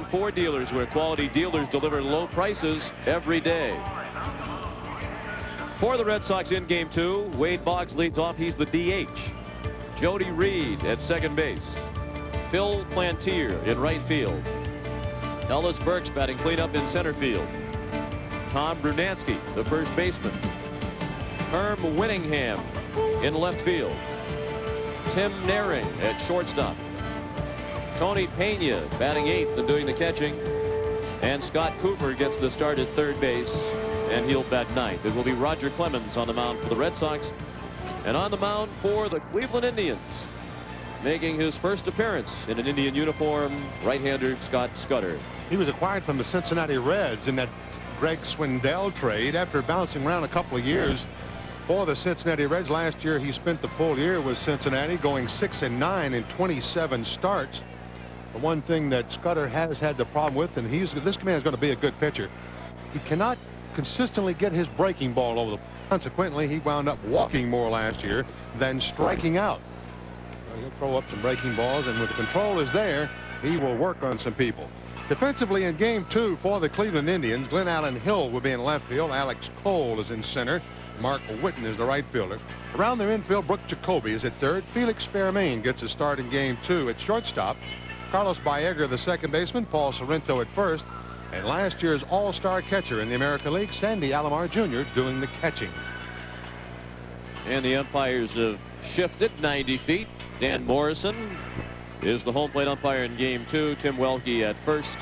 Ford dealers, where quality dealers deliver low prices every day. For the Red Sox in game 2, Wade Boggs leads off. He's the DH. Jody Reed at second base. Phil Plantier in right field. Ellis Burks batting cleanup in center field. Tom Brunansky, the first baseman. Herm Winningham in left field. Tim Naring at shortstop. Tony Pena batting 8th and doing the catching. And Scott Cooper gets the start at third base, and he'll bat 9th. It will be Roger Clemens on the mound for the Red Sox. And on the mound for the Cleveland Indians, making his first appearance in an Indian uniform, right-hander Scott Scudder. He was acquired from the Cincinnati Reds in that Greg Swindell trade after bouncing around a couple of years for the Cincinnati Reds. Last year he spent the full year with Cincinnati, going 6-9 in 27 starts. The one thing that Scudder has had the problem with, and this man is going to be a good pitcher, he cannot consistently get his breaking ball over the. Consequently, he wound up walking more last year than striking out. He'll throw up some breaking balls, and when the control is there, he will work on some people. Defensively in game 2 for the Cleveland Indians, Glenn Allen Hill will be in left field. Alex Cole is in center. Mark Whitten is the right fielder. Around their infield, Brooke Jacoby is at third. Felix Fairmain gets a start in game 2 at shortstop. Carlos Baeger, the second baseman. Paul Sorrento at first. And last year's all-star catcher in the American League, Sandy Alomar Jr., doing the catching. And the umpires have shifted 90 feet. Dan Morrison is the home plate umpire in game 2. Tim Welke at first.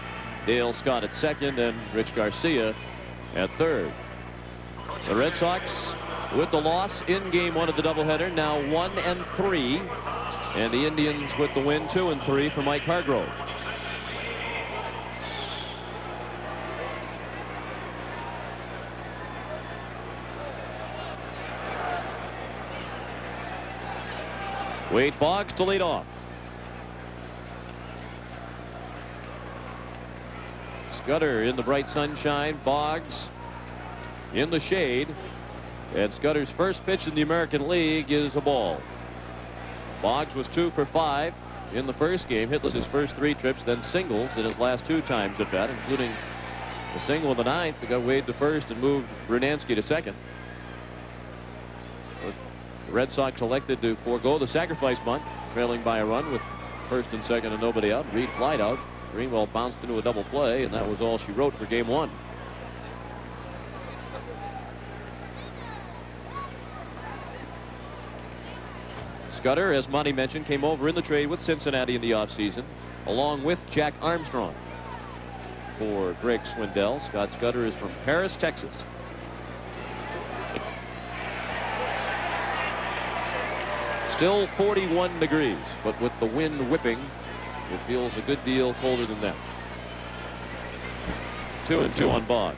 Dale Scott at second. And Rich Garcia at third. The Red Sox with the loss in game 1 of the doubleheader, now 1-3. And the Indians with the win, 2-3 for Mike Hargrove. Wade Boggs to lead off. Scudder in the bright sunshine. Boggs in the shade. And Scudder's first pitch in the American League is a ball. Boggs was 2 for 5 in the first game. Hitless his first 3 trips, then singles in his last 2 times at bat, including a single in the 9th that got Wade to first and moved Brunansky to second. The Red Sox elected to forego the sacrifice bunt, trailing by a run with first and second and nobody out. Reed flied out. Greenwell bounced into a double play, and that was all she wrote for game 1. Scudder, as Monty mentioned, came over in the trade with Cincinnati in the offseason, along with Jack Armstrong. For Greg Swindell, Scott Scudder is from Paris, Texas. Still 41 degrees, but with the wind whipping, it feels a good deal colder than that. 2-2 on Boggs.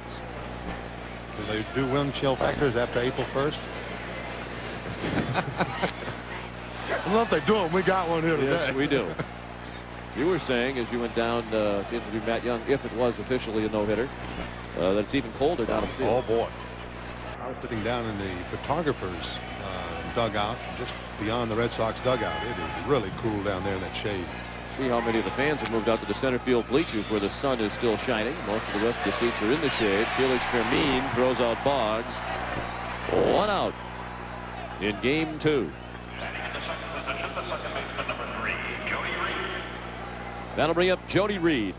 Do they do wind chill factors after April 1st? I don't know if they do them. We got one here today. Yes, we do. You were saying, as you went down to interview Matt Young, if it was officially a no-hitter, that it's even colder down the field. Oh, boy. I was sitting down in the photographer's dugout, just beyond the Red Sox dugout. It is really cool down there in that shade. See how many of the fans have moved out to the center field bleachers where the sun is still shining. Most of the rest of the seats are in the shade. Felix Fermin throws out Boggs. 1 out in game 2. That'll bring up Jody Reed.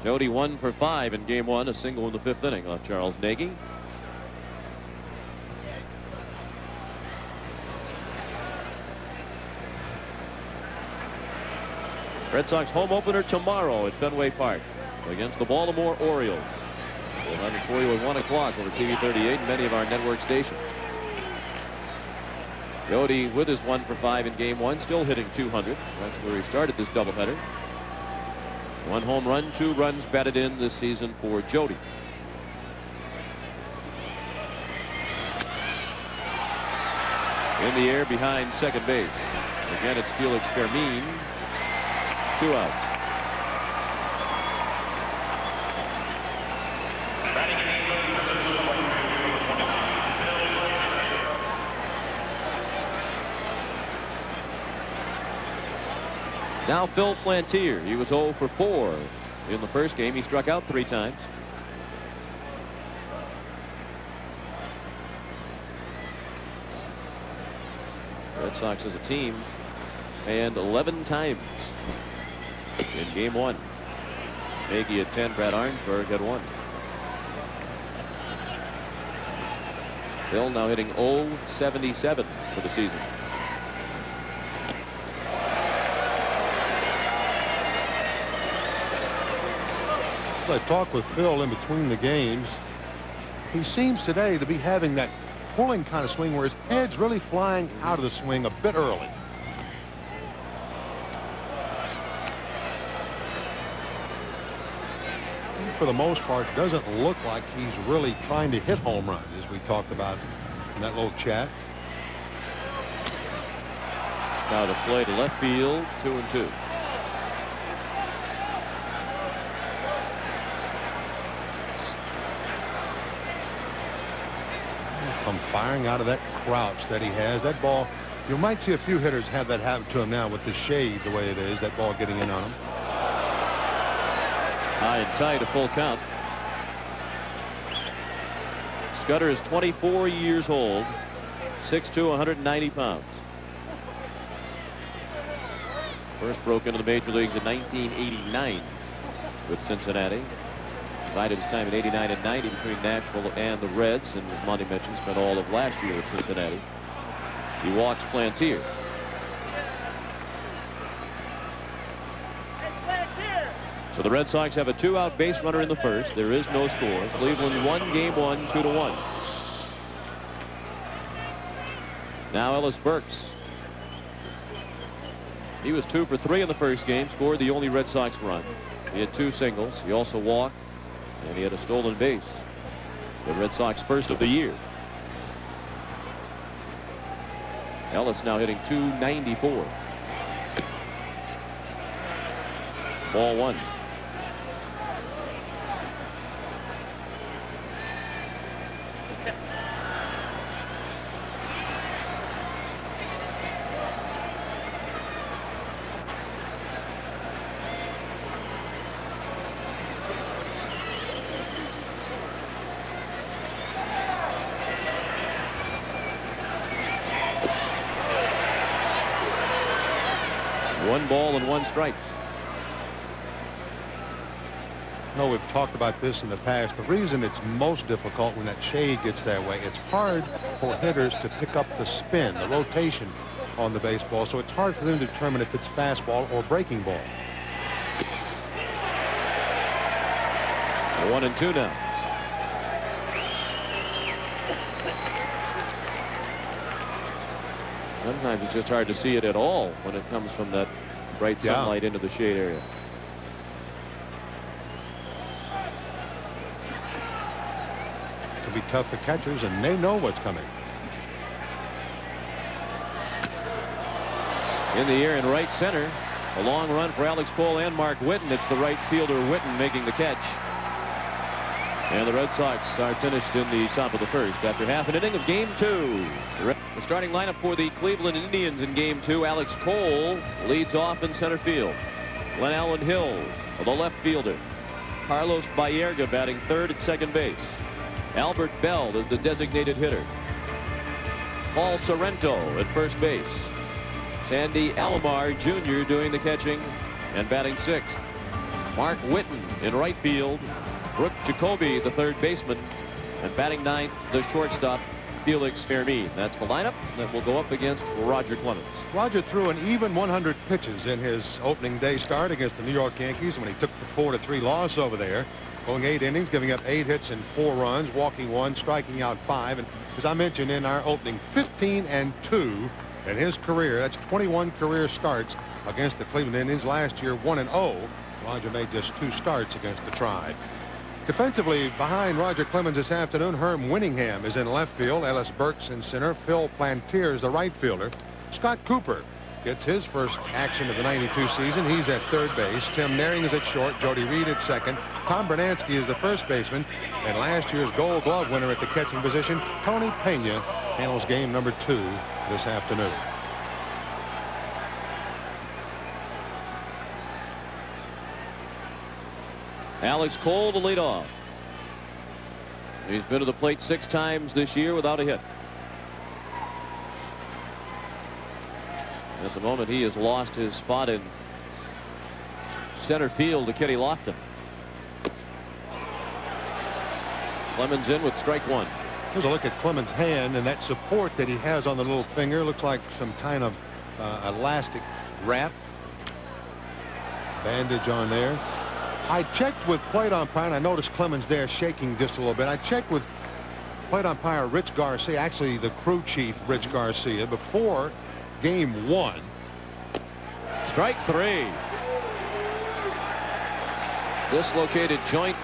Jody 1 for 5 in game 1, a single in the 5th inning off Charles Nagy. Red Sox home opener tomorrow at Fenway Park against the Baltimore Orioles. We'll have it for you at 1 o'clock over TV 38 and many of our network stations. Jody with his 1 for 5 in game 1, still hitting 200. That's where he started this doubleheader. 1 home run, 2 runs batted in this season for Jody. In the air behind second base. Again, it's Felix Fermin. 2 outs. Now Phil Plantier. He was 0 for 4 In the first game, he struck out 3 times. Red Sox as a team and 11 times in game 1. Nagy at 10, Brad Arnsberg at 1. Phil now hitting .077 for the season. I talked with Phil in between the games. He seems today to be having that pulling kind of swing where his head's really flying out of the swing a bit early. For the most part, doesn't look like he's really trying to hit home runs, as we talked about in that little chat. Now to play to left field, 2-2. Come firing out of that crouch that he has. That ball, you might see a few hitters have that happen to him now with the shade the way it is, that ball getting in on him. High and tight, a full count. Scudder is 24 years old, 6'2", 190 pounds. First broke into the major leagues in 1989 with Cincinnati. Divided his time in 89 and 90 between Nashville and the Reds, and as Monty mentioned, spent all of last year with Cincinnati. He walks Plantier. So the Red Sox have a 2-out base runner in the first. There is no score. Cleveland won game 1, 2-1. Now Ellis Burks. He was 2 for 3 in the first game, scored the only Red Sox run. He had 2 singles. He also walked, and he had a stolen base. The Red Sox first of the year. Ellis now hitting .294. Ball 1. One ball and 1 strike. No, we've talked about this in the past. The reason it's most difficult when that shade gets that way, it's hard for hitters to pick up the spin, the rotation on the baseball, so it's hard for them to determine if it's fastball or breaking ball. 1-2 now. Sometimes it's just hard to see it at all when it comes from that bright sunlight into the shade area. It can be tough for catchers, and they know what's coming. In the air in right center. A long run for Alex Cole and Mark Whitten. It's the right fielder Whitten making the catch. And the Red Sox are finished in the top of the first after half an inning of game 2. The starting lineup for the Cleveland Indians in game 2. Alex Cole leads off in center field. Glenn Allen Hill, the left fielder. Carlos Baerga batting third at second base. Albert Bell is the designated hitter. Paul Sorrento at first base. Sandy Alomar Jr. doing the catching and batting sixth. Mark Whitten in right field. Brooke Jacoby, the third baseman, and batting ninth, the shortstop, Felix Fermin. That's the lineup that will go up against Roger Clemens. Roger threw an even 100 pitches in his opening day start against the New York Yankees when he took the 4-3 loss over there, going 8 innings, giving up 8 hits and 4 runs, walking 1, striking out 5. And as I mentioned in our opening, 15-2 in his career. That's 21 career starts against the Cleveland Indians. Last year, 1-0. Roger made just 2 starts against the Tribe. Defensively, behind Roger Clemens this afternoon, Herm Winningham is in left field. Ellis Burks in center. Phil Plantier is the right fielder. Scott Cooper gets his first action of the '92 season. He's at third base. Tim Naring is at short. Jody Reed at second. Tom Bernansky is the first baseman. And last year's Gold Glove winner at the catching position, Tony Pena, handles game number 2 this afternoon. Alex Cole to lead off. He's been to the plate 6 times this year without a hit. At the moment, he has lost his spot in center field to Kenny Lofton. Clemens in with strike 1. Here's a look at Clemens' hand, and that support that he has on the little finger looks like some kind of elastic wrap. Bandage on there. I checked with plate umpire, and I noticed Clemens there shaking just a little bit. I checked with plate umpire Rich Garcia, actually the crew chief Rich Garcia, before game 1. Strike 3. Dislocated joint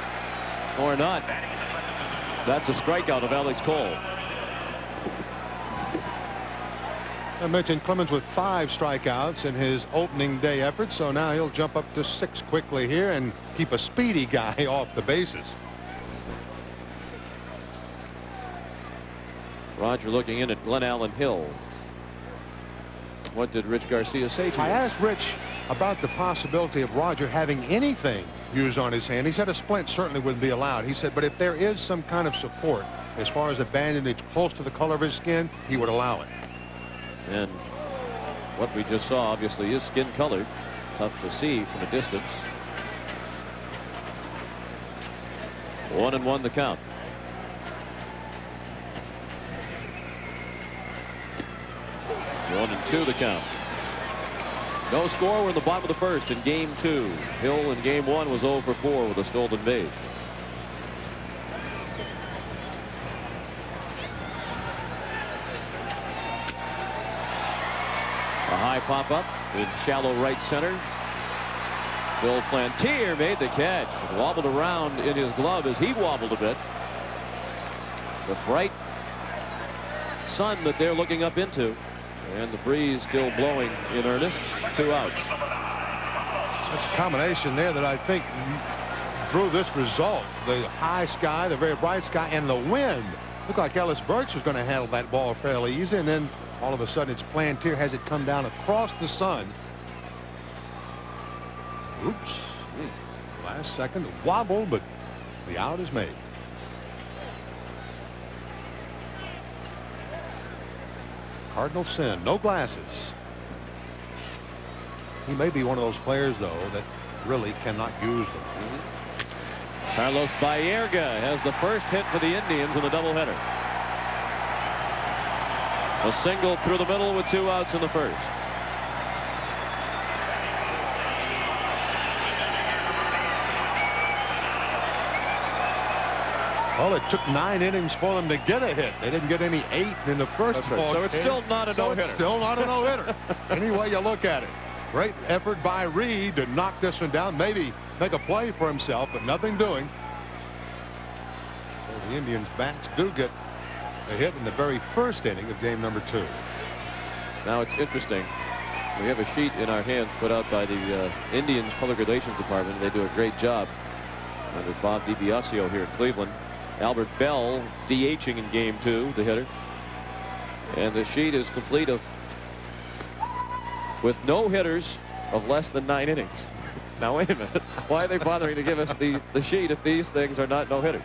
or not. That's a strikeout of Alex Cole. I mentioned Clemens with 5 strikeouts in his opening day effort, so now he'll jump up to 6 quickly here and keep a speedy guy off the bases. Roger looking in at Glenn Allen Hill. What did Rich Garcia say to you? I asked Rich about the possibility of Roger having anything used on his hand. He said a splint certainly wouldn't be allowed. He said, but if there is some kind of support as far as a bandage close to the color of his skin, he would allow it. And what we just saw obviously is skin colored. Tough to see from a distance. 1-1 the count. One and 2 the count. No score. We're in the bottom of the first in game 2. Hill in game 1 was 0 for 4 with a stolen base. A high pop up in shallow right center. Phil Plantier made the catch. Wobbled around in his glove as he wobbled a bit. The bright sun that they're looking up into. And the breeze still blowing in earnest. 2 outs. That's a combination there that I think drew this result. The high sky, the very bright sky, and the wind. Looked like Ellis Burks was going to handle that ball fairly easy, and then all of a sudden it's Plantier has it come down across the sun. Oops. Last second wobble, but the out is made. Cardinal sin, no glasses. He may be one of those players, though, that really cannot use them. Carlos Baerga has the first hit for the Indians in the doubleheader. A single through the middle with 2 outs in the first. Well, it took 9 innings for them to get a hit. They didn't get any 8th in the first ball. So it's still not a no-hitter. Still not a no-hitter. Any way you look at it. Great effort by Reed to knock this one down. Maybe make a play for himself, but nothing doing. So the Indians' bats do get a hit in the very first inning of game number 2. Now it's interesting. We have a sheet in our hands put out by the Indians Public Relations Department. They do a great job under Bob DiBiasio here in Cleveland. Albert Bell DHing in game 2, the hitter. And the sheet is complete with no hitters of less than 9 innings. Now wait a minute. Why are they bothering to give us the sheet if these things are not no hitters?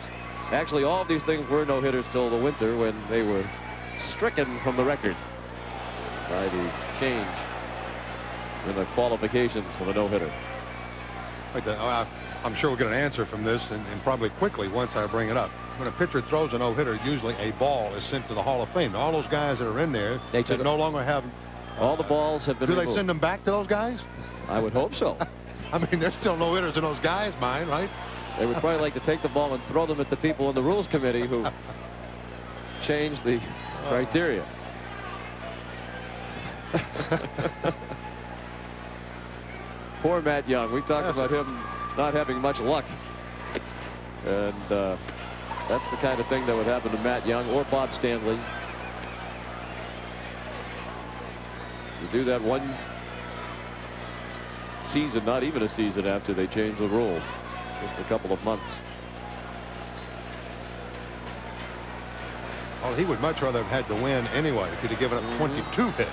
Actually, all of these things were no hitters till the winter when they were stricken from the record by the change in the qualifications of a no hitter. I'm sure we'll get an answer from this and probably quickly once I bring it up. When a pitcher throws a no-hitter, usually a ball is sent to the Hall of Fame. All those guys that are in there that no longer have... all the balls have been Do removed. they send them back to those guys? I would hope so. I mean, there's still no-hitters in those guys' mind, right? They would probably like to take the ball and throw them at the people in the Rules Committee who changed the criteria. Poor Matt Young. We talked about him not having much luck. And that's the kind of thing that would happen to Matt Young or Bob Stanley. You do that one season, not even a season after they changed the rule. Just a couple of months. Well, he would much rather have had the win anyway if he'd have given up 22 hits.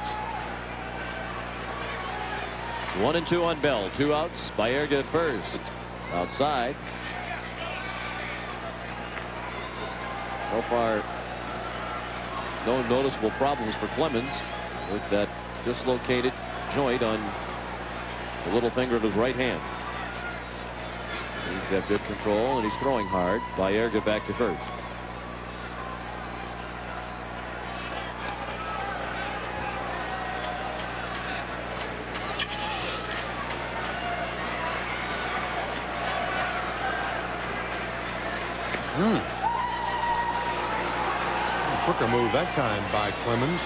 1 and 2 on Bell. 2 outs. Baerga at first. Outside. So far, no noticeable problems for Clemens with that dislocated joint on the little finger of his right hand. He's got good control, and he's throwing hard. Baerga back to first. Quicker move that time by Clemens.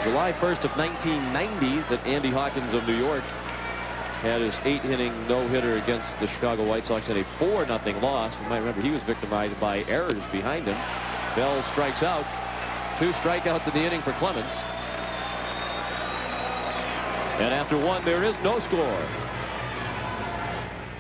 July 1st of 1990 that Andy Hawkins of New York had his 8-inning no-hitter against the Chicago White Sox in a 4-0 loss. You might remember he was victimized by errors behind him. Bell strikes out. 2 strikeouts in the inning for Clemens. And after 1, there is no score.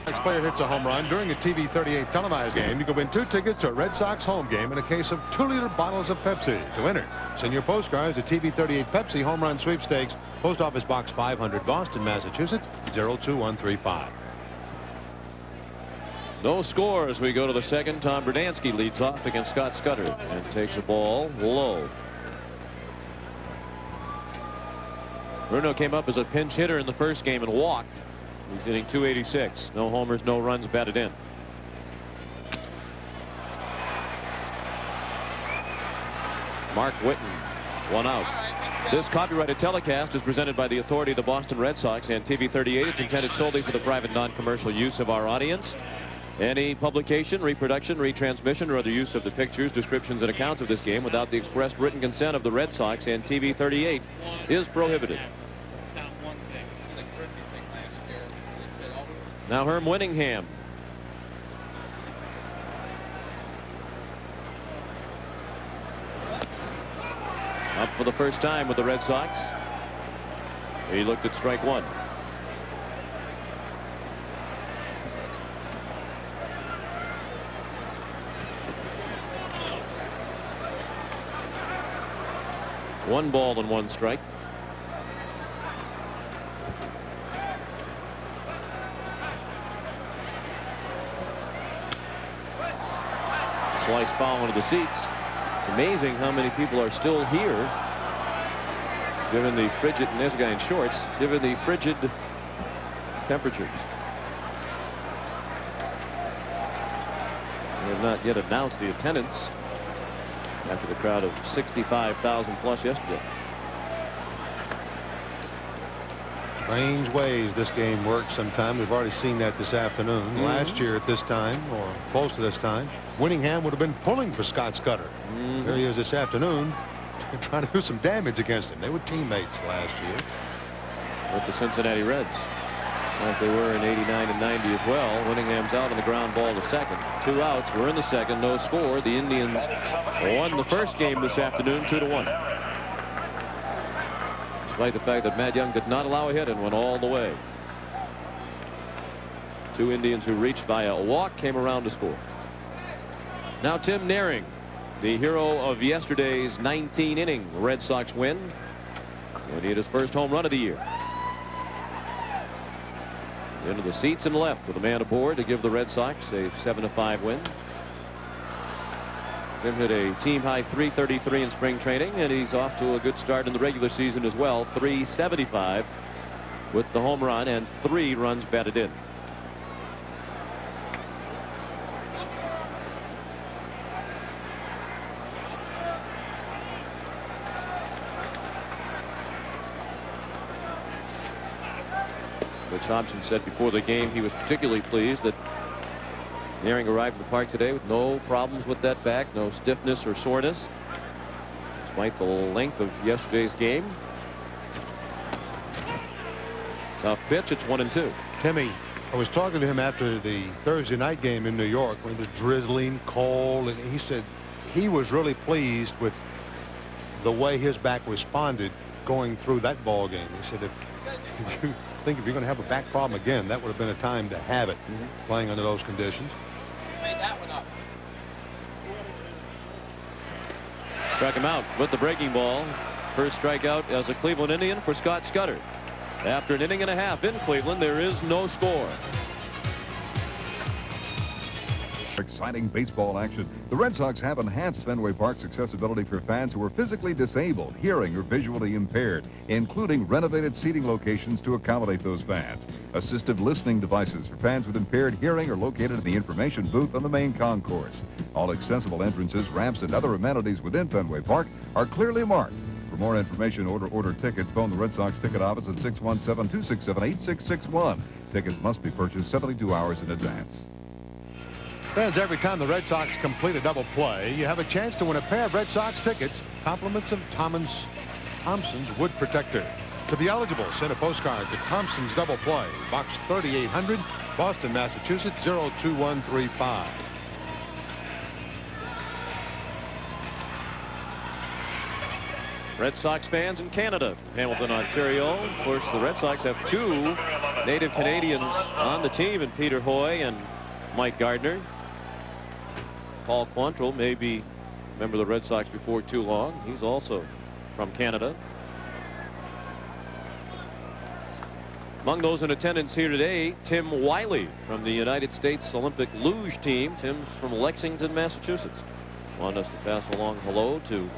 Next player hits a home run during a TV 38 televised game. You can win 2 tickets to a Red Sox home game and a case of 2-liter bottles of Pepsi. To enter, send your postcards to TV 38 Pepsi Home Run Sweepstakes, Post Office Box 500, Boston, Massachusetts 02135. No score as we go to the second. Tom Berdansky leads off against Scott Scudder and takes a ball low. Bruno came up as a pinch hitter in the first game and walked. He's hitting .286. No homers, no runs batted in. Mark Whitten, 1 out. This copyrighted telecast is presented by the authority of the Boston Red Sox and TV 38. It's intended solely for the private non-commercial use of our audience. Any publication, reproduction, retransmission, or other use of the pictures, descriptions, and accounts of this game without the expressed written consent of the Red Sox and TV 38 is prohibited. Now Herm Winningham. Up for the first time with the Red Sox. He looked at strike 1. One ball and 1 strike. Slice foul into the seats. It's amazing how many people are still here, given the frigid, and there's a guy in shorts, given the frigid temperatures. They have not yet announced the attendance after the crowd of 65,000 plus yesterday. Strange ways this game works sometimes. We've already seen that this afternoon. Last year at this time, or close to this time, Winningham would have been pulling for Scott Scudder. There he is this afternoon trying to do some damage against him. They were teammates last year with the Cincinnati Reds, like they were in '89 and '90 as well. Winningham's out on the ground ball to second. 2 outs. We're in the second. No score. The Indians won the first game this afternoon 2-1. Despite the fact that Matt Young did not allow a hit and went all the way. 2 Indians who reached by a walk came around to score. Now Tim Naehring, the hero of yesterday's 19-inning Red Sox win, when he hit his first home run of the year. Into the seats and left with a man aboard to give the Red Sox a 7-5 win. Tim hit a team-high .333 in spring training, and he's off to a good start in the regular season as well. .375 with the home run and 3 runs batted in. Rich Hobson said before the game he was particularly pleased that Naehring arrived at the park today with no problems with that back, no stiffness or soreness, despite the length of yesterday's game. Tough pitch. It's 1-2. Timmy, I was talking to him after the Thursday night game in New York when it was drizzling, cold, and he said he was really pleased with the way his back responded going through that ball game. He said if you think if you're going to have a back problem again, that would have been a time to have it, playing under those conditions. Made that one up. Struck him out with the breaking ball. First strikeout as a Cleveland Indian for Scott Scudder. After an inning and a half in Cleveland, there is no score. Exciting baseball action. The Red Sox have enhanced Fenway Park's accessibility for fans who are physically disabled, hearing, or visually impaired, including renovated seating locations to accommodate those fans. Assistive listening devices for fans with impaired hearing are located in the information booth on the main concourse. All accessible entrances, ramps, and other amenities within Fenway Park are clearly marked. For more information, order tickets. Phone the Red Sox ticket office at 617-267-8661. Tickets must be purchased 72 hours in advance. Fans, every time the Red Sox complete a double play, you have a chance to win a pair of Red Sox tickets, compliments of Thompson's Wood Protector. To be eligible, send a postcard to Thompson's Double Play, Box 3800, Boston, Massachusetts, 02135. Red Sox fans in Canada, Hamilton, Ontario. Of course, the Red Sox have two native Canadians on the team, and Peter Hoy and Mike Gardner. Paul Quantrill may be a member of the Red Sox before too long. He's also from Canada. Among those in attendance here today, Tim Wiley from the United States Olympic Luge team. Tim's from Lexington, Massachusetts. Wanted us to pass along hello to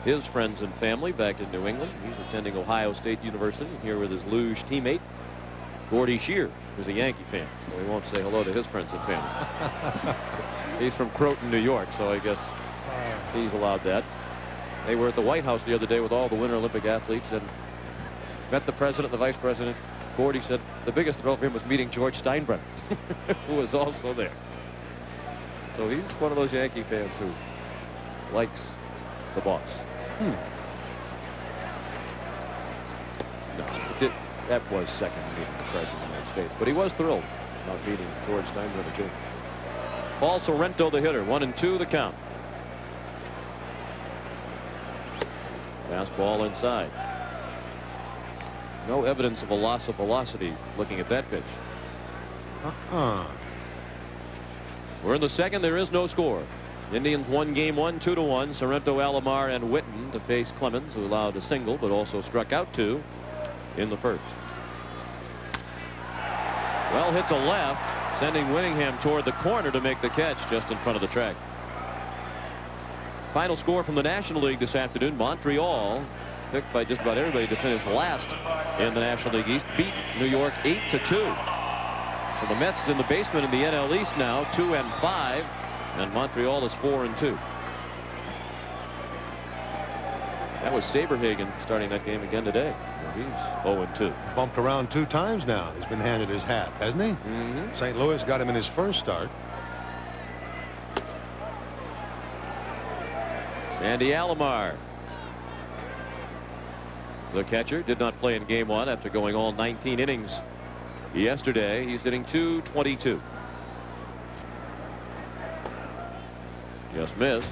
his friends and family back in New England. He's attending Ohio State University here with his luge teammate, Gordy Shear, who's a Yankee fan, so he won't say hello to his friends and family. He's from Croton, New York, so I guess he's allowed that. They were at the White House the other day with all the Winter Olympic athletes and met the president, the vice president. Gordy said the biggest thrill for him was meeting George Steinbrenner, who was also there. So he's one of those Yankee fans who likes the boss. No, that was second meeting the president of the United States, but he was thrilled about meeting George Steinbrenner too. Paul Sorrento, the hitter, 1-2 the count. Fastball inside. No evidence of a loss of velocity looking at that pitch. We're in the second. There is no score. Indians won game one 2-1. Sorrento, Alomar, and Witten to face Clemens, who allowed a single but also struck out two in the first. Well hit to left, sending Winningham toward the corner to make the catch just in front of the track. Final score from the National League this afternoon. Montreal, picked by just about everybody to finish last in the National League East, beat New York 8-2. So the Mets in the basement in the NL East now, 2-5, and Montreal is 4-2. That was Saberhagen starting that game again today. He's 0-2. Bumped around 2 times now. He's been handed his hat, hasn't he? St. Louis got him in his first start. Sandy Alomar, the catcher, did not play in game one after going all 19 innings yesterday. He's hitting .222. Just missed.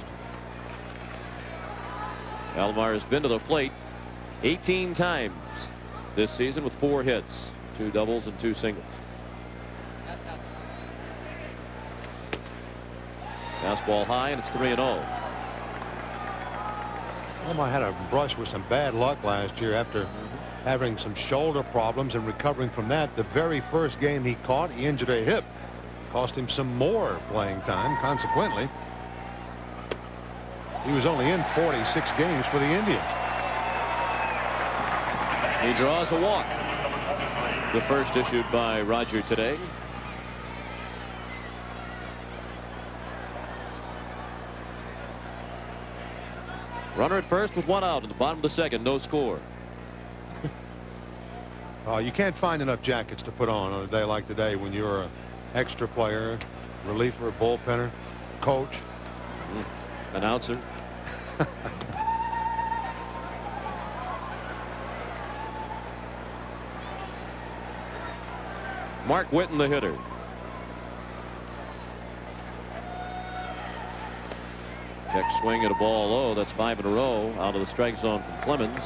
Alomar has been to the plate 18 times this season with 4 hits, 2 doubles and 2 singles. Fastball high, and it's 3-0. Alomar had a brush with some bad luck last year after having some shoulder problems and recovering from that. The very first game he caught, he injured a hip. Cost him some more playing time, consequently. He was only in 46 games for the Indians. He draws a walk. The first issued by Roger today. Runner at first with 1 out in the bottom of the second. No score. You can't find enough jackets to put on a day like today when you're an extra player, reliever, bullpenner, coach, announcer. Mark Witten, the hitter. Check swing at a ball low. That's 5 in a row out of the strike zone from Clemens.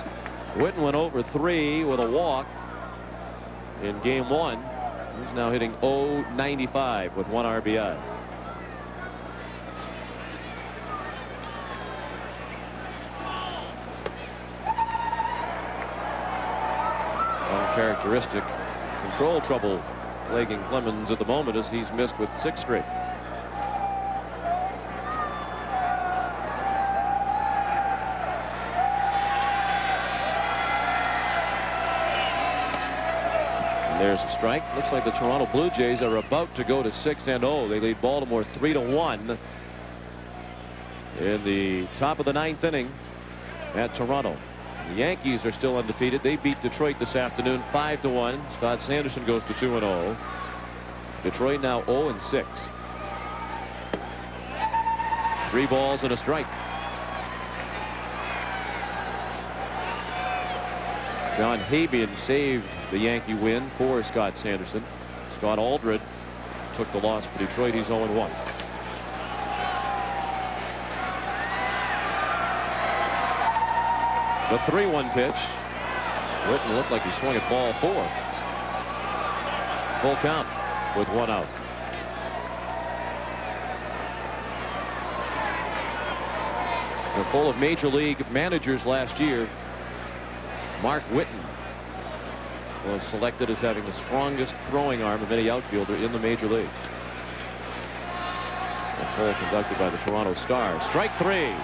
Witten went over 3 with a walk in game one. He's now hitting .095 with 1 RBI. uncharacteristic control trouble plaguing Clemens at the moment, as he's missed with 6 straight. And there's a strike. Looks like the Toronto Blue Jays are about to go to 6-0. They lead Baltimore 3-1 in the top of the 9th inning at Toronto. The Yankees are still undefeated. They beat Detroit this afternoon 5-1. Scott Sanderson goes to 2-0. Detroit now 0-6. 3 balls and a strike. John Habian saved the Yankee win for Scott Sanderson. Scott Aldred took the loss for Detroit. He's 0-1. The 3-1 pitch. Whitten looked like he swung at ball 4. Full count with 1 out. They're full of major league managers last year. Mark Whitten was selected as having the strongest throwing arm of any outfielder in the major leagues. A poll conducted by the Toronto Star. Strike 3.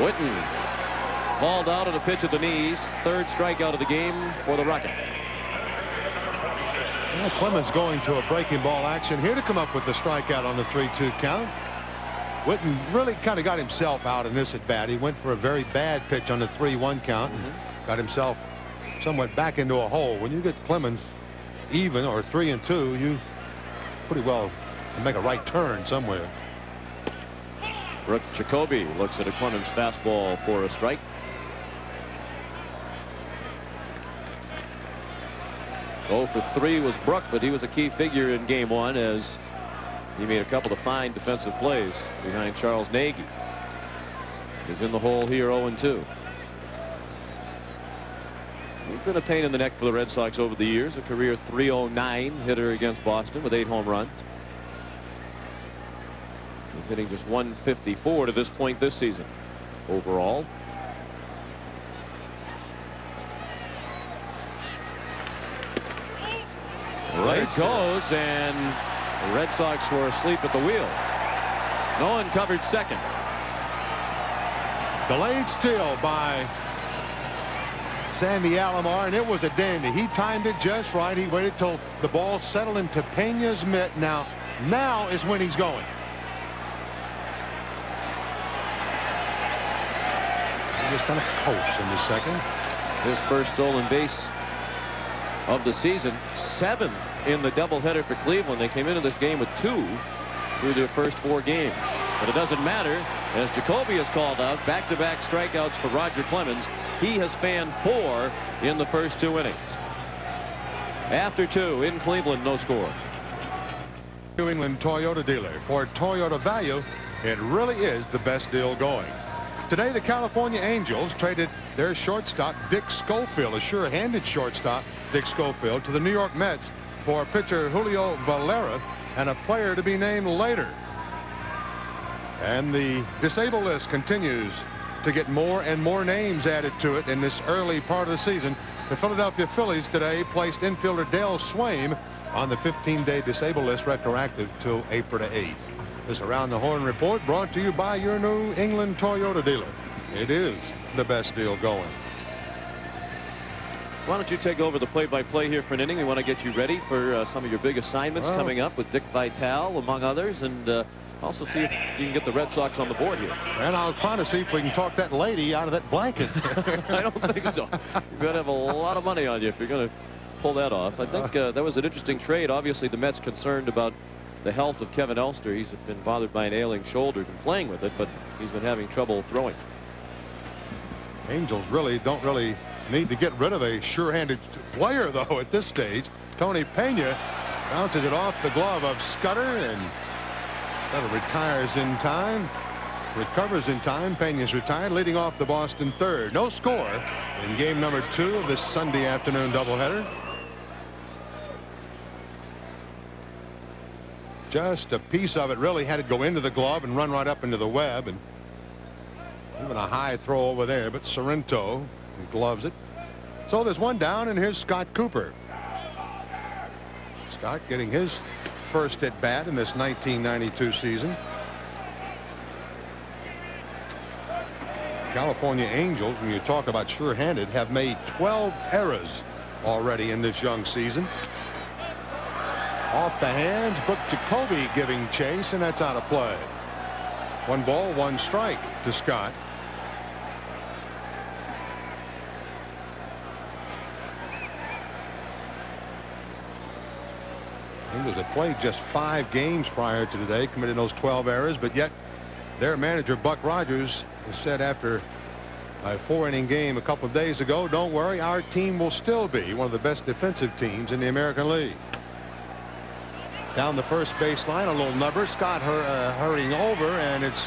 Whitten hauled out on a pitch at the knees. 3rd strikeout of the game for the Rocket. Well, Clemens going to a breaking ball action here to come up with the strikeout on the 3-2 count. Whitten really kind of got himself out in this at bat. He went for a very bad pitch on the 3-1 count and got himself somewhat back into a hole. When you get Clemens even or 3-2, you pretty well can make a right turn somewhere. Brooke Jacoby looks at a Clemens fastball for a strike. Oh for 3 was Brooke, but he was a key figure in game 1 as he made a couple of fine defensive plays behind Charles Nagy. He's in the hole here 0-2. He's been a pain in the neck for the Red Sox over the years. A career .309 hitter against Boston with 8 home runs. He's hitting just .154 to this point this season overall. There it goes, and the Red Sox were asleep at the wheel. No one covered second. Delayed steal by Sandy Alomar, and it was a dandy. He timed it just right. He waited till the ball settled into Pena's mitt. Now is when he's going. He just kind of coast in the second. His first stolen base of the season, 7th in the doubleheader for Cleveland. They came into this game with 2 through their first 4 games. But it doesn't matter, as Jacoby is called out. Back-to-back strikeouts for Roger Clemens. He has fanned 4 in the first 2 innings. After 2 in Cleveland, no score. New England Toyota dealer. For Toyota value, it really is the best deal going. Today, the California Angels traded their shortstop, Dick Schofield, a sure-handed shortstop, Dick Schofield, to the New York Mets for pitcher Julio Valera and a player to be named later. And the disabled list continues to get more and more names added to it in this early part of the season. The Philadelphia Phillies today placed infielder Dale Swaim on the 15-day disabled list, retroactive till April 8th. This Around the Horn report brought to you by your New England Toyota dealer. It is the best deal going. Why don't you take over the play-by-play here for an inning? We want to get you ready for some of your big assignments coming up with Dick Vitale, among others, and also see if you can get the Red Sox on the board here. And I'll try to see if we can talk that lady out of that blanket. I don't think so. You're going to have a lot of money on you if you're going to pull that off. I think that was an interesting trade. Obviously, the Mets concerned about the health of Kevin Elster. He's been bothered by an ailing shoulder and playing with it, but he's been having trouble throwing. Angels don't really need to get rid of a sure-handed player, though, at this stage. Tony Pena bounces it off the glove of Scudder, and Scudder retires in time, recovers in time. Pena's retired, leading off the Boston third. No score in game number 2 of this Sunday afternoon doubleheader. Just a piece of it really had to go into the glove and run right up into the web, and even a high throw over there, but Sorrento gloves it. So there's one down, and here's Scott Cooper. Scott getting his first at bat in this 1992 season. California Angels, when you talk about sure-handed, have made 12 errors already in this young season. Off the hands, Brooke Jacoby giving chase, and that's out of play. 1 ball, 1 strike to Scott. Angels have played just 5 games prior to today, committed those 12 errors, but yet their manager, Buck Rogers, said after a 4-inning game a couple of days ago, don't worry, our team will still be one of the best defensive teams in the American League. Down the first baseline, a little number. Scott hurrying over, and it's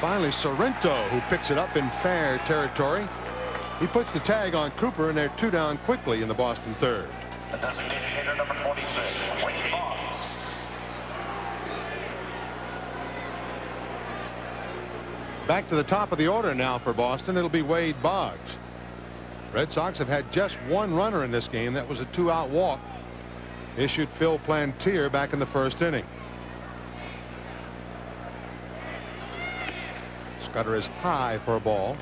finally Sorrento who picks it up in fair territory. He puts the tag on Cooper, and they're 2 down quickly in the Boston third. The designated hitter, number 46, Wade Boggs. Back to the top of the order now for Boston. It'll be Wade Boggs. Red Sox have had just 1 runner in this game. That was a 2-out walk issued Phil Plantier back in the first inning. Scudder is high for a ball.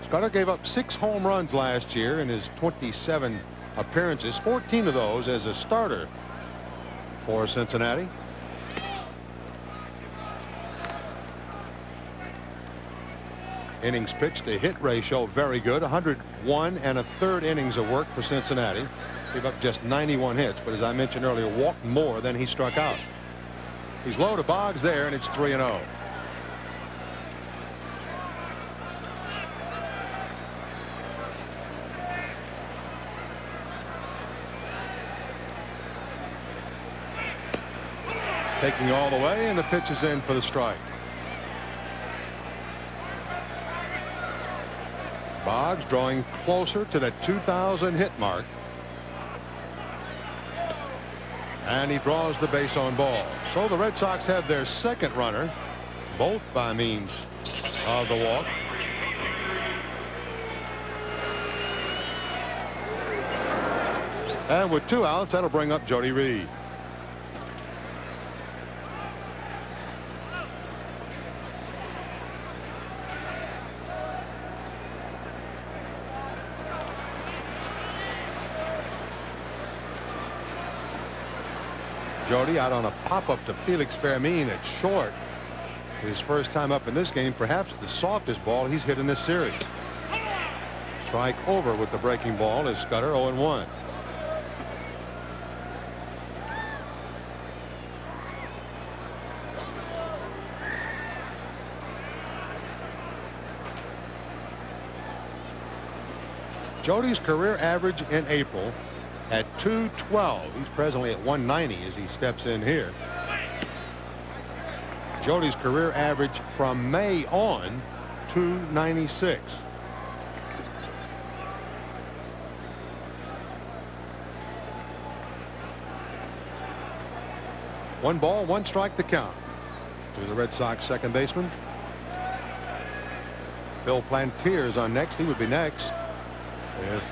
Scudder gave up 6 home runs last year in his 27 appearances, 14 of those as a starter for Cincinnati. Innings pitched, a hit ratio very good, 101 1/3 innings of work for Cincinnati. Gave up just 91 hits, but as I mentioned earlier, walked more than he struck out. He's low to Boggs there, and it's 3-0. Taking all the way, and the pitch is in for the strike. Boggs drawing closer to that 2,000 hit mark. And he draws the base on ball. So the Red Sox have their second runner, both by means of the walk. And with 2 outs, that'll bring up Jody Reed. Jody out on a pop-up to Felix Fermin at short. His first time up in this game, perhaps the softest ball he's hit in this series. Strike over with the breaking ball is Scudder, 0-1. Jody's career average in April at 212. He's presently at 190 as he steps in here. Jody's career average from May on, 296. One ball, 1 strike to count to the Red Sox second baseman. Phil Plantier is on next. He would be next if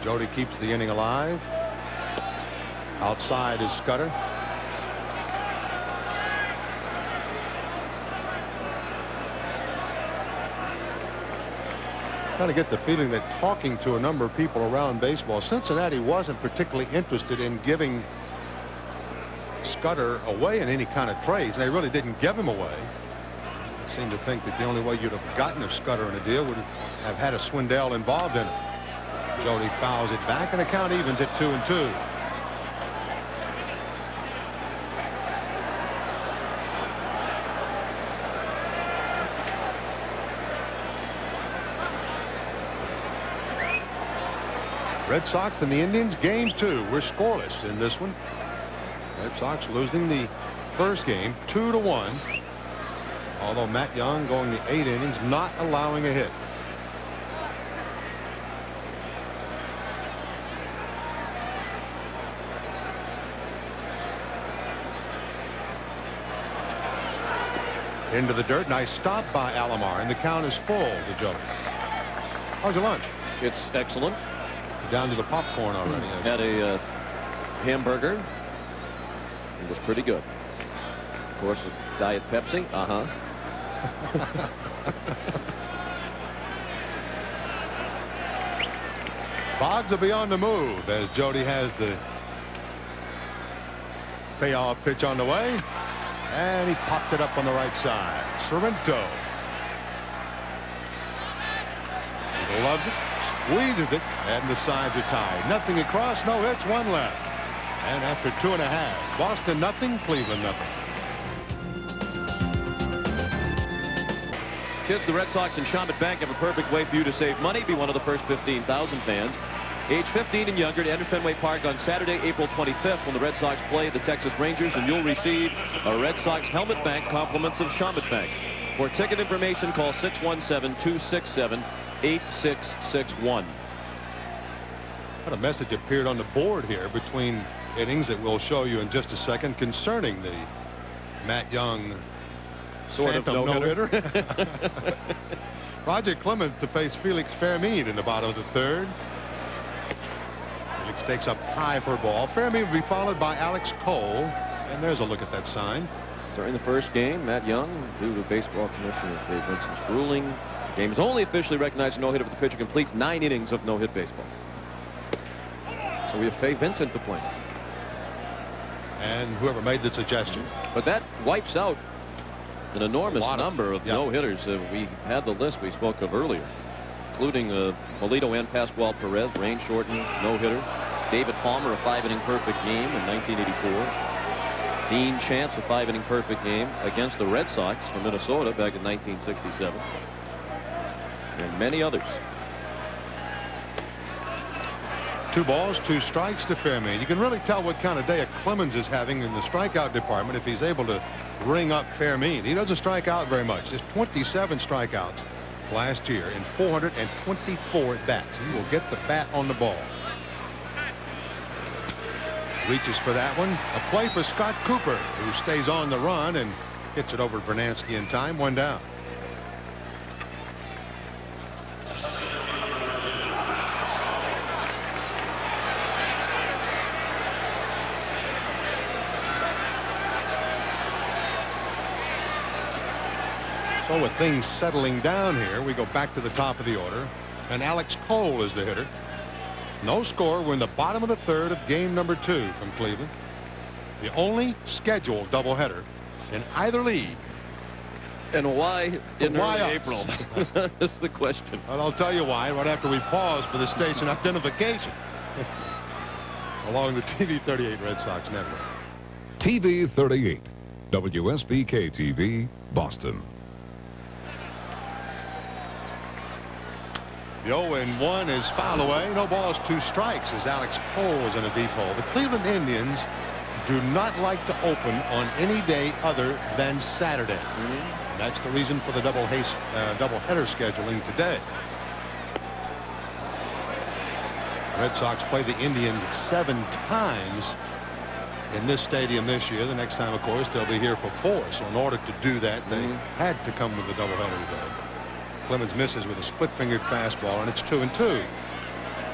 Jody keeps the inning alive. Outside is Scudder. Kind of get the feeling that talking to a number of people around baseball, Cincinnati wasn't particularly interested in giving Scudder away in any kind of trades. They really didn't give him away. They seemed to think that the only way you'd have gotten a Scudder in a deal would have had a Swindell involved in it. Jody fouls it back, and the count evens at 2-2. Red Sox and the Indians, game 2. We're scoreless in this one. Red Sox losing the first game 2-1. Although Matt Young going the 8 innings, not allowing a hit. Into the dirt. Nice stop by Alomar, and the count is full to Jody. How's your lunch? It's excellent. Down to the popcorn already. Had a hamburger. It was pretty good. Of course, a Diet Pepsi. Boggs will be on the move as Jody has the payoff pitch on the way. And he popped it up on the right side. Sorrento. He loves it. Squeezes it. And the sides are tied. Nothing across. No hits. One left. And after 2.5. Boston nothing. Cleveland nothing. Kids, the Red Sox and Shawmut Bank have a perfect way for you to save money. Be one of the first 15,000 fans. Age 15 and younger to enter Fenway Park on Saturday, April 25th when the Red Sox play the Texas Rangers, and you'll receive a Red Sox helmet bank compliments of Shawmut Bank. For ticket information, call 617-267-8661. A message appeared on the board here between innings that we'll show you in just a second concerning the Matt Young Sort of no-hitter. Roger Clemens to face Felix Fermin in the bottom of the third. Felix takes up high for a ball. Fermin will be followed by Alex Cole. And there's a look at that sign. During the first game, Matt Young, due to baseball commissioner Dave Vincent's ruling, the game is only officially recognized a no-hitter if the pitcher completes 9 innings of no-hit baseball. So we have Fay Vincent to play. And whoever made the suggestion. But that wipes out an enormous number of no-hitters. We had the list we spoke of earlier, including Melito and Pascual Perez, rain shortened no-hitters. David Palmer, a 5-inning perfect game in 1984. Dean Chance, a 5-inning perfect game against the Red Sox from Minnesota back in 1967. And many others. 2 balls, 2 strikes to Fermin. You can really tell what kind of day a Clemens is having in the strikeout department if he's able to ring up Fermin. He doesn't strike out very much. Just 27 strikeouts last year in 424 at-bats. He will get the bat on the ball. Reaches for that one. A play for Scott Cooper, who stays on the run and hits it over Vernansky in time. 1 down. So with things settling down here, we go back to the top of the order, and Alex Cole is the hitter. No score. We're in the bottom of the third of game number 2 from Cleveland. The only scheduled doubleheader in either league. And why in why early April? That's the question. Well, I'll tell you why right after we pause for the station identification along the TV 38 Red Sox network. TV 38, WSBK TV, Boston. The 0-1 is fouled away. No balls, 2 strikes as Alex Cole is in a deep hole. The Cleveland Indians do not like to open on any day other than Saturday. And that's the reason for the doubleheader scheduling today. Red Sox play the Indians 7 times in this stadium this year. The next time, of course, they'll be here for 4. So in order to do that, they had to come with the doubleheader today. Clemens misses with a split-fingered fastball, and it's 2-2.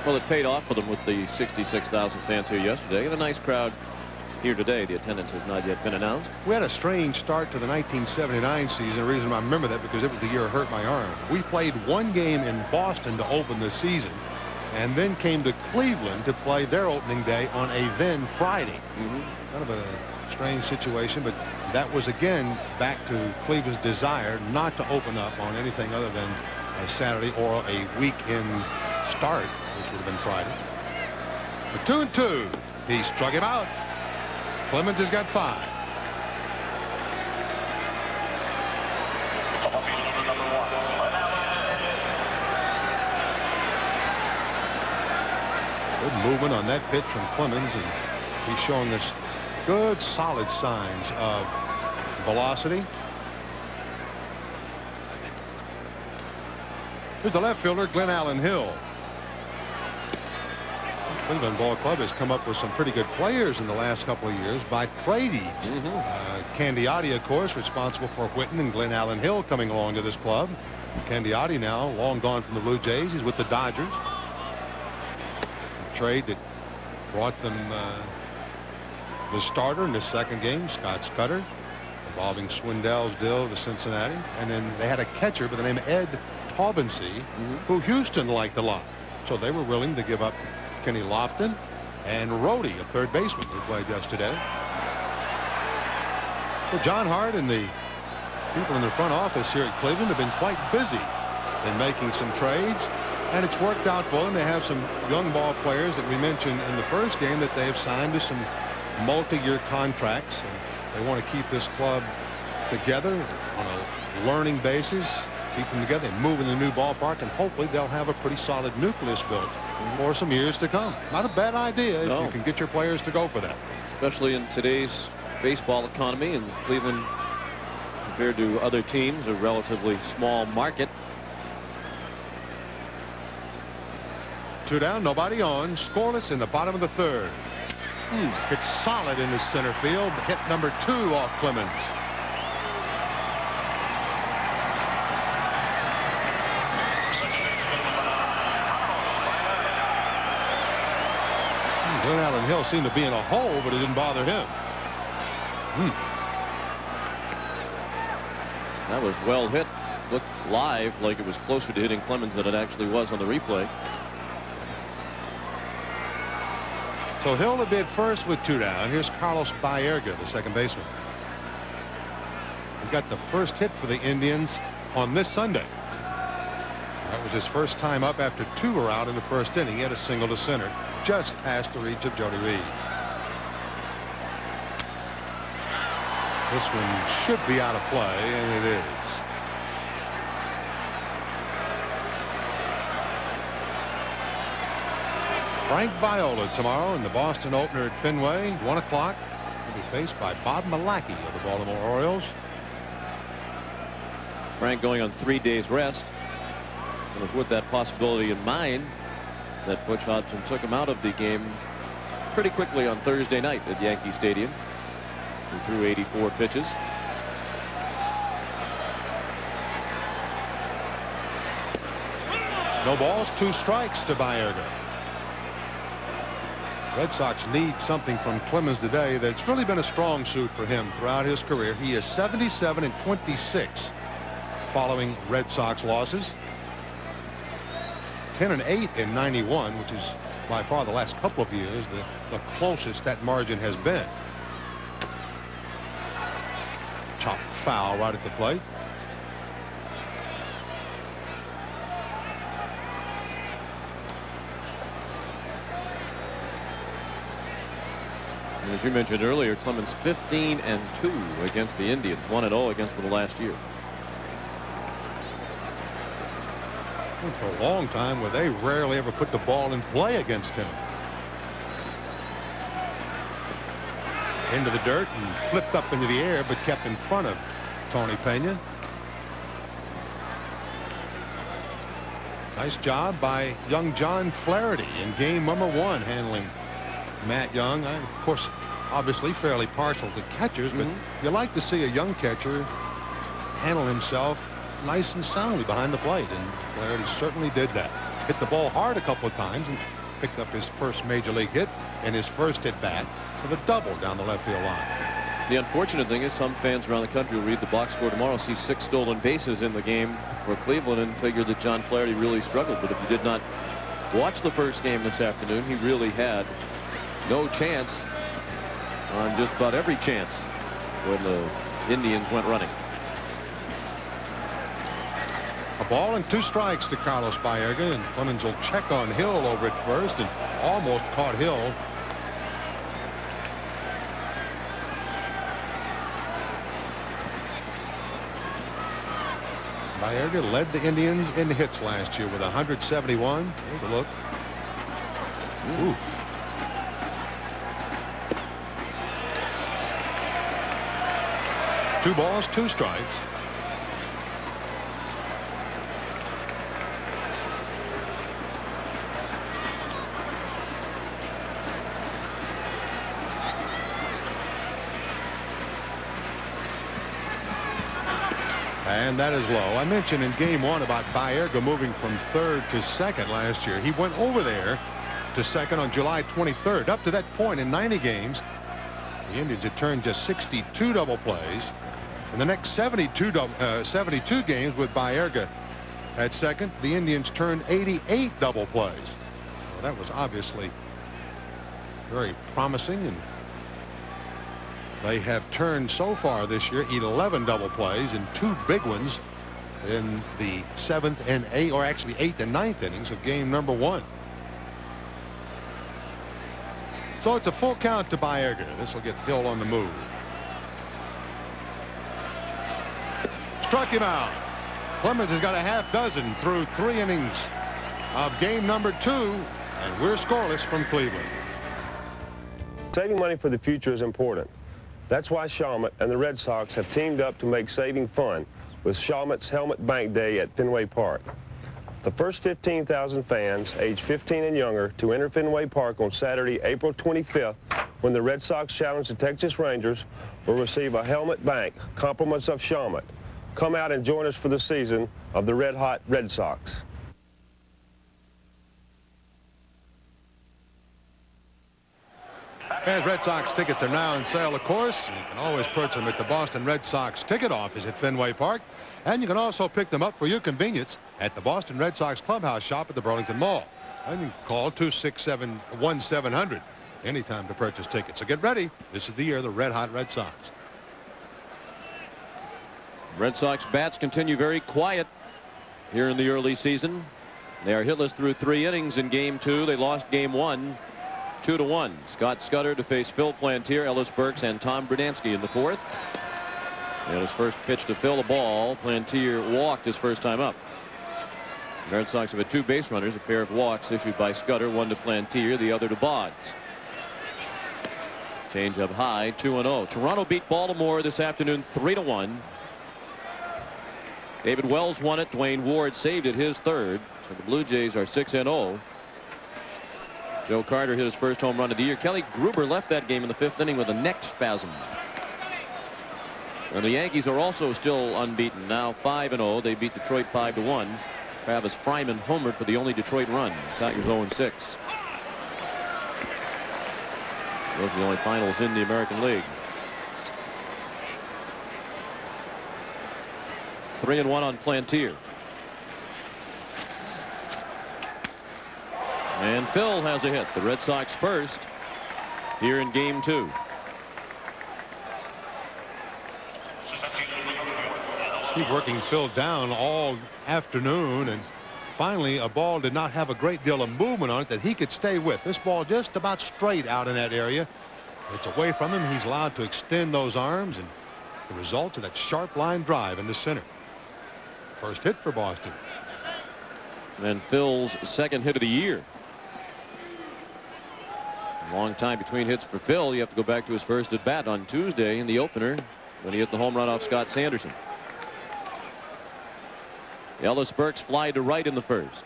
Well, it paid off for them with the 66,000 fans here yesterday, and a nice crowd here today. The attendance has not yet been announced. We had a strange start to the 1979 season. The reason I remember that because it was the year I hurt my arm. We played 1 game in Boston to open the season, and then came to Cleveland to play their opening day on a then Friday. Kind of a strange situation, but that was again back to Cleveland's desire not to open up on anything other than a Saturday or a weekend start, which would have been Friday. But 2-2. He struck him out. Clemens has got 5. Good movement on that pitch from Clemens, and he's showing us good solid signs of velocity. Here's the left fielder, Glenn Allen Hill. Cleveland Ball Club has come up with some pretty good players in the last couple of years by trade deeds. Candiotti, of course, responsible for Whitten and Glenn Allen Hill coming along to this club. Candiotti now long gone from the Blue Jays. He's with the Dodgers. A trade that brought them the starter in the second game, Scudder, involving Swindell's deal to Cincinnati. And then they had a catcher by the name of Ed Taubensee, who Houston liked a lot. So they were willing to give up Kenny Lofton and Rhodey, a third baseman who played yesterday. So John Hart and the people in the front office here at Cleveland have been quite busy in making some trades, and it's worked out for them. They have some young ball players that we mentioned in the first game that they have signed to some multi-year contracts, and they want to keep this club together on a learning basis, keep them together and move in the new ballpark, and hopefully they'll have a pretty solid nucleus built for some years to come. Not a bad idea if you can get your players to go for that. Especially in today's baseball economy, and Cleveland, compared to other teams, a relatively small market. 2 down, nobody on, scoreless in the bottom of the third. Hit solid in the center field. Hit number 2 off Clemens. Glenn Allen Hill seemed to be in a hole, but it didn't bother him. That was well hit. Looked live like it was closer to hitting Clemens than it actually was on the replay. So Hill to bid first with 2 down. Here's Carlos Baerga, the second baseman. He got the first hit for the Indians on this Sunday. That was his first time up after 2 were out in the first inning. He had a single to center, just past the reach of Jody Reed. This one should be out of play, and it is. Frank Viola tomorrow in the Boston opener at Fenway, 1 o'clock. He'll be faced by Bob Malacky of the Baltimore Orioles. Frank going on 3 days rest. It was with that possibility in mind that Butch Hodgson took him out of the game pretty quickly on Thursday night at Yankee Stadium. He threw 84 pitches. No balls, 2 strikes to Baerga. Red Sox need something from Clemens today that's really been a strong suit for him throughout his career. He is 77-26 following Red Sox losses. 10-8 in 91, which is by far the last couple of years the closest that margin has been. Chopped foul right at the plate. And as you mentioned earlier, Clemens 15-2 against the Indians, 1-0 against them last year. And for a long time where they rarely ever put the ball in play against him. Into the dirt and flipped up into the air, but kept in front of Tony Pena. Nice job by young John Flaherty in game number 1, handling Matt Young. Of course, obviously fairly partial to catchers, but you like to see a young catcher handle himself nice and soundly behind the plate, and Flaherty certainly did that. Hit the ball hard a couple of times and picked up his first major league hit and his first at bat with a double down the left field line. The unfortunate thing is some fans around the country will read the box score tomorrow, see 6 stolen bases in the game for Cleveland, and figure that John Flaherty really struggled. But if you did not watch the first game this afternoon, he really had no chance on just about every chance when the Indians went running. A ball and 2 strikes to Carlos Baerga, and Clemens will check on Hill over at first and almost caught Hill. Baerga led the Indians in hits last year with 171. Take a look. Ooh. Two balls, 2 strikes. And that is low. I mentioned in game one about Baerga moving from third to second last year. He went over there to second on July 23rd. Up to that point in 90 games, the Indians had turned just 62 double plays. In the next 72 games with Baerga at second, the Indians turned 88 double plays. Well, that was obviously very promising, and they have turned so far this year 11 double plays and 2 big ones in the 7th and 8th, or actually 8th and 9th innings of game number 1. So it's a full count to Baerga. This will get Hill on the move. Struck him out. Clemens has got a half dozen through 3 innings of game number 2, and we're scoreless from Cleveland. Saving money for the future is important. That's why Chalmette and the Red Sox have teamed up to make saving fun with Chalmette's Helmet Bank Day at Fenway Park. The first 15,000 fans aged 15 and younger to enter Fenway Park on Saturday, April 25th, when the Red Sox challenge the Texas Rangers, will receive a helmet bank, compliments of Chalmette. Come out and join us for the season of the Red Hot Red Sox. And Red Sox tickets are now on sale, of course. You can always purchase them at the Boston Red Sox ticket office at Fenway Park. And you can also pick them up for your convenience at the Boston Red Sox clubhouse shop at the Burlington Mall. And you can call 267-1700 anytime to purchase tickets. So get ready. This is the year of the Red Hot Red Sox. Red Sox bats continue very quiet here in the early season. They are hitless through 3 innings in game 2. They lost game 1. 2-1. Scott Scudder to face Phil Plantier, Ellis Burks, and Tom Brunansky in the 4th. And his first pitch to Phil, a ball. Plantier walked his first time up. The Red Sox have had 2 base runners, a pair of walks issued by Scudder, one to Plantier, the other to Boggs. Change up high, 2-0. Toronto beat Baltimore this afternoon 3-1. David Wells won it. Dwayne Ward saved it, his 3rd. So the Blue Jays are 6-0. Joe Carter hit his first home run of the year. Kelly Gruber left that game in the 5th inning with a neck spasm. And the Yankees are also still unbeaten, now 5-0. They beat Detroit 5-1. Travis Fryman homered for the only Detroit run. Tigers 0-6. Those are the only finals in the American League. 3-1 on Plantier. And Phil has a hit. The Red Sox first here in game 2. Keep working Phil down all afternoon, and finally a ball did not have a great deal of movement on it that he could stay with. This ball just about straight out in that area. It's away from him. He's allowed to extend those arms, and the result of that sharp line drive into center. First hit for Boston. And Phil's 2nd hit of the year. A long time between hits for Phil. You have to go back to his first at bat on Tuesday in the opener when he hit the home run off Scott Sanderson. Ellis Burks fly to right in the 1st.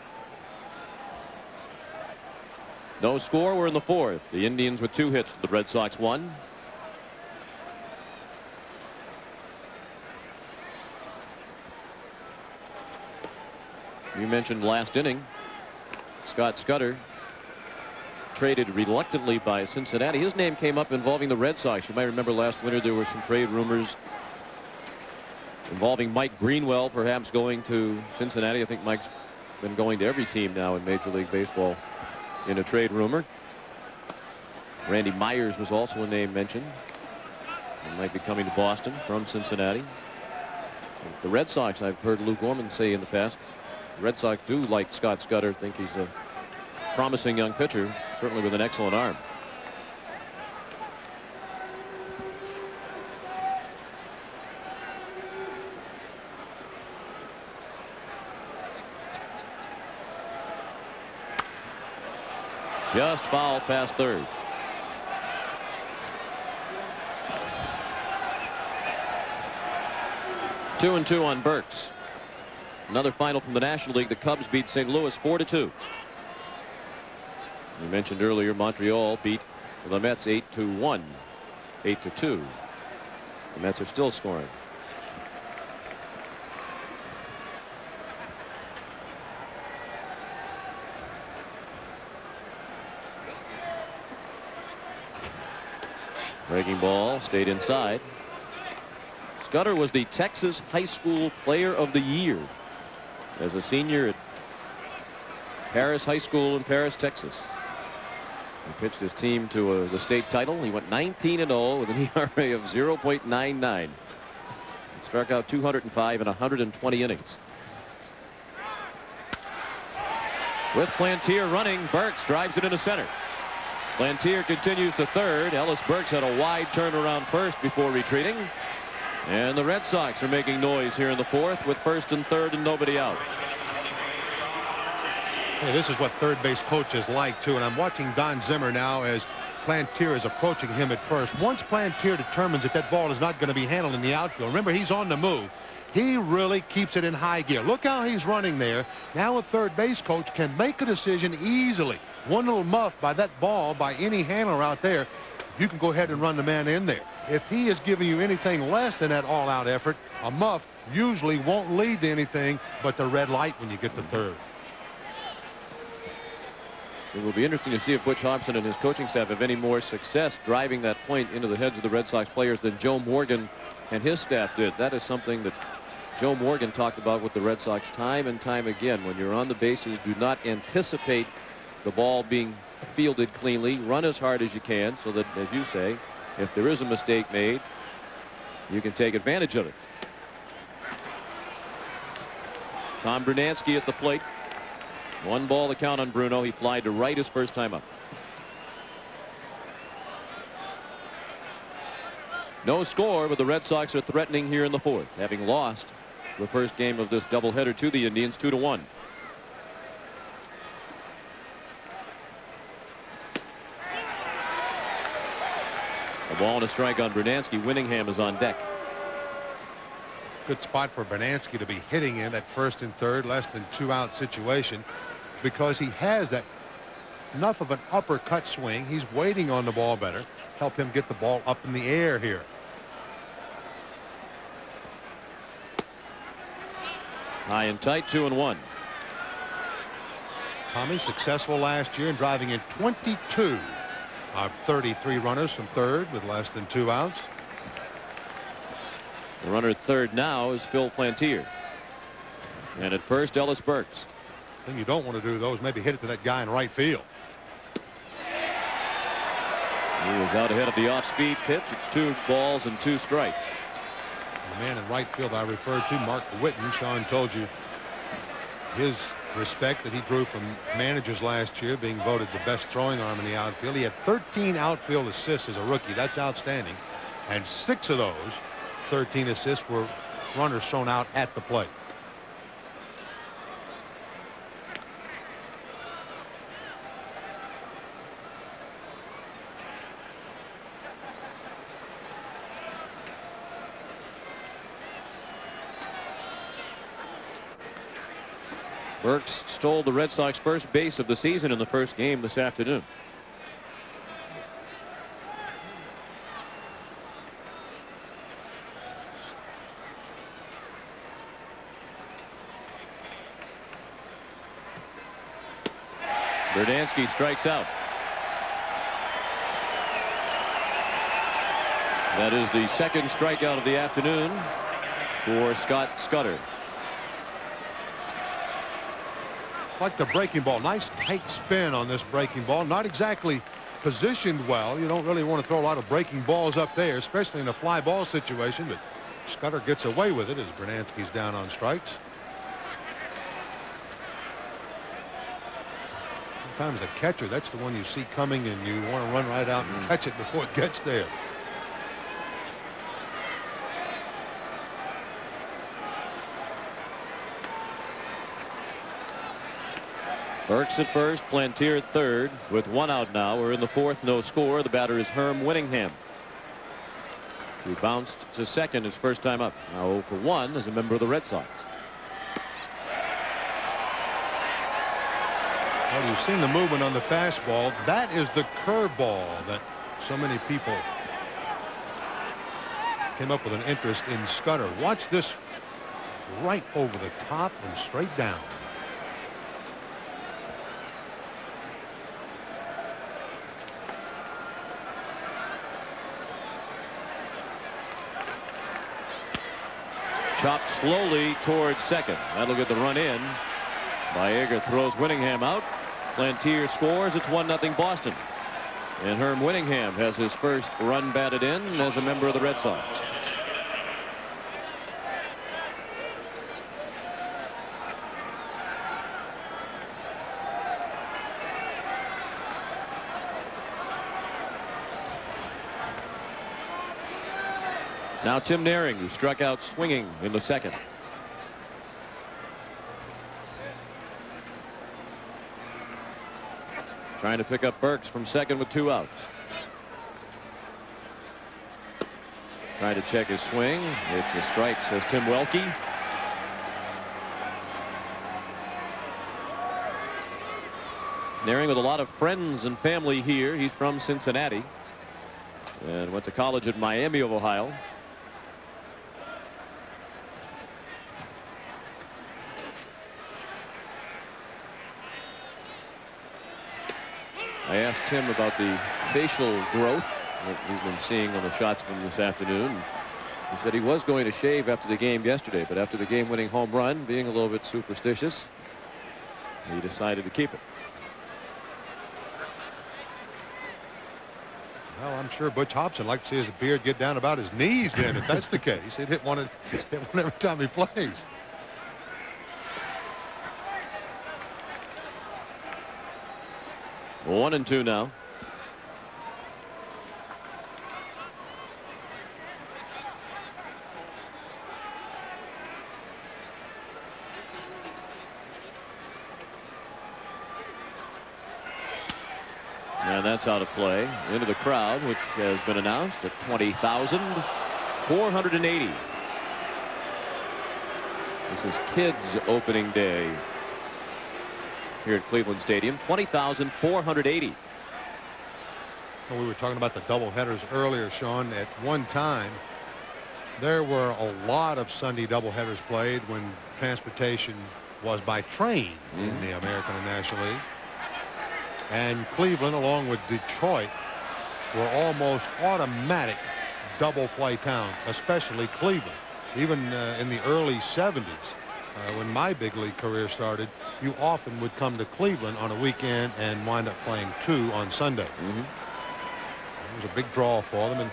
No score. We're in the 4th. The Indians with 2 hits to the Red Sox 1. You mentioned last inning. Scott Scudder traded reluctantly by Cincinnati. His name came up involving the Red Sox. You might remember last winter there were some trade rumors involving Mike Greenwell perhaps going to Cincinnati. I think Mike's been going to every team now in Major League Baseball in a trade rumor. Randy Myers was also a name mentioned. He might be coming to Boston from Cincinnati. The Red Sox, I've heard Lou Gorman say in the past, the Red Sox do like Scott Scudder, think he's a promising young pitcher, certainly with an excellent arm. Just foul past 3rd. Two and 2 on Burks. Another final from the National League. The Cubs beat St. Louis 4-2. We mentioned earlier Montreal beat the Mets 8-1, 8-2. The Mets are still scoring. Breaking ball stayed inside. Scudder was the Texas High School Player of the Year as a senior at Paris High School in Paris, Texas. He pitched his team to the state title. He went 19-0 with an ERA of 0.99. He struck out 205 in 120 innings. With Plantier running, Burks drives it into center. Plantier continues to third. Ellis Burks had a wide turn around first before retreating. And the Red Sox are making noise here in the fourth with first and third and nobody out. Hey, this is what third base coaches like, too. And I'm watching Don Zimmer now as Plantier is approaching him at first. Once Plantier determines that that ball is not going to be handled in the outfield, remember, he's on the move. He really keeps it in high gear. Look how he's running there. Now a third base coach can make a decision easily. One little muff by that ball by any handler out there, you can go ahead and run the man in there. If he is giving you anything less than that all-out effort, a muff usually won't lead to anything but the red light when you get to third. It will be interesting to see if Butch Hobson and his coaching staff have any more success driving that point into the heads of the Red Sox players than Joe Morgan and his staff did. That is something that Joe Morgan talked about with the Red Sox time and time again. When you're on the bases, do not anticipate the ball being fielded cleanly. Run as hard as you can so that, as you say, if there is a mistake made, you can take advantage of it. Tom Brunansky at the plate. 1 ball the count on Bruno. He flied to right his first time up. No score, but the Red Sox are threatening here in the fourth, having lost the first game of this doubleheader to the Indians 2-1. A ball and a strike on Brunansky. Winningham is on deck. Good spot for Brunansky to be hitting in that first and third, less than 2-out situation, because he has that enough of an uppercut swing. He's waiting on the ball better. Help him get the ball up in the air here. High and tight, 2-1. Tommy successful last year in driving in 22 of 33 runners from third with less than 2 outs. The runner at third now is Phil Plantier. And at first, Ellis Burks. Thing you don't want to do, though, is maybe hit it to that guy in right field. He was out ahead of the off-speed pitch. It's 2 balls and 2 strikes. The man in right field I referred to, Mark Whitten. Sean told you his respect that he drew from managers last year, being voted the best throwing arm in the outfield. He had 13 outfield assists as a rookie. That's outstanding. And 6 of those 13 assists were runners thrown out at the plate. Burks stole the Red Sox first base of the season in the first game this afternoon. Brunansky strikes out. That is the second strikeout of the afternoon for Scott Scudder. Like the breaking ball. Nice tight spin on this breaking ball. Not exactly positioned well. You don't really want to throw a lot of breaking balls up there, especially in a fly ball situation, but Scudder gets away with it as Brunansky's down on strikes. Sometimes a catcher, that's the one you see coming and you want to run right out and catch it before it gets there. Burks at first, Plantier at third. With 1 out now, we're in the fourth, no score. The batter is Herm Winningham, who bounced to second his first time up. Now 0 for 1 as a member of the Red Sox. Well, you've seen the movement on the fastball. That is the curveball that so many people came up with an interest in Scudder. Watch this, right over the top and straight down. Chopped slowly towards second. That'll get the run in. Baeger throws Winningham out. Plantier scores. It's 1-0 Boston. And Herm Winningham has his first run batted in as a member of the Red Sox. Now Tim Naehring, who struck out swinging in the second. Trying to pick up Burks from second with 2 outs. Trying to check his swing. It's a strike, says Tim Welke. Naehring with a lot of friends and family here. He's from Cincinnati and went to college at Miami of Ohio. I asked him about the facial growth that we've been seeing on the shots from this afternoon. He said he was going to shave after the game yesterday, but after the game-winning home run, being a little bit superstitious, he decided to keep it. Well, I'm sure Butch Hobson liked to see his beard get down about his knees then, if that's the case. He'd hit one every time he plays. One and two now. And that's out of play. Into the crowd, which has been announced at 20,480. This is Kids opening day here at Cleveland Stadium. 20,480. Well, we were talking about the doubleheaders earlier, Sean. At one time, there were a lot of Sunday doubleheaders played when transportation was by train in the American and National League. And Cleveland, along with Detroit, were almost automatic double play towns, especially Cleveland. Even in the early 70s, when my big league career started, you often would come to Cleveland on a weekend and wind up playing 2 on Sunday. It was a big draw for them, and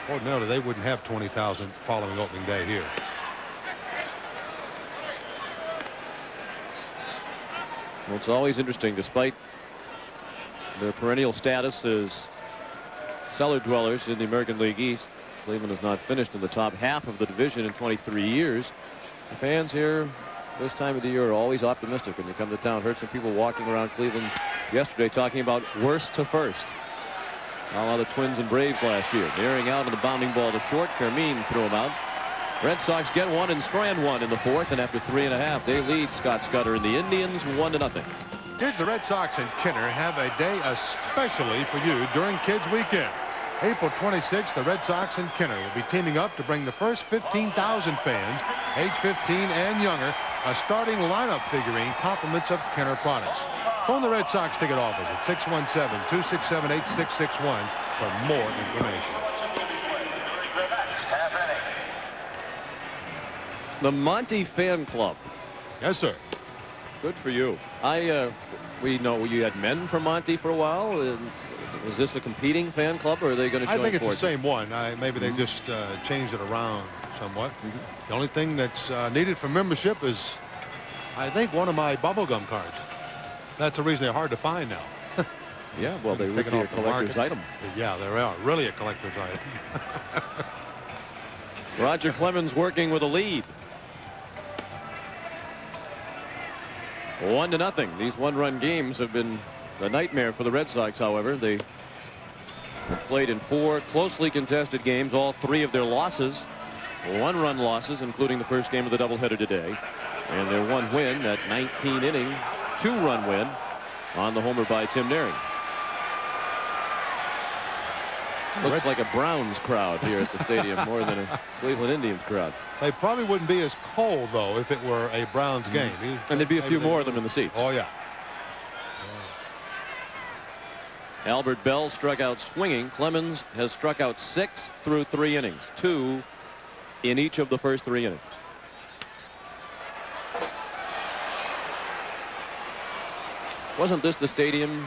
ordinarily they wouldn't have 20,000 following opening day here. Well, it's always interesting, despite their perennial status as cellar dwellers in the American League East. Cleveland has not finished in the top half of the division in 23 years. The fans here this time of the year are always optimistic when they come to town. Heard some people walking around Cleveland yesterday talking about worst to first. A lot of Twins and Braves last year. Naehring out on the bounding ball to short. Carmine threw him out. Red Sox get one and strand one in the fourth, and after 3.5, they lead Scott Scudder and the Indians 1-0. Kids, the Red Sox and Kenner have a day especially for you during Kids Weekend. April 26th, the Red Sox and Kenner will be teaming up to bring the first 15,000 fans, age 15 and younger, a starting lineup figurine compliments of Kenner products. Phone the Red Sox ticket office at 617-267-8661 for more information. The Monty Fan Club. Yes, sir. Good for you. We know you had men from Monty for a while. Is this a competing fan club, or are they going to join? I think it's forces? the same one. Maybe they just changed it around somewhat. The only thing that's needed for membership is, I think, one of my bubblegum cards. That's the reason they're hard to find now. Yeah, well, they would be a collector's item. Yeah, they are really a collector's item. Roger Clemens working with a lead. 1-0. These one-run games have been a nightmare for the Red Sox, however. They have played in 4 closely contested games, all 3 of their losses, one-run losses, including the first game of the doubleheader today. And their one win, that 19-inning, 2-run win on the homer by Tim Naehring. Looks like a Browns crowd here at the stadium more than a Cleveland Indians crowd. They probably wouldn't be as cold, though, if it were a Browns game. And there'd be a few more of them in the seats. Oh, yeah. Albert Bell struck out swinging. Clemens has struck out 6 through 3 innings. 2 in each of the first 3 innings. Wasn't this the stadium?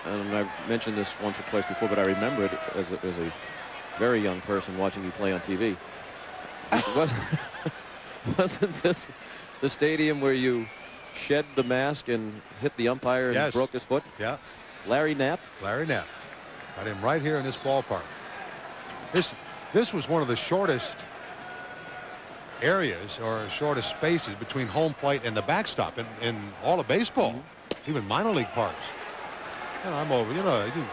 And I've mentioned this once or twice before, but I remember it as a very young person watching you play on TV. Wasn't this the stadium where you shed the mask and hit the umpire and Yes. broke his foot? Yeah. Larry Knapp? Larry Knapp. Got him right here in this ballpark. This was one of the shortest areas or shortest spaces between home plate and the backstop in all of baseball, even minor league parks. And I'm over, you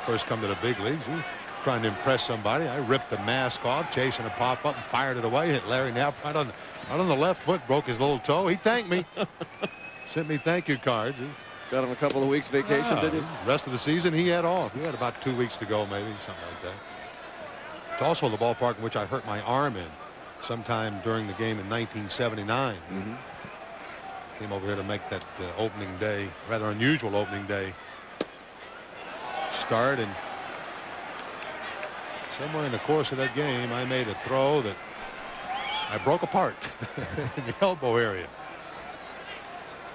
first come to the big leagues, you're trying to impress somebody. I ripped the mask off, chasing a pop-up and fired it away, hit Larry Knapp right on the left foot, broke his little toe. He thanked me. Sent me thank you cards. Got him a couple of weeks vacation, did he? Rest of the season he had off. He had about 2 weeks to go, maybe, something like that. It's also the ballpark in which I hurt my arm in sometime during the game in 1979. Came over here to make that opening day, rather unusual opening day start, and somewhere in the course of that game I made a throw that I broke apart in the elbow area.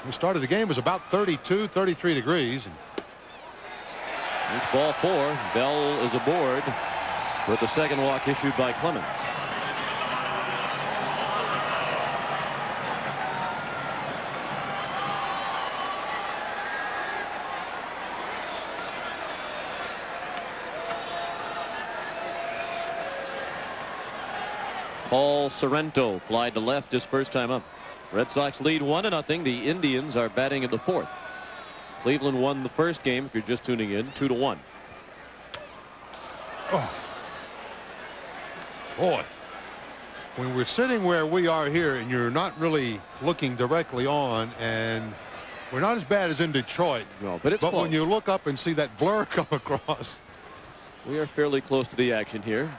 We started the game, it was about 32, 33 degrees. And it's ball 4. Bell is aboard with the second walk issued by Clemens. Paul Sorrento flied to left his first time up. Red Sox lead 1-0. The Indians are batting in the 4th. Cleveland won the first game, if you're just tuning in, 2-1. oh, boy, when we're sitting where we are here and you're not really looking directly on, and we're not as bad as in Detroit, No, but it's but close. when you look up and see that blur come across, We are fairly close to the action here.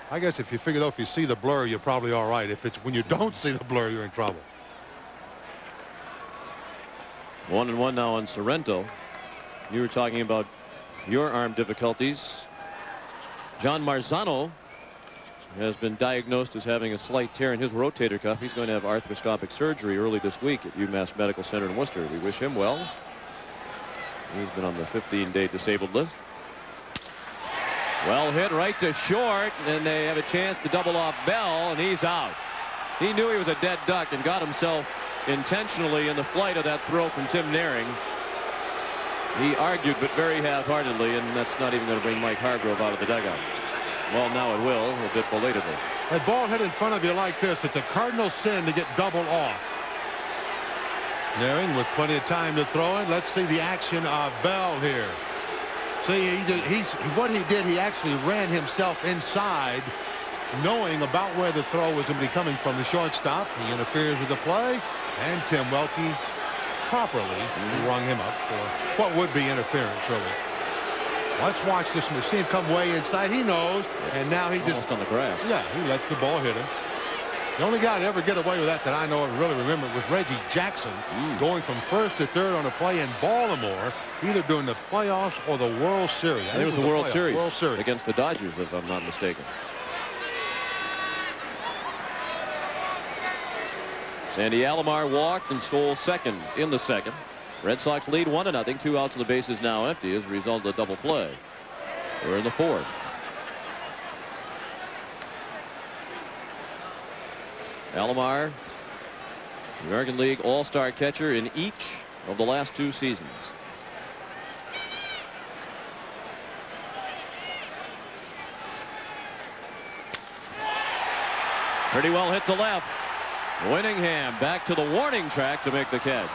I guess if you figure though, if you see the blur, you're probably all right. If it's when you don't see the blur, you're in trouble. 1-1 now on Sorrento. You were talking about your arm difficulties. John Marzano has been diagnosed as having a slight tear in his rotator cuff. He's going to have arthroscopic surgery early this week at UMass Medical Center in Worcester. We wish him well. He's been on the 15-day disabled list. Well hit right to short, and they have a chance to double off Bell, and he's out. He knew he was a dead duck and got himself intentionally in the flight of that throw from Tim Naring. He argued, but very half-heartedly, and that's not even going to bring Mike Hargrove out of the dugout. Well, now it will, a bit belatedly. That ball hit in front of you like this, it's a cardinal sin to get doubled off. Naring with plenty of time to throw it. Let's see the action of Bell here. See, what he did, he actually ran himself inside, knowing about where the throw was going to be coming from the shortstop. He interferes with the play, and Tim Welke properly rung him up for what would be interference, really. Let's watch this machine come way inside. He knows, and now he Almost just on the grass. Yeah, he lets the ball hit him. The only guy to ever get away with that I know and really remember was Reggie Jackson, going from first to third on a play in Baltimore, either during the playoffs or the World Series. I think it was the World Series Series against the Dodgers, if I'm not mistaken. Sandy Alomar walked and stole second in the second. Red Sox lead 1-0. 2 outs and the bases now empty as a result of the double play. We're in the 4th. Alomar, American League All-Star catcher in each of the last 2 seasons. Pretty well hit to left. Winningham back to the warning track to make the catch.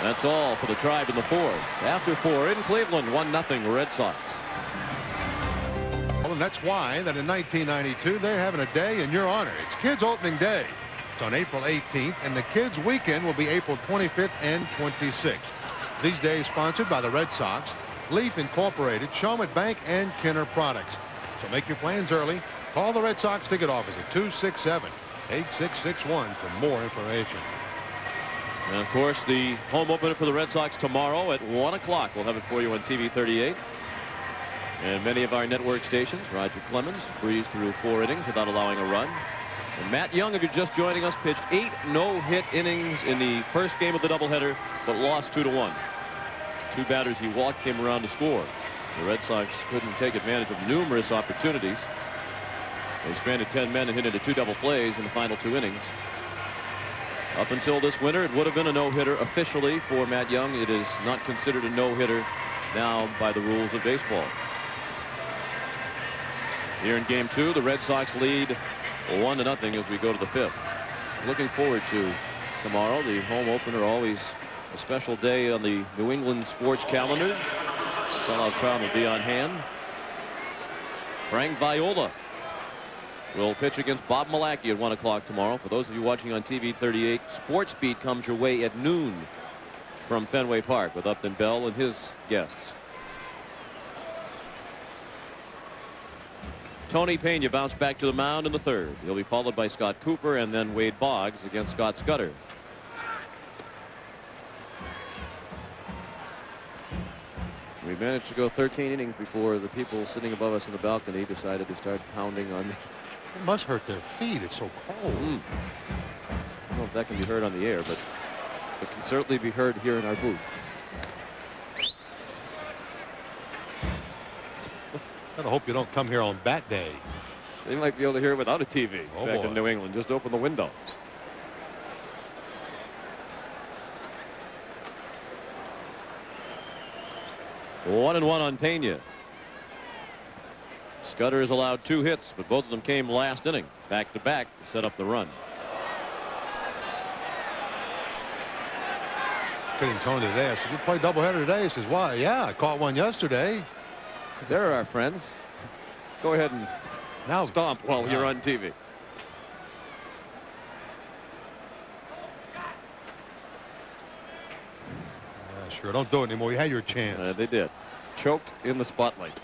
That's all for the Tribe in the 4th. After 4 in Cleveland, 1-0 Red Sox. Well, and that's why that in 1992 they're having a day in your honor. It's Kids Opening Day. It's on April 18th, and the Kids Weekend will be April 25th and 26th. These days sponsored by the Red Sox, Leaf Incorporated, Shawmut Bank, and Kenner Products. So make your plans early. Call the Red Sox ticket office at 267-8661 for more information. And of course, the home opener for the Red Sox tomorrow at 1 o'clock. We'll have it for you on TV 38. And many of our network stations, Roger Clemens breezed through 4 innings without allowing a run. And Matt Young, if you're just joining us, pitched 8 no-hit innings in the first game of the doubleheader, but lost 2-1. 2 batters he walked came around to score. The Red Sox couldn't take advantage of numerous opportunities. They stranded 10 men and hit into 2 double plays in the final 2 innings. Up until this winter, it would have been a no-hitter officially for Matt Young. It is not considered a no-hitter now by the rules of baseball. Here in game 2, the Red Sox lead 1-0 as we go to the 5th. Looking forward to tomorrow, the home opener, always a special day on the New England sports calendar. Sellout crowd will be on hand. Frank Viola will pitch against Bob Malacky at 1 o'clock tomorrow. For those of you watching on TV 38, Sports Beat comes your way at noon from Fenway Park with Upton Bell and his guests. Tony Pena bounced back to the mound in the 3rd. He'll be followed by Scott Cooper and then Wade Boggs against Scott Scudder. We managed to go 13 innings before the people sitting above us in the balcony decided to start pounding on. It must hurt their feet. It's so cold. I don't know if that can be heard on the air, but it can certainly be heard here in our booth. I hope you don't come here on bat day. They might be able to hear it without a TV Oh, back boy. in New England. Just open the windows. One and one on Pena. Scudder has allowed 2 hits, but both of them came last inning, back to back, to set up the run. Kidding Tony today. I said, you play doubleheader today? He says, why? Yeah, I caught one yesterday. There are our friends. Go ahead and Now stomp while you're on TV. Sure, don't do it anymore. You had your chance. They did. Choked in the spotlight.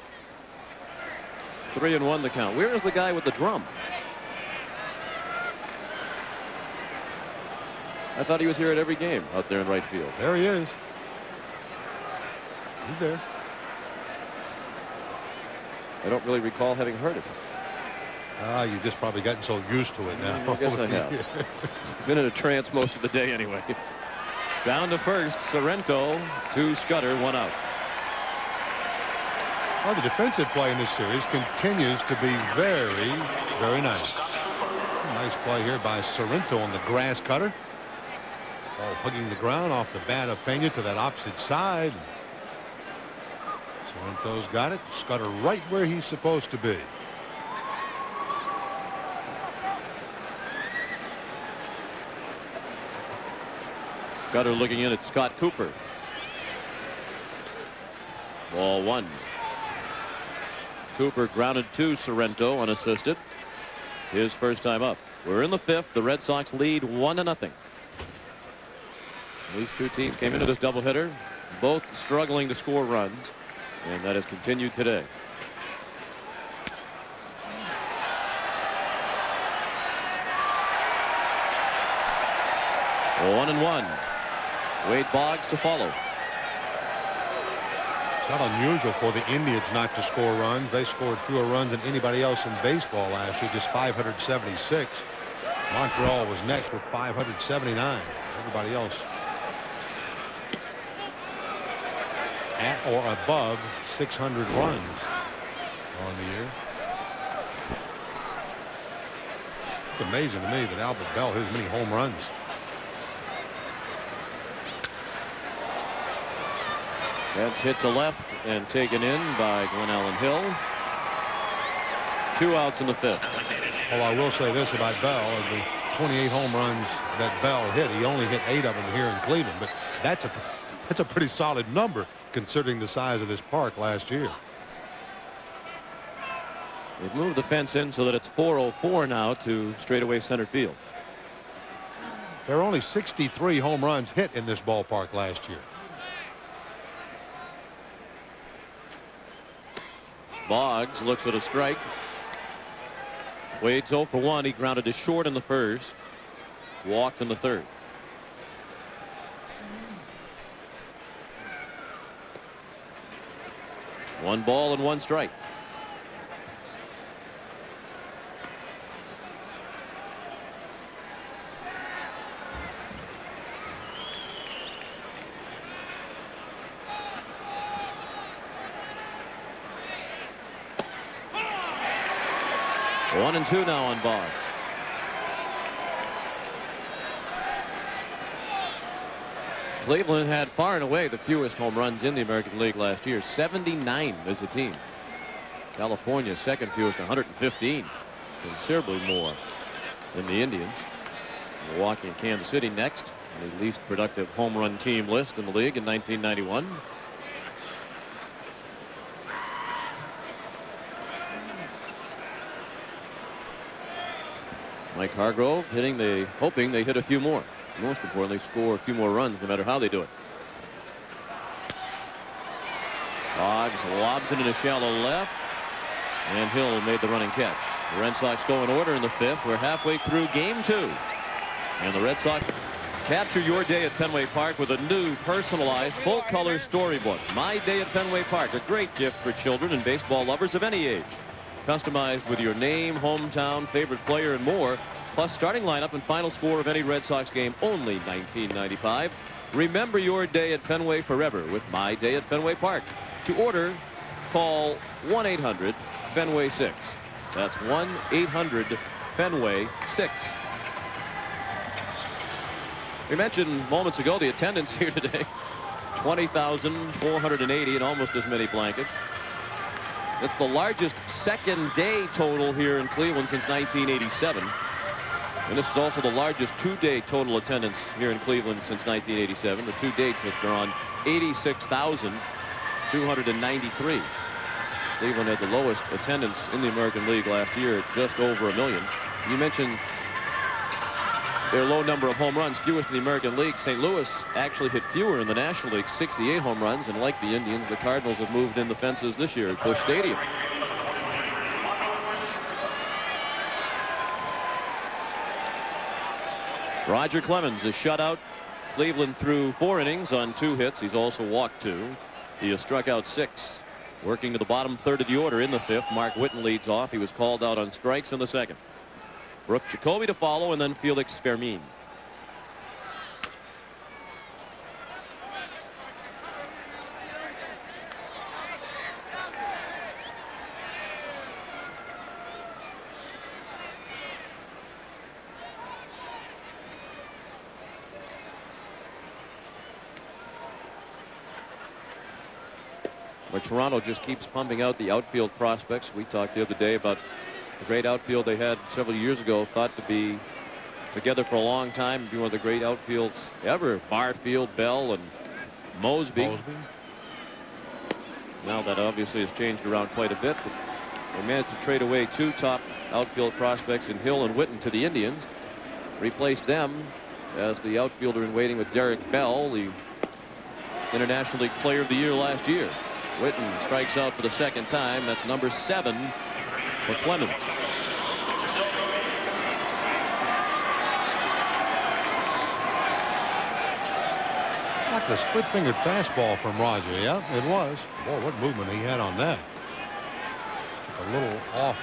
3-1 the count. Where is the guy with the drum? I thought he was here at every game out there in right field. There he is. He's there. I don't really recall having heard it. You just probably gotten so used to it now. I guess I have. Been in a trance most of the day anyway. Down to first, Sorrento to Scudder, 1 out. Well, the defensive play in this series continues to be very, very nice. Nice play here by Sorrento on the grass cutter. Ball hugging the ground off the bat of Pena to that opposite side. Sorrento's got it. Scudder right where he's supposed to be. Scudder looking in at Scott Cooper. Ball 1. Cooper grounded to Sorrento unassisted. His first time up. We're in the 5th. The Red Sox lead 1-0. These 2 teams came into this doubleheader both struggling to score runs, and that has continued today. One and one. Wade Boggs to follow. It's not unusual for the Indians not to score runs. They scored fewer runs than anybody else in baseball last year, just 576. Montreal was next with 579. Everybody else at or above 600 runs on the year. It's amazing to me that Albert Bell hit as many home runs. That's hit to left and taken in by Glenn Allen Hill. 2 outs in the 5th. Well, I will say this about Bell: of the 28 home runs that Bell hit, he only hit 8 of them here in Cleveland. But that's a pretty solid number considering the size of this park last year. They've moved the fence in so that it's 404 now to straightaway center field. There are only 63 home runs hit in this ballpark last year. Boggs looks at a strike. Wade's 0 for 1. He grounded to short in the 1st. Walked in the 3rd. 1 ball and 1 strike. One and 2 now on Boggs. Cleveland had far and away the fewest home runs in the American League last year, 79 as a team. California second fewest, 115, considerably more than the Indians. Milwaukee and Kansas City next on the least productive home run team list in the league in 1991. Mike Hargrove hoping they hit a few more. Most importantly, score a few more runs no matter how they do it. Boggs lobs it in a shallow left, and Hill made the running catch. The Red Sox go in order in the 5th. We're halfway through game 2. And the Red Sox capture your day at Fenway Park with a new personalized full-color storybook. My Day at Fenway Park, a great gift for children and baseball lovers of any age. Customized with your name, hometown, favorite player, and more, plus starting lineup and final score of any Red Sox game, only $19.95. Remember your day at Fenway forever with My Day at Fenway Park. To order, call 1-800-FENWAY-6. That's 1-800-FENWAY-6. We mentioned moments ago the attendance here today. 20,480 and almost as many blankets. It's the largest second day total here in Cleveland since 1987. And this is also the largest 2-day total attendance here in Cleveland since 1987. The 2 dates have drawn 86,293. Cleveland had the lowest attendance in the American League last year at just over 1 million. You mentioned their low number of home runs, fewest in the American League. St. Louis actually hit fewer in the National League, 68 home runs, and like the Indians, the Cardinals have moved in the fences this year at Busch Stadium. Roger Clemens is shut out. Cleveland threw 4 innings on 2 hits. He's also walked 2. He has struck out 6. Working to the bottom third of the order in the 5th. Mark Whitten leads off. He was called out on strikes in the 2nd. Brooke Jacoby to follow, and then Felix Fermin. But Toronto just keeps pumping out the outfield prospects. We talked the other day about the great outfield they had several years ago, thought to be together for a long time, be one of the great outfields ever. Barfield, Bell, and Mosby. Now that obviously has changed around quite a bit, but they managed to trade away 2 top outfield prospects in Hill and Whitten to the Indians. Replaced them as the outfielder in waiting with Derek Bell, the International League Player of the Year last year. Whitten strikes out for the 2nd time. That's number 7 for Clemens. Like the split-fingered fastball from Roger. Yeah, it was. Boy, what movement he had on that. A little off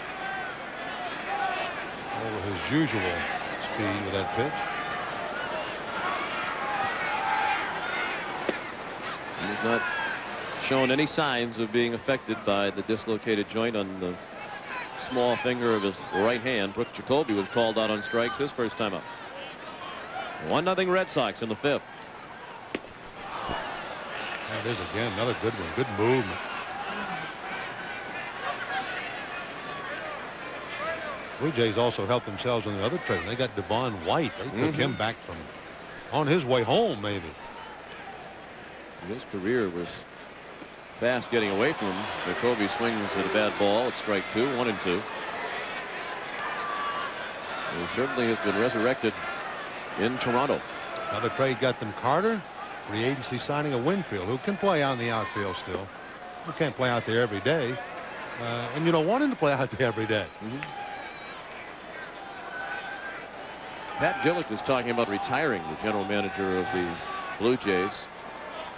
over his usual speed with that pitch. He's not shown any signs of being affected by the dislocated joint on the small finger of his right hand. Brooke Jacoby was called out on strikes his first time up. 1-0 Red Sox in the 5th. That is again another good one. Good movement. Blue Jays also helped themselves in the other trade. They got Devon White. They took him back from on his way home, maybe. His career was fast getting away from him. Jacoby swings at a bad ball at strike 2, 1-2. He certainly has been resurrected in Toronto. Another trade got them Carter. Free agency signing of Winfield, who can play on the outfield still. Who can't play out there every day. And you don't want him to play out there every day. Pat Gillick is talking about retiring, the general manager of the Blue Jays.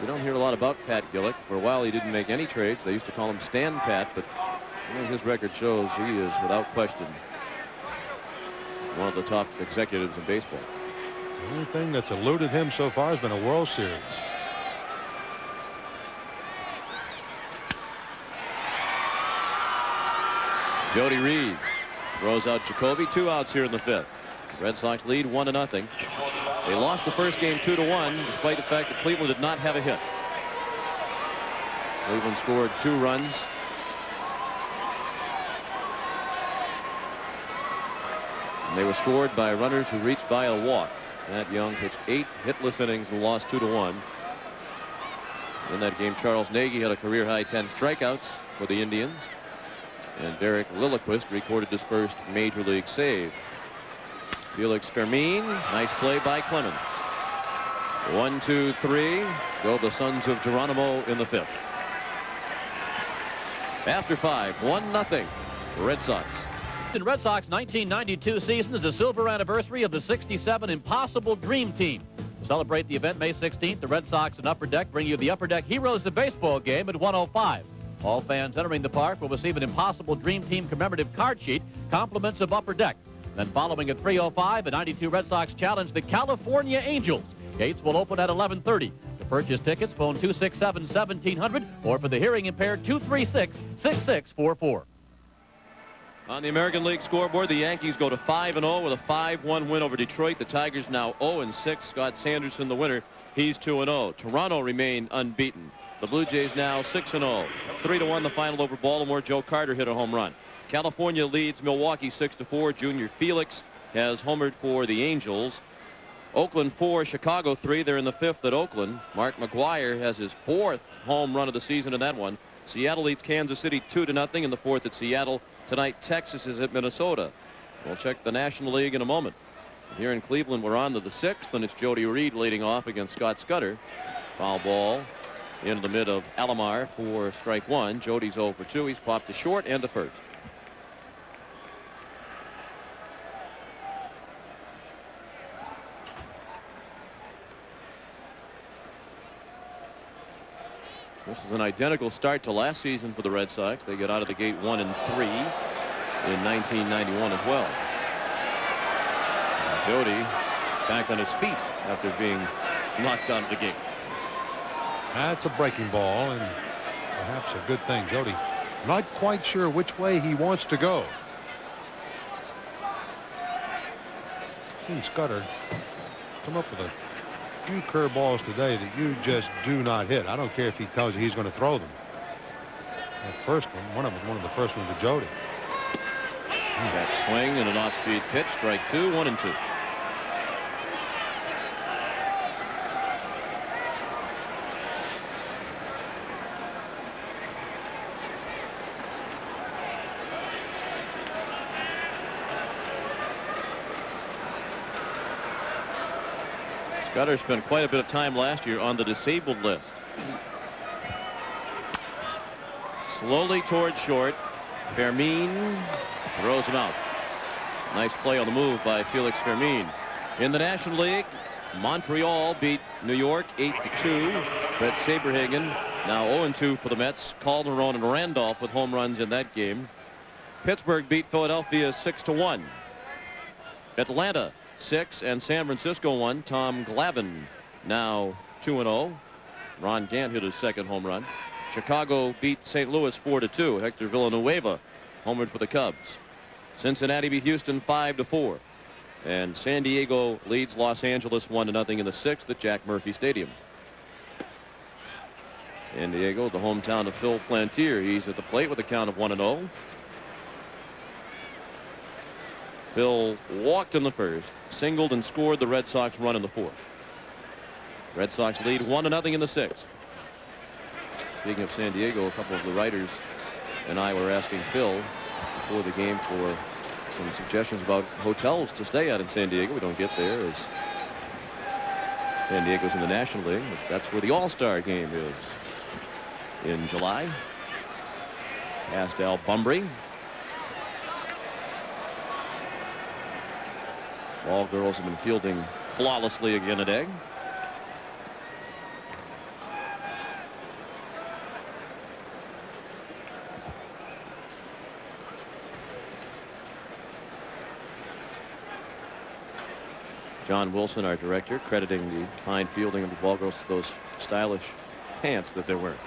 We don't hear a lot about Pat Gillick. For a while, he didn't make any trades. They used to call him Stan Pat, but his record shows he is, without question, one of the top executives in baseball. The only thing that's eluded him so far has been a World Series. Jody Reed throws out Jacoby. 2 outs here in the 5th. The Red Sox lead 1-0. They lost the first game 2-1, despite the fact that Cleveland did not have a hit. Cleveland scored 2 runs. And they were scored by runners who reached by a walk. Matt Young pitched 8 hitless innings and lost 2-1. In that game, Charles Nagy had a career-high 10 strikeouts for the Indians. And Derek Lilliquist recorded his first major league save. Felix Fermin, nice play by Clemens. 1, 2, 3. Go the Sons of Geronimo in the 5th. After 5, 1-0. Red Sox. The Red Sox 1992 season is the silver anniversary of the '67 Impossible Dream Team. To celebrate the event May 16th, the Red Sox and Upper Deck bring you the Upper Deck Heroes of Baseball game at 1:05. All fans entering the park will receive an Impossible Dream Team commemorative card sheet, compliments of Upper Deck. Then following at 3:05, the '92 Red Sox challenge the California Angels. Gates will open at 11:30. To purchase tickets, phone 267-1700 or for the hearing impaired 236-6644. On the American League scoreboard, the Yankees go to 5-0 with a 5-1 win over Detroit. The Tigers now 0-6. Scott Sanderson, the winner. He's 2-0. Toronto remain unbeaten. The Blue Jays now 6-0. 3-1 the final over Baltimore. Joe Carter hit a home run. California leads Milwaukee 6-4. Junior Felix has homered for the Angels. Oakland 4, Chicago 3. They're in the 5th at Oakland. Mark McGwire has his 4th home run of the season in that one. Seattle leads Kansas City 2-0 in the 4th at Seattle. Tonight, Texas is at Minnesota. We'll check the National League in a moment. Here in Cleveland, we're on to the 6th, and it's Jody Reed leading off against Scott Scudder. Foul ball into the mid of Alomar for strike 1. Jody's 0 for 2. He's popped to short and to first. This is an identical start to last season for the Red Sox. They get out of the gate 1-3 in 1991 as well. And Jody back on his feet after being knocked out of the gate. That's a breaking ball, and perhaps a good thing. Jody not quite sure which way he wants to go. Seen Scudder come up with a few curveballs today that you just do not hit. I don't care if he tells you he's going to throw them. That first one of them was one of the first ones to Jody. That swing and an off-speed pitch. Strike 2, 1-2. Scudder spent quite a bit of time last year on the disabled list. Slowly towards short. Fermin throws him out. Nice play on the move by Felix Fermin. In the National League, Montreal beat New York 8-2. Brett Saberhagen now 0-2 for the Mets. Calderon and Randolph with home runs in that game. Pittsburgh beat Philadelphia 6-1. Atlanta 6 and San Francisco 1. Tom Glavine now 2-0. Ron Gant hit his second home run. Chicago beat St. Louis 4-2. Hector Villanueva homered for the Cubs. Cincinnati beat Houston 5-4. And San Diego leads Los Angeles 1-0 in the 6th at Jack Murphy Stadium. San Diego, the hometown of Phil Plantier. He's at the plate with a count of 1-0. Phil walked in the first, singled and scored the Red Sox run in the 4th. Red Sox lead 1-0 in the 6th. Speaking of San Diego, a couple of the writers and I were asking Phil before the game for some suggestions about hotels to stay at in San Diego. We don't get there as San Diego's in the National League, but that's where the All-Star game is in July. Past Al Bumbry. All girls have been fielding flawlessly again today. John Wilson, our director, crediting the fine fielding of the ball goes to those stylish pants that they're wearing.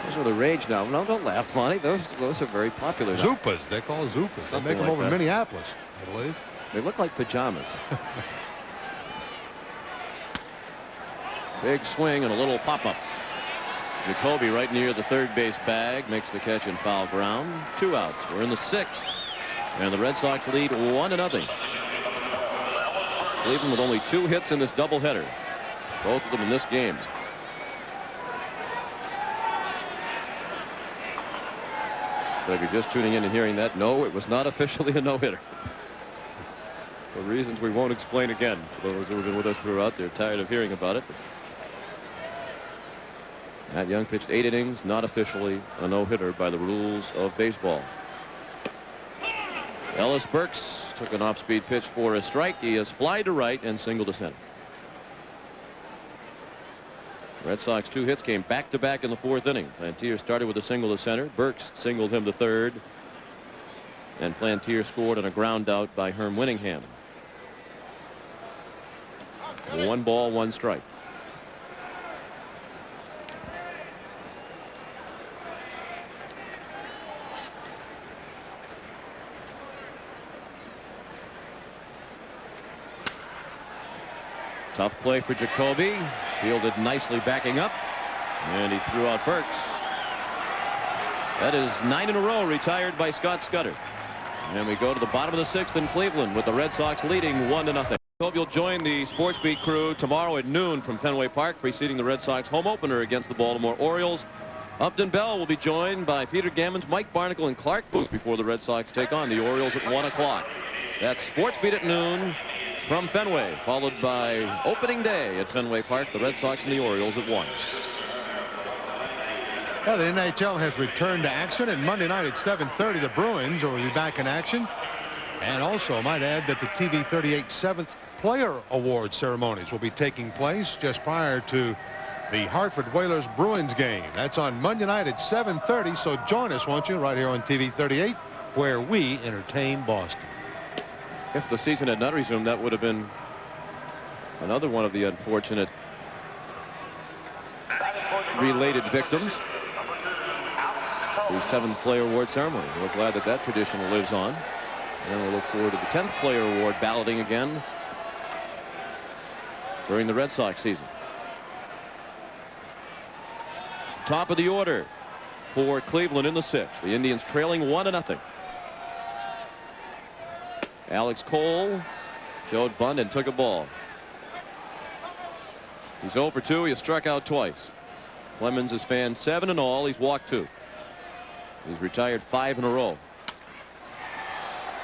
Those are the rage now. No, don't laugh, Monty. Those are very popular now. Zupas. They're called Zupas. They Something make them like over in that. Minneapolis, I believe. They look like pajamas. Big swing and a little pop-up. Jacoby right near the third base bag makes the catch in foul ground. 2 outs. We're in the 6th. And the Red Sox lead 1-0. Cleveland with only 2 hits in this doubleheader. Both of them in this game. So if you're just tuning in and hearing that, no, it was not officially a no-hitter. For reasons we won't explain again to those who have been with us throughout. They're tired of hearing about it. Matt Young pitched 8 innings, not officially a no-hitter by the rules of baseball. Ellis Burks took an off-speed pitch for a strike. He has fly to right and single to center. Red Sox 2 hits came back-to-back in the 4th inning. Plantier started with a single to center. Burks singled him to third. And Plantier scored on a ground out by Herm Winningham. 1 ball, 1 strike. Tough play for Jacoby. Fielded nicely backing up. And he threw out Burks. That is 9 in a row retired by Scott Scudder. And we go to the bottom of the 6th in Cleveland with the Red Sox leading 1-0. Hope you'll join the Sports Beat crew tomorrow at noon from Fenway Park, preceding the Red Sox home opener against the Baltimore Orioles. Upton Bell will be joined by Peter Gammons, Mike Barnacle, and Clark Booth before the Red Sox take on the Orioles at 1 o'clock. That's Sports Beat at noon from Fenway, followed by opening day at Fenway Park, the Red Sox and the Orioles at 1. Yeah, the NHL has returned to action, and Monday night at 7:30, the Bruins will be back in action. And also, I might add that the TV 38 7th Player Award ceremonies will be taking place just prior to the Hartford Whalers Bruins game. That's on Monday night at 7:30, so join us, won't you, right here on TV 38, where we entertain Boston. If the season had not resumed, that would have been another one of the unfortunate related victims. The 7th Player Award ceremony. We're glad that that tradition lives on. And we'll look forward to the 10th Player Award balloting again during the Red Sox season. Top of the order for Cleveland in the 6th. The Indians trailing 1-0. Alex Cole showed bunt and took a ball. He's 0 for 2. He has struck out twice. Clemens has fanned 7 in all. He's walked 2. He's retired 5 in a row.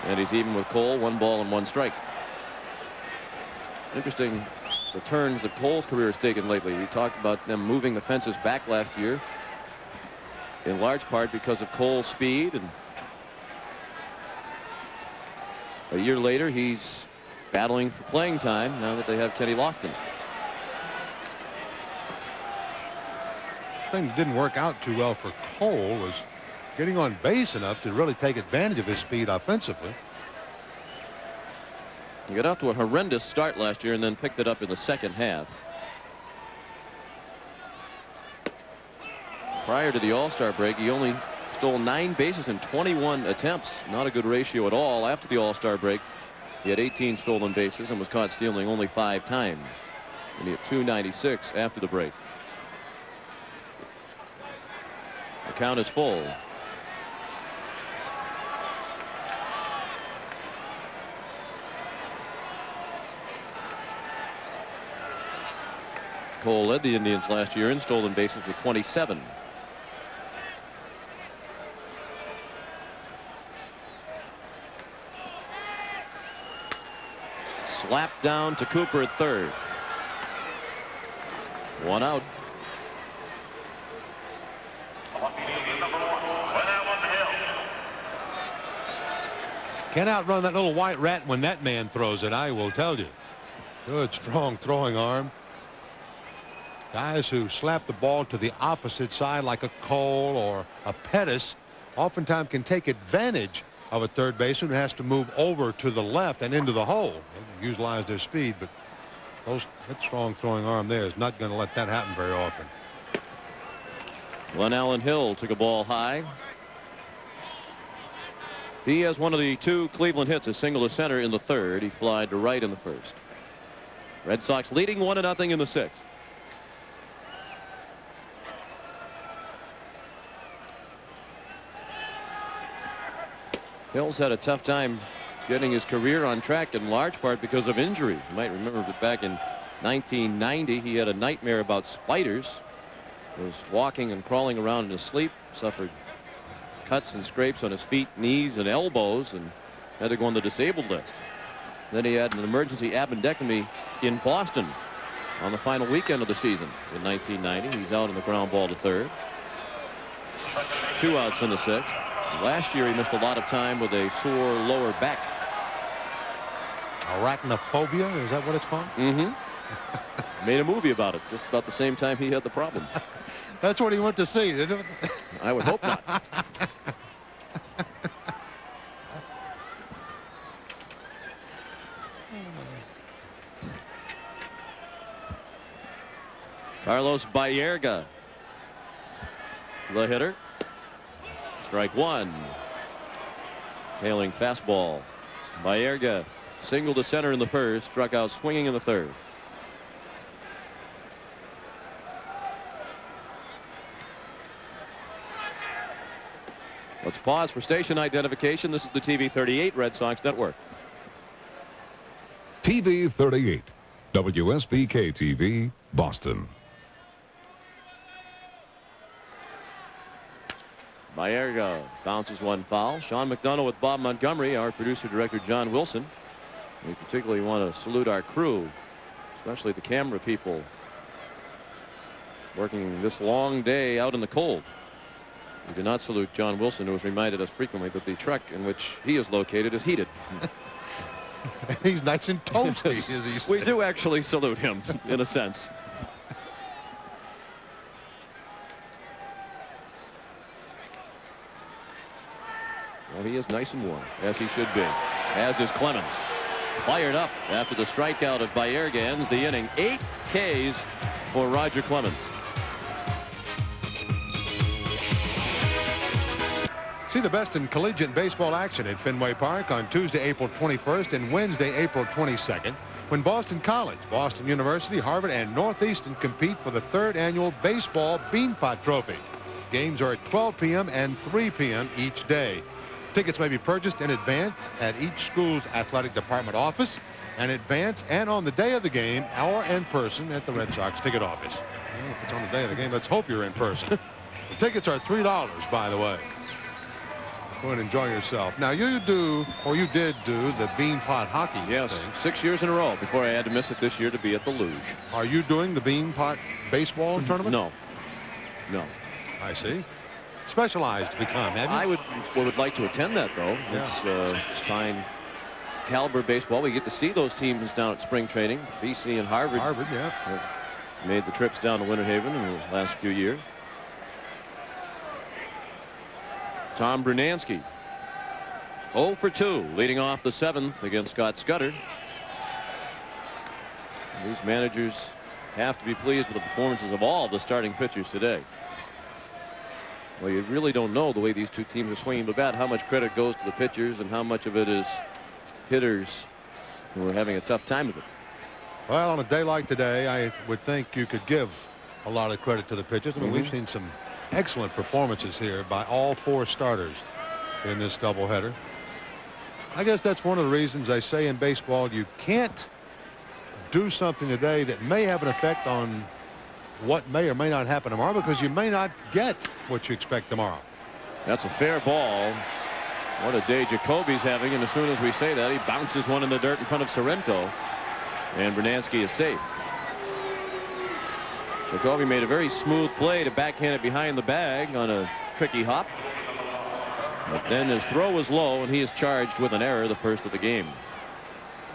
And he's even with Cole, 1 ball and 1 strike. Interesting the turns that Cole's career has taken lately. We talked about them moving the fences back last year, in large part because of Cole's speed. And a year later, he's battling for playing time now that they have Kenny Lofton. The thing that didn't work out too well for Cole was getting on base enough to really take advantage of his speed offensively. He got off to a horrendous start last year and then picked it up in the second half. Prior to the All-Star break, he only stole 9 bases in 21 attempts. Not a good ratio at all. After the All-Star break, he had 18 stolen bases and was caught stealing only 5 times. And he had 296 after the break. The count is full. Cole led the Indians last year in stolen bases with 27. Slapped down to Cooper at third. 1 out. Can't outrun that little white rat when that man throws it, I will tell you. Good, strong throwing arm. Guys who slap the ball to the opposite side like a Cole or a Pettis oftentimes can take advantage of a third baseman who has to move over to the left and into the hole. They utilize their speed, but that strong throwing arm there is not going to let that happen very often. Glenn Allen Hill took a ball high. He has one of the 2 Cleveland hits, a single to center in the 3rd. He flied to right in the 1st. Red Sox leading 1-0 in the 6th. Hill's had a tough time getting his career on track in large part because of injuries. You might remember that back in 1990 he had a nightmare about spiders. Was walking and crawling around in his sleep, suffered cuts and scrapes on his feet, knees, and elbows, and had to go on the disabled list. Then he had an emergency appendectomy in Boston on the final weekend of the season in 1990. He's out on the ground ball to 3rd. 2 outs in the 6th. Last year he missed a lot of time with a sore lower back. Arachnophobia, is that what it's called? Mm-hmm. Made a movie about it just about the same time he had the problem. That's what he went to see, didn't it? I would hope not. Carlos Baerga, the hitter. Strike 1. Tailing fastball. Baerga single to center in the 1st, struck out swinging in the 3rd. Let's pause for station identification. This is the TV 38 Red Sox Network. TV 38, WSBK TV, Boston. Baerga bounces one foul. Sean McDonough with Bob Montgomery, our producer director John Wilson. We particularly want to salute our crew, especially the camera people working this long day out in the cold. We do not salute John Wilson, who has reminded us frequently that the truck in which he is located is heated. He's nice and toasty, as he said. We do actually salute him in a sense. Well, he is nice and warm, as he should be, as is Clemens. Fired up after the strikeout of Baerga ends the inning. 8 Ks for Roger Clemens. See the best in collegiate baseball action at Fenway Park on Tuesday, April 21st and Wednesday, April 22nd, when Boston College, Boston University, Harvard, and Northeastern compete for the 3rd annual Baseball Beanpot Trophy. Games are at 12 p.m. and 3 p.m. each day. Tickets may be purchased in advance at each school's athletic department office, and advance and on the day of the game, or in person at the Red Sox ticket office. Well, if it's on the day of the game, let's hope you're in person. The tickets are $3, by the way. Go and enjoy yourself. Now, you do, or you did do, the Beanpot hockey Yes, thing. 6 years in a row before I had to miss it this year to be at the Luge. Are you doing the Beanpot baseball tournament? No. No. I see. Specialized to become, have you? I would like to attend that, though. Yeah. It's fine caliber baseball. We get to see those teams down at spring training. BC and Harvard. Harvard, yeah. Have made the trips down to Winter Haven in the last few years. Tom Brunansky, 0 for 2, leading off the 7th against Scott Scudder. These managers have to be pleased with the performances of all the starting pitchers today. Well, you really don't know the way these two teams are swinging the bat, how much credit goes to the pitchers and how much of it is hitters who are having a tough time of it. Well, on a day like today, I would think you could give a lot of credit to the pitchers. I mean, we've seen some excellent performances here by all 4 starters in this doubleheader. I guess that's one of the reasons I say in baseball you can't do something today that may have an effect on what may or may not happen tomorrow, because you may not get what you expect tomorrow. That's a fair ball. What a day Jacoby's having, and as soon as we say that, he bounces one in the dirt in front of Sorrento, and Brunansky is safe. Jacoby made a very smooth play to backhand it behind the bag on a tricky hop. But then his throw was low, and he is charged with an error, the first of the game.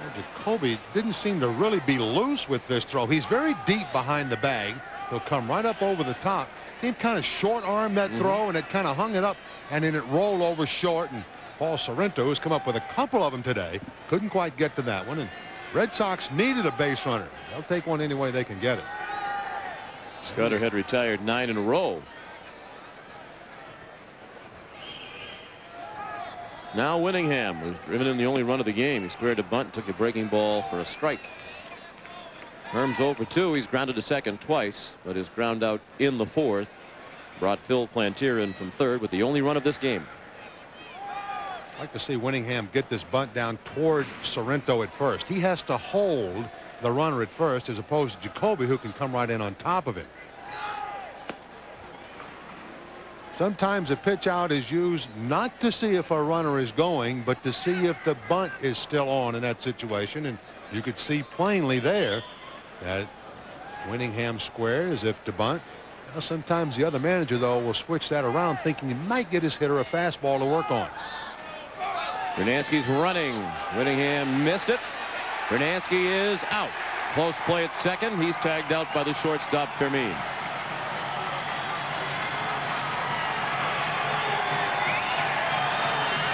Well, Jacoby didn't seem to really be loose with this throw. He's very deep behind the bag. He'll come right up over the top. Seemed kind of short arm that throw, and it kind of hung it up, and then it rolled over short. And Paul Sorrento has come up with a couple of them today. Couldn't quite get to that one. And Red Sox needed a base runner. They'll take one any way they can get it. Scudder had retired 9 in a row. Now Winningham was driven in the only run of the game. He squared a bunt, took a breaking ball for a strike. Herm's 0 for 2. He's grounded to second twice, but his ground out in the 4th brought Phil Plantier in from third with the only run of this game. I'd like to see Winningham get this bunt down toward Sorrento at first. He has to hold the runner at first as opposed to Jacoby, who can come right in on top of it. Sometimes a pitch out is used not to see if a runner is going, but to see if the bunt is still on in that situation. And you could see plainly there that Winningham squared as if to bunt. Now, sometimes the other manager, though, will switch that around, thinking he might get his hitter a fastball to work on. Bernansky's running. Winningham missed it. Bernansky is out. Close play at second. He's tagged out by the shortstop, Fermin.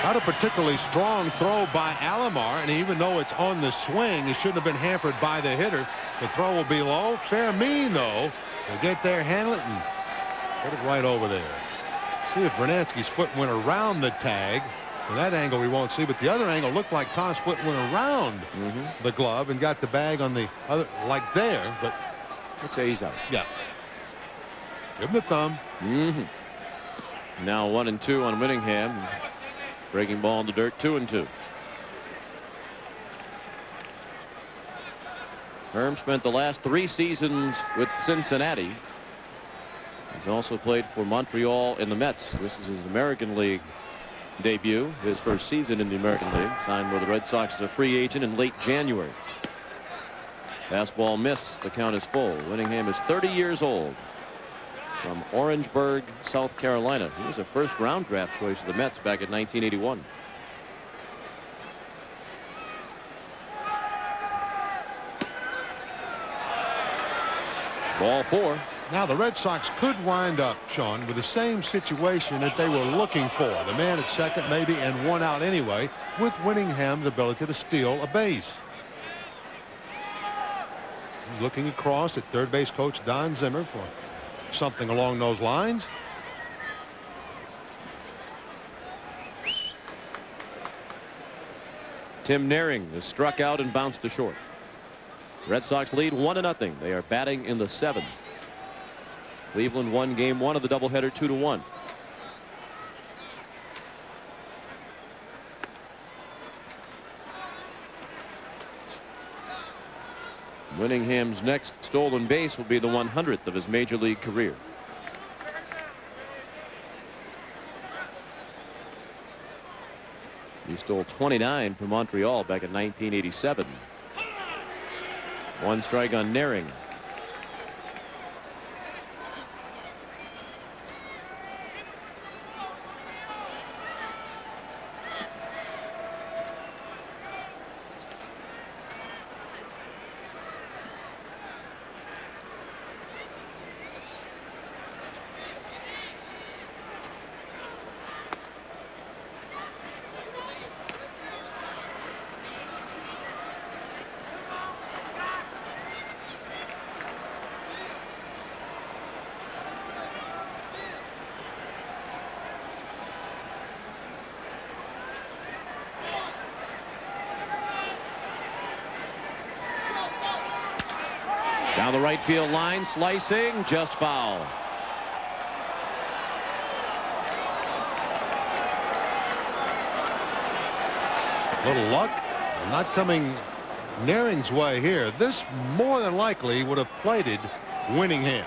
Not a particularly strong throw by Alomar, and even though it's on the swing, it shouldn't have been hampered by the hitter. The throw will be low. Fermin, though, will get there, handle it, and put it right over there. See if Bernansky's foot went around the tag. From that angle we won't see, but the other angle looked like Tom's foot went around the glove and got the bag on the other, like there, but let's say he's out. Yeah. Give him the thumb. Now 1-2 on Winningham. Breaking ball in the dirt, 2-2. Herm spent the last 3 seasons with Cincinnati. He's also played for Montreal and the Mets. This is his American League debut, his first season in the American League. Signed with the Red Sox as a free agent in late January. Fastball missed. The count is full. Winningham is 30 years old. From Orangeburg, South Carolina. He was a first-round draft choice of the Mets back in 1981. Ball 4. Now the Red Sox could wind up, Sean, with the same situation that they were looking for. The man at second maybe and one out anyway, with Winningham's ability to steal a base. He's looking across at third base coach Don Zimmer for something along those lines. Tim Naring is struck out and bounced to short. Red Sox lead 1-0. They are batting in the 7th. Cleveland won game 1 of the doubleheader 2-1. Winningham's next stolen base will be the 100th of his major league career. He stole 29 from Montreal back in 1987. 1 strike on Naring. Down the right field line, slicing, just foul. Little luck not coming Naring's way here. This more than likely would have plated Winningham.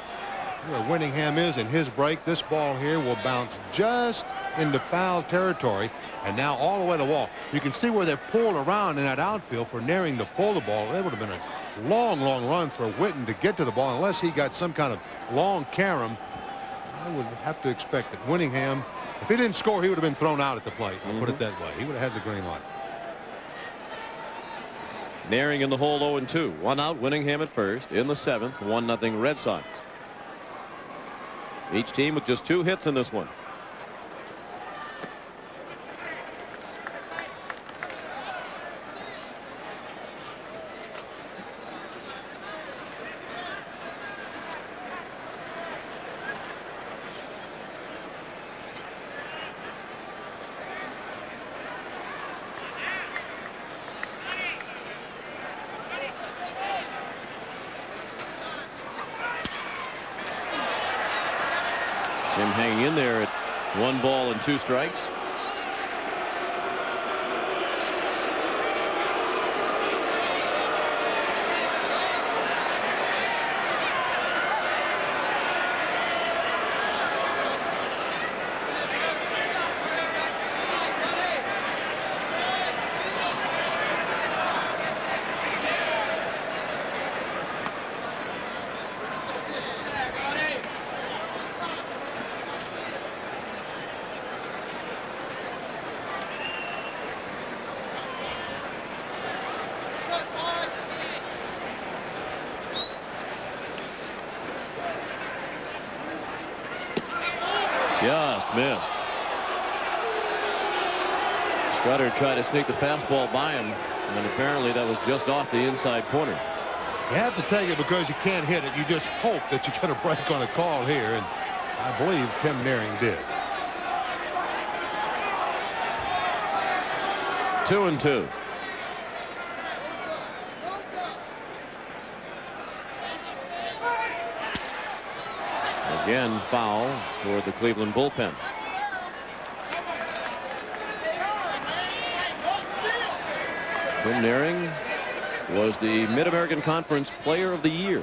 Where Winningham is in his break, this ball here will bounce just into foul territory and now all the way to the wall. You can see where they're pulled around in that outfield for Naring to pull the ball. That would have been a long run for Witten to get to the ball unless he got some kind of long carom. I would have to expect that Winningham, if he didn't score, he would have been thrown out at the plate. I'll put it that way. He would have had the green light. Naring in the hole, 0-2. 1 out, Winningham at first. In the 7th, 1-0 Red Sox. Each team with just 2 hits in this one. Tim hanging in there at 1 ball and 2 strikes. Just missed. Scudder tried to sneak the fastball by him, and apparently that was just off the inside corner. You have to take it because you can't hit it. You just hope that you get a break on a call here, and I believe Tim Nearing did. 2-2. Again, foul toward the Cleveland bullpen. Tim Nearing was the Mid-American Conference Player of the Year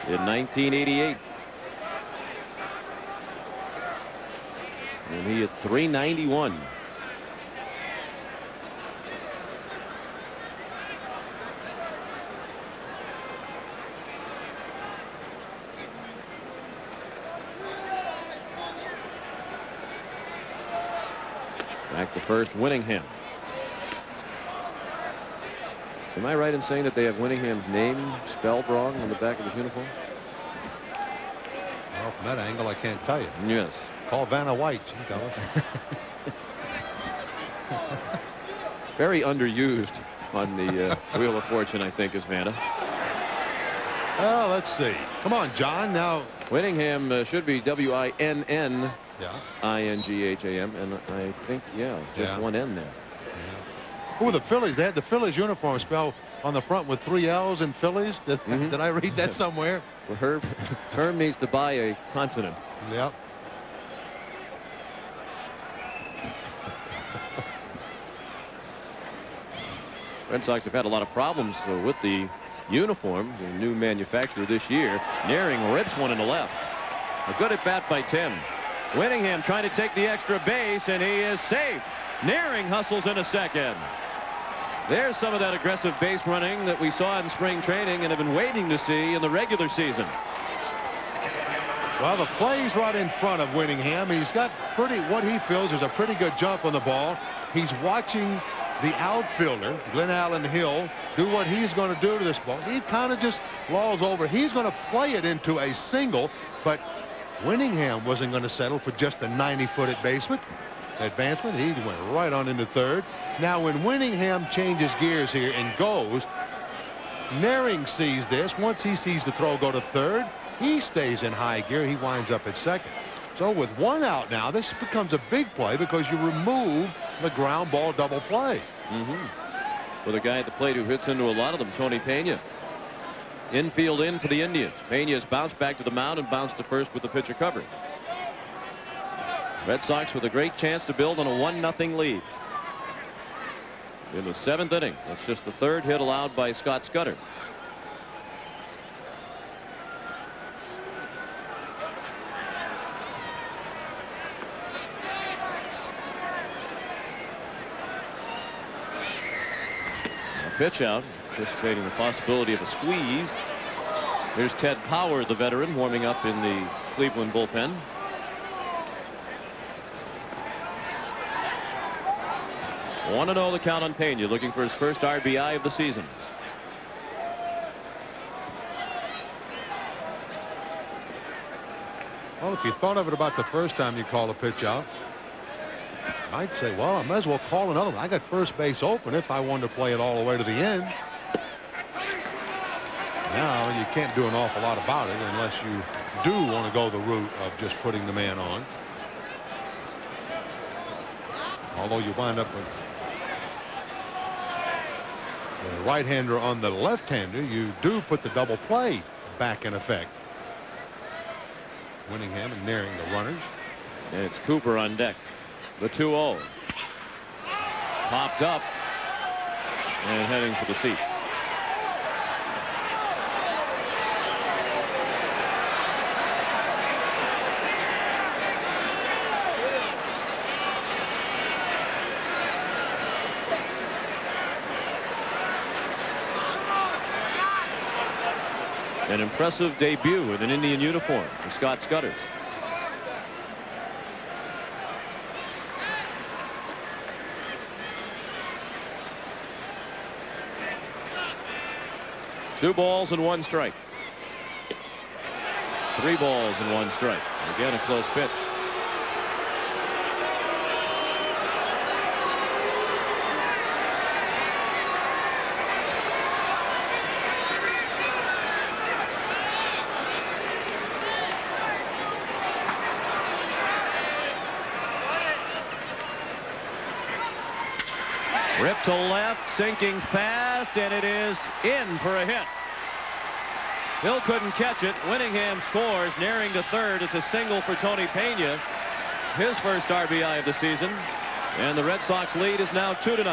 in 1988. And he hit .391. Back to first, Winningham. Am I right in saying that they have Winningham's name spelled wrong on the back of his uniform? Well, from that angle, I can't tell you. Yes. Call Vanna White. She can tell us. Very underused on the Wheel of Fortune, I think, is Vanna. Well, let's see. Come on, John. Now, Winningham should be W-I-N-N. yeah. I-N-G-H-A-M, and I think, yeah, just Yeah. one N there. Who were the Phillies? They had the Phillies uniform spelled on the front with 3 L's in Phillies. Did I read that somewhere? Well, Herb needs to buy a consonant. Yep. Red Sox have had a lot of problems with the uniform, the new manufacturer this year. Nearing rips one in the left. A good at bat by Tim. Winningham trying to take the extra base, and he is safe. Nearing hustles in a second. There's some of that aggressive base running that we saw in spring training and have been waiting to see in the regular season. Well, the play's right in front of Winningham. He's got what he feels is a pretty good jump on the ball. He's watching the outfielder, Glenn Allen Hill, do what he's going to do to this ball. He kind of just lolls over. He's going to play it into a single, but Winningham wasn't going to settle for just a 90-foot advancement. He went right on into third. Now, when Winningham changes gears here and goes, Nearing sees this. Once he sees the throw go to third, he stays in high gear. He winds up at second. So with 1 out now, this becomes a big play because you remove the ground ball double play. With a guy at the plate who hits into a lot of them, Tony Pena. Infield in for the Indians. Pena's bounced back to the mound and bounced to first with the pitcher covering. Red Sox with a great chance to build on a 1-0 lead. In the 7th inning, that's just the 3rd hit allowed by Scott Scudder. A pitch out, anticipating the possibility of a squeeze. Here's Ted Power, the veteran, warming up in the Cleveland bullpen. 1-0 the count on Pena, looking for his first RBI of the season. Well, if you thought of it about the first time you call a pitch out, you might say, well, I might as well call another one. I got first base open if I wanted to play it all the way to the end. Now you can't do an awful lot about it unless you do want to go the route of just putting the man on. Although you wind up with the right-hander on the left-hander, you do put the double play back in effect. Winningham and nearing the runners. And it's Cooper on deck. The 2-0. Popped up and heading for the seats. An impressive debut in an Indian uniform for Scott Scudder. Two balls and one strike. 3 balls and 1 strike. Again, a close pitch. Ripped to left, sinking fast, and it is in for a hit. Hill couldn't catch it. Winningham scores, nearing to third. It's a single for Tony Pena, his first RBI of the season, and the Red Sox lead is now 2-0.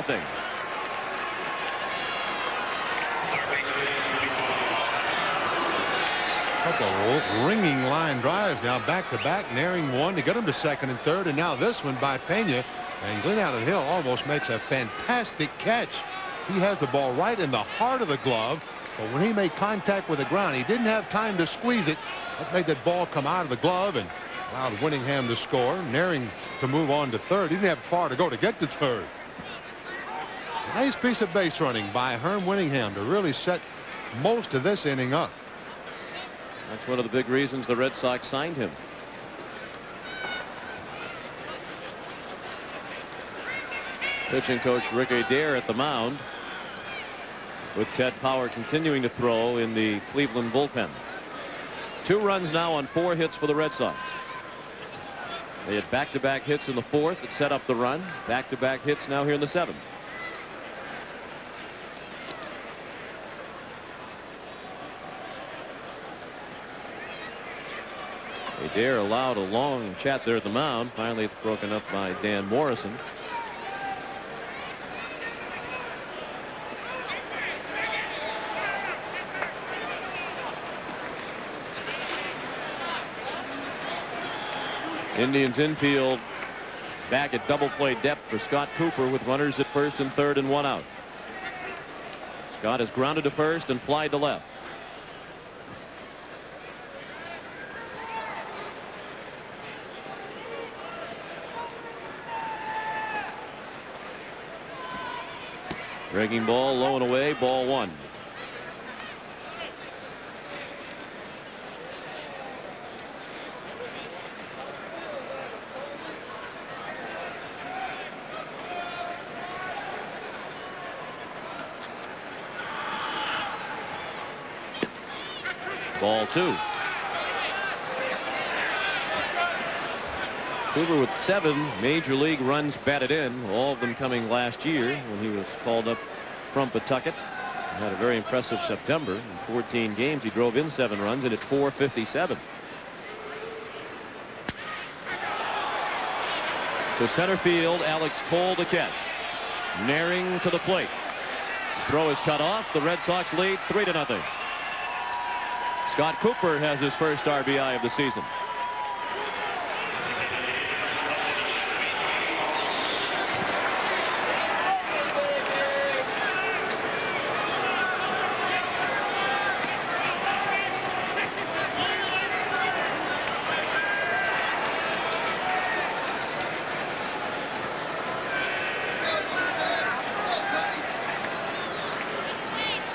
Couple ringing line drives now back to back, nearing one to get him to second and third, and now this one by Pena. And Glenn Allen Hill almost makes a fantastic catch. He has the ball right in the heart of the glove, but when he made contact with the ground, he didn't have time to squeeze it. That made that ball come out of the glove and allowed Winningham to score, nearing to move on to third. He didn't have far to go to get to third. Nice piece of base running by Herm Winningham to really set most of this inning up. That's one of the big reasons the Red Sox signed him. Pitching coach Rick Adair at the mound, with Ted Power continuing to throw in the Cleveland bullpen. 2 runs now on 4 hits for the Red Sox. They had back-to-back hits in the 4th that set up the run. Back-to-back hits now here in the 7th. Adair allowed a long chat there at the mound. Finally, it's broken up by Dan Morrison. Indians infield back at double play depth for Scott Cooper with runners at first and third and 1 out. Scott is grounded to first and flied to left. Breaking ball low and away, ball 1. Ball 2. Cooper with 7 major league runs batted in, all of them coming last year when he was called up from Pawtucket. He had a very impressive September. In 14 games, he drove in 7 runs and at .457. To center field, Alex Cole to catch. Nearing to the plate. Throw is cut off. The Red Sox lead 3-0. Scott Cooper has his first RBI of the season.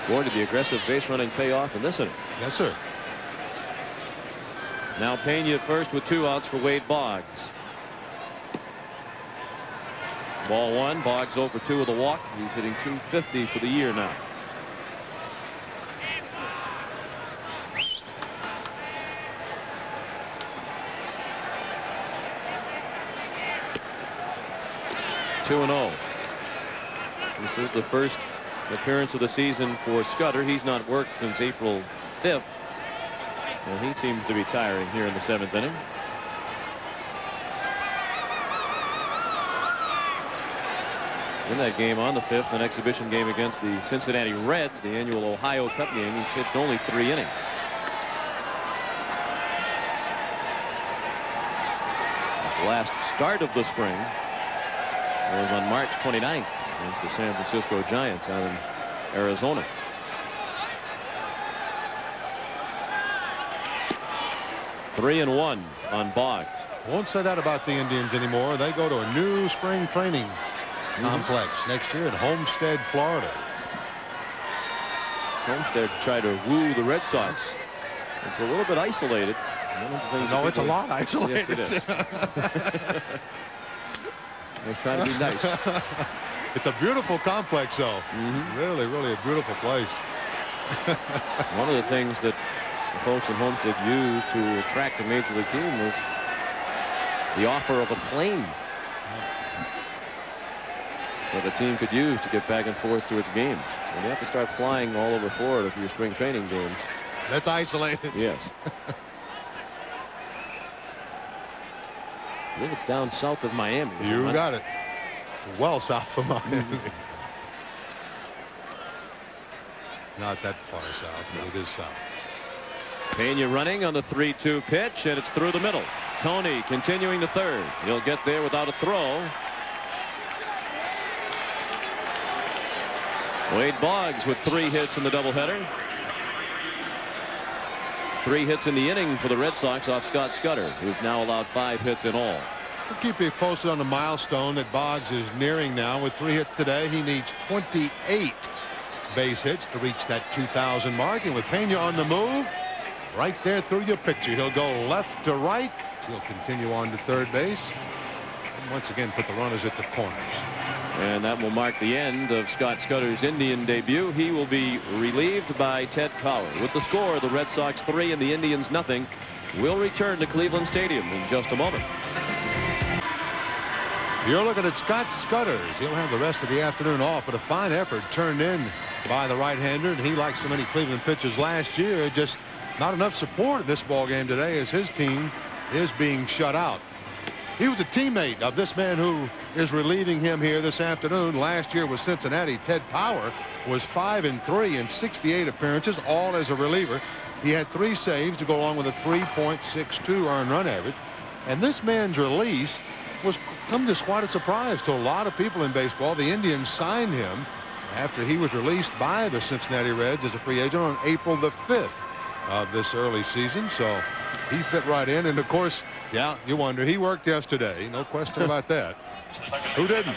Boy, did the aggressive base running pay off in this inning. Yes, sir. Now Pena at first with 2 outs for Wade Boggs. Ball 1. Boggs 0 for 2 with a walk. He's hitting .250 for the year now. Two and 0. This is the first appearance of the season for Scudder. He's not worked since April 5th. And he seems to be tiring here in the 7th inning. In that game on the 5th, an exhibition game against the Cincinnati Reds, the annual Ohio Cup game, he pitched only 3 innings. His last start of the spring was on March 29th against the San Francisco Giants out in Arizona. Three and 1 on Boggs. Won't say that about the Indians anymore. They go to a new spring training complex next year in Homestead, Florida. Homestead tried to woo the Red Sox. It's a little bit isolated. No, it's a lot isolated. Yes, it is. I was trying to be nice. It's a beautiful complex, though. Really, really a beautiful place. One of the things that the folks in Homestead used to attract a major league team was the offer of a plane that the team could use to get back and forth to its games. And you have to start flying all over Florida for your spring training games. That's isolated. Yes. I think it's down south of Miami. You got it. Well south of Miami. Not that far south, but it is south. Pena running on the 3-2 pitch, and it's through the middle. Tony continuing to third. He'll get there without a throw. Wade Boggs with 3 hits in the doubleheader. 3 hits in the inning for the Red Sox off Scott Scudder, who's now allowed 5 hits in all. We'll keep you posted on the milestone that Boggs is nearing now. With 3 hits today, he needs 28 base hits to reach that 2,000 mark. And with Pena on the move, right there through your picture, he'll go left to right. He'll continue on to third base. And once again, put the runners at the corners. And that will mark the end of Scott Scudder's Indian debut. He will be relieved by Ted Power. With the score, the Red Sox 3 and the Indians 0. We'll return to Cleveland Stadium in just a moment. You're looking at Scott Scudder. He'll have the rest of the afternoon off, but a fine effort turned in by the right-hander. And he, like so many Cleveland pitchers last year, just not enough support in this ball game today as his team is being shut out. He was a teammate of this man who is relieving him here this afternoon. Last year with Cincinnati, Ted Power was 5-3 in 68 appearances, all as a reliever. He had 3 saves to go along with a 3.62 earned run average. And this man's release was come as quite a surprise to a lot of people in baseball. The Indians signed him after he was released by the Cincinnati Reds as a free agent on April the 5th of this early season. So he fit right in. And of course, yeah, you wonder, he worked yesterday. No question about that. Who didn't?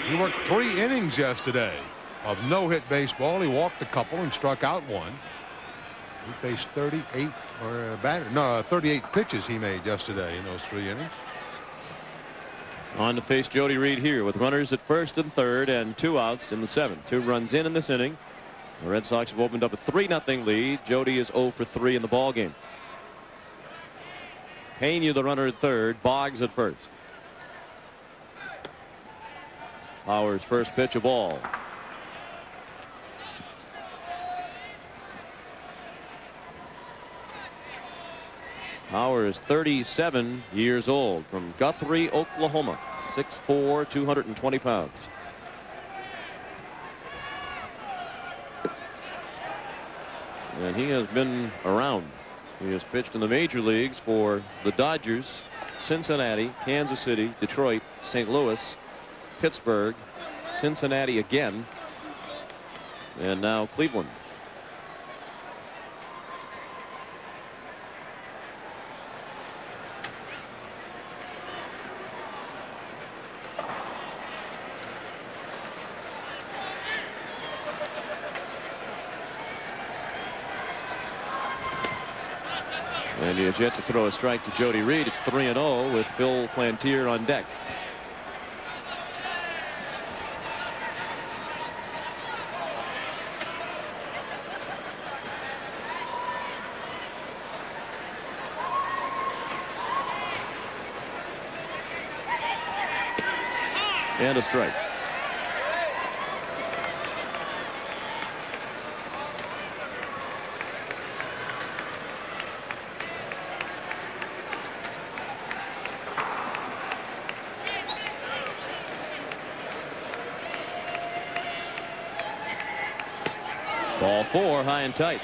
He worked 3 innings yesterday of no-hit baseball. He walked a couple and struck out 1. He faced 38 pitches he made yesterday in those 3 innings. On to face Jody Reed here with runners at first and third and 2 outs in the 7th. 2 runs in this inning. The Red Sox have opened up a 3-0 lead. Jody is 0 for 3 in the ball game. Pena, the runner at third. Boggs at first. Powers' first pitch, a ball. Power is 37 years old, from Guthrie, Oklahoma. 6'4", 220 pounds. And he has been around. He has pitched in the major leagues for the Dodgers, Cincinnati, Kansas City, Detroit, St. Louis, Pittsburgh, Cincinnati again, and now Cleveland. And he has yet to throw a strike to Jody Reed. It's 3-0 with Phil Plantier on deck. And a strike. Ball 4, high and tight.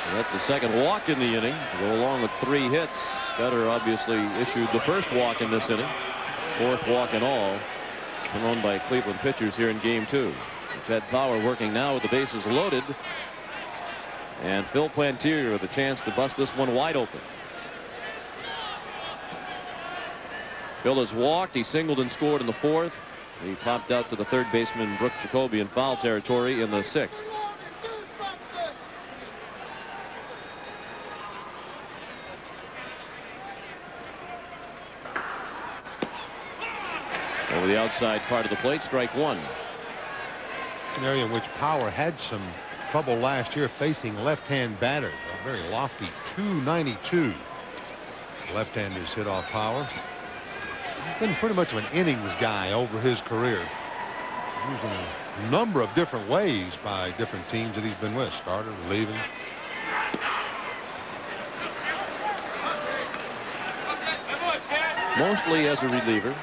And that's the second walk in the inning to go along with 3 hits. Scudder obviously issued the first walk in this inning. 4th walk in all thrown by Cleveland pitchers here in game 2. Ted Power working now with the bases loaded. And Phil Plantier with a chance to bust this one wide open. Phil has walked. He singled and scored in the 4th. He popped out to the third baseman Brooke Jacoby in foul territory in the 6th. Over the outside part of the plate, strike 1. An area in which Power had some trouble last year facing left-hand batters. A very lofty 292. Left-handers hit off Power. He's been pretty much of an innings guy over his career. Used in a number of different ways by different teams that he's been with. Starter, relieving. Mostly as a reliever.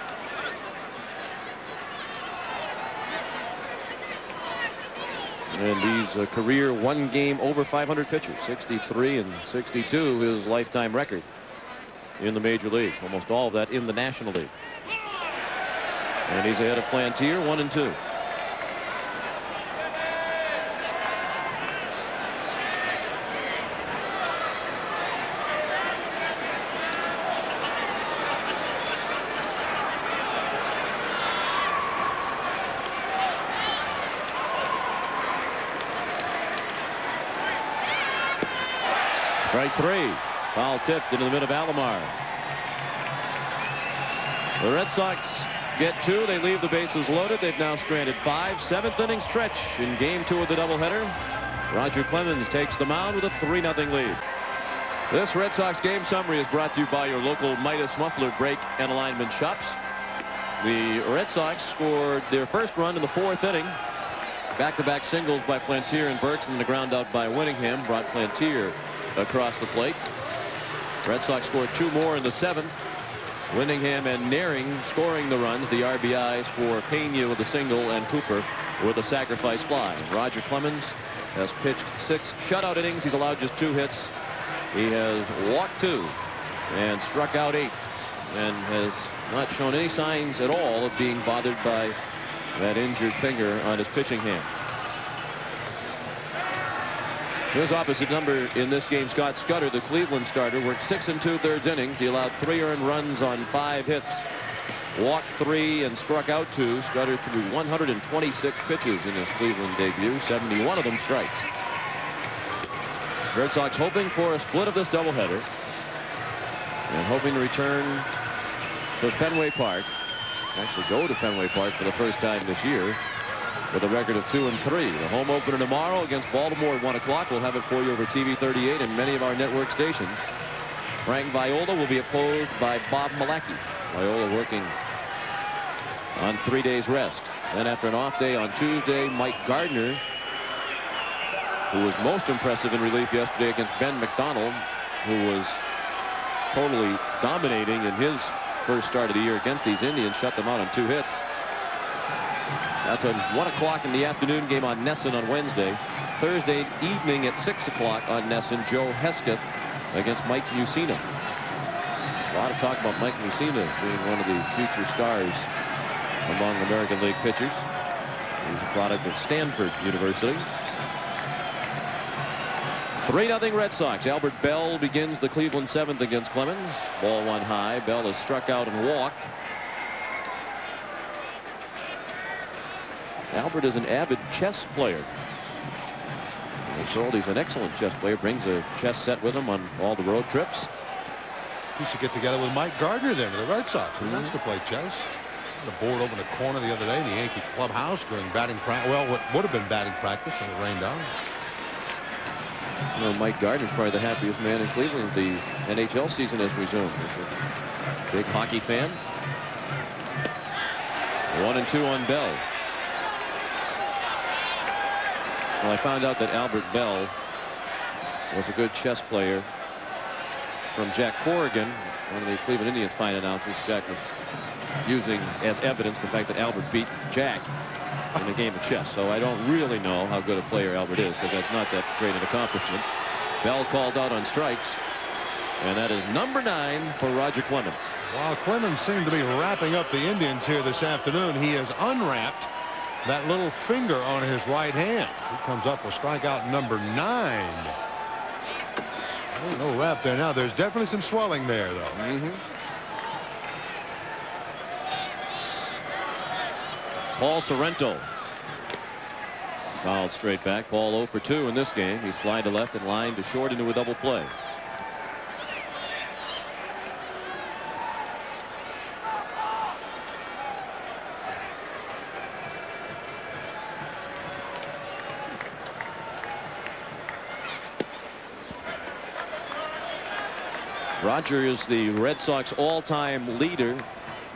And he's a career 1 game over 500 pitchers. 63 and 62 his lifetime record in the major league. Almost all of that in the National League. And he's ahead of Plantier, 1-2. Strike 3. Foul tipped into the mid of Alomar. The Red Sox get 2. They leave the bases loaded. They've now stranded 5. 7th inning stretch in game 2 of the doubleheader. Roger Clemens takes the mound with a 3-0 lead. This Red Sox game summary is brought to you by your local Midas muffler brake and alignment shops. The Red Sox scored their first run in the 4th inning. Back-to-back singles by Plantier and Burks, and the ground out by Winningham brought Plantier across the plate. Red Sox scored 2 more in the 7th. Winningham and Naring scoring the runs, the RBIs for Pena with a single and Cooper with a sacrifice fly. Roger Clemens has pitched 6 shutout innings. He's allowed just 2 hits. He has walked 2 and struck out 8 and has not shown any signs at all of being bothered by that injured finger on his pitching hand. His opposite number in this game, Scott Scudder, the Cleveland starter, worked 6 2/3 innings. He allowed 3 earned runs on 5 hits, walked 3 and struck out 2. Scudder threw 126 pitches in his Cleveland debut, 71 of them strikes. Red Sox hoping for a split of this doubleheader and hoping to return to Fenway Park, actually go to Fenway Park for the first time this year, with a record of 2-3. The home opener tomorrow against Baltimore at 1 o'clock. We'll have it for you over TV 38 and many of our network stations. Frank Viola will be opposed by Bob Malacki. Viola working on 3 days rest. Then after an off day on Tuesday, Mike Gardner, who was most impressive in relief yesterday against Ben McDonald, who was totally dominating in his first start of the year against these Indians, shut them out on 2 hits. That's a 1 o'clock in the afternoon game on Nesson on Wednesday. Thursday evening at 6 o'clock on Nesson, Joe Hesketh against Mike Mussina. A lot of talk about Mike Mussina being one of the future stars among American League pitchers. He's a product of Stanford University. 3-0 Red Sox. Albert Bell begins the Cleveland 7th against Clemens. Ball 1 high. Bell is struck out and walked. Albert is an avid chess player. years old. He's an excellent chess player. Brings a chess set with him on all the road trips. He should get together with Mike Gardner then, the Red Sox. He wants to play chess. The board over in the corner the other day in the Yankee clubhouse during batting practice. Well, what would have been batting practice, and it rained out. You know, Mike Gardner's probably the happiest man in Cleveland. The NHL season has resumed. He's a big hockey fan. 1-2 on Bell. Well, I found out that Albert Bell was a good chess player from Jack Corrigan, one of the Cleveland Indians' fine announcers. Jack was using as evidence the fact that Albert beat Jack in a game of chess. So I don't really know how good a player Albert is, because that's not that great an accomplishment. Bell called out on strikes, and that is number 9 for Roger Clemens. While Clemens seemed to be wrapping up the Indians here this afternoon, he has unwrapped that little finger on his right hand. He comes up with strikeout number 9. No wrap there now. There's definitely some swelling there, though. Paul Sorrento fouled straight back. Paul 0 for 2 in this game. He's flying to left and lined to short into a double play. Roger is the Red Sox all-time leader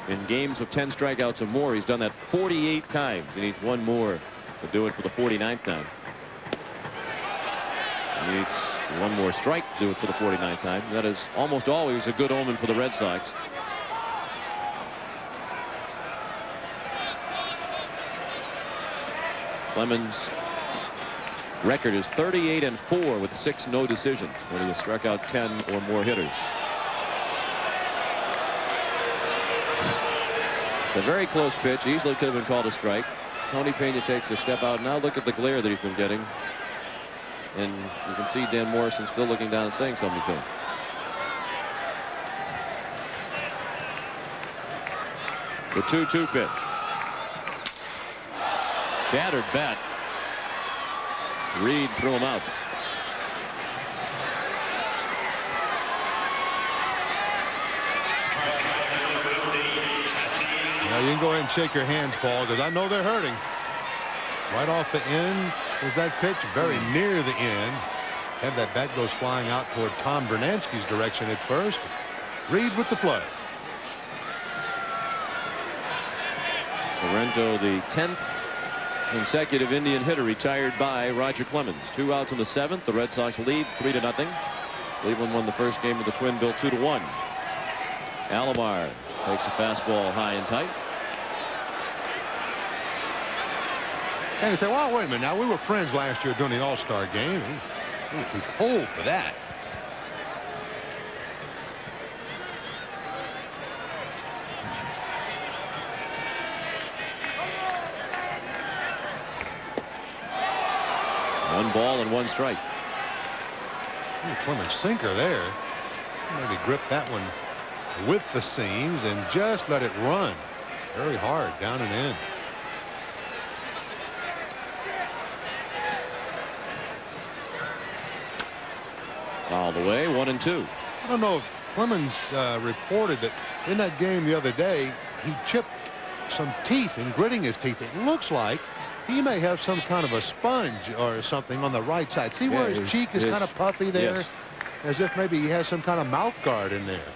in games of 10 strikeouts or more. He's done that 48 times. He needs one more to do it for the 49th time. He needs one more strike to do it for the 49th time. That is almost always a good omen for the Red Sox. Clemens' record is 38-4 with 6 no decisions when he has struck out 10 or more hitters. It's a very close pitch. Easily could have been called a strike. Tony Pena takes a step out. Now look at the glare that he's been getting. And you can see Dan Morrison still looking down and saying something to him. The 2-2 pitch. Shattered bat. Reed threw him out. Now you can go ahead and shake your hands, Paul, because I know they're hurting. Right off the end was that pitch, very near the end. And that bat goes flying out toward Tom Bernansky's direction at first. Reed with the play. Sorrento, the 10th consecutive Indian hitter retired by Roger Clemens. 2 outs in the 7th. The Red Sox lead 3-0. Cleveland won the first game of the Twin Bill 2-1. Alomar takes a fastball high and tight. And you say, well, wait a minute. Now, we were friends last year during the All-Star game. He was too cold for that. One ball and 1 strike. Clemens sinker there. Maybe grip that one with the seams and just let it run very hard down and in. Fouled away, 1-2. I don't know if Clemens reported that in that game the other day he chipped some teeth in gritting his teeth. It looks like he may have some kind of a sponge or something on the right side. See where his cheek is kind of puffy there? Yes. As if maybe he has some kind of mouth guard in there.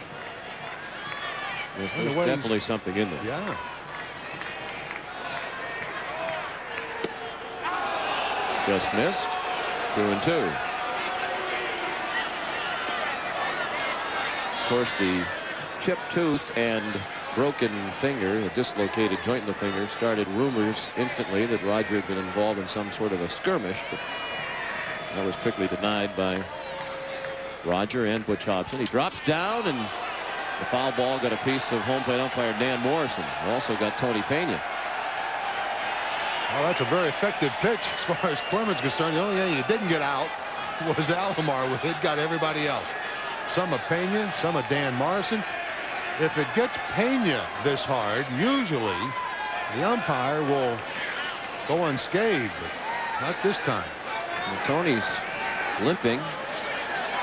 Yes, there's definitely something in there. Yeah. Just missed. 2-2. Of course, the chipped tooth and broken finger, a dislocated joint in the finger, started rumors instantly that Roger had been involved in some sort of a skirmish, but that was quickly denied by Roger and Butch Hobson. He drops down, and the foul ball got a piece of home plate umpire Dan Morrison. Also got Tony Pena. Well, that's a very effective pitch as far as Clemens is concerned. The only thing he didn't get out was Alomar with it. Got everybody else. Some of Pena, some of Dan Morrison. If it gets Pena this hard, usually the umpire will go unscathed, but not this time. And Tony's limping.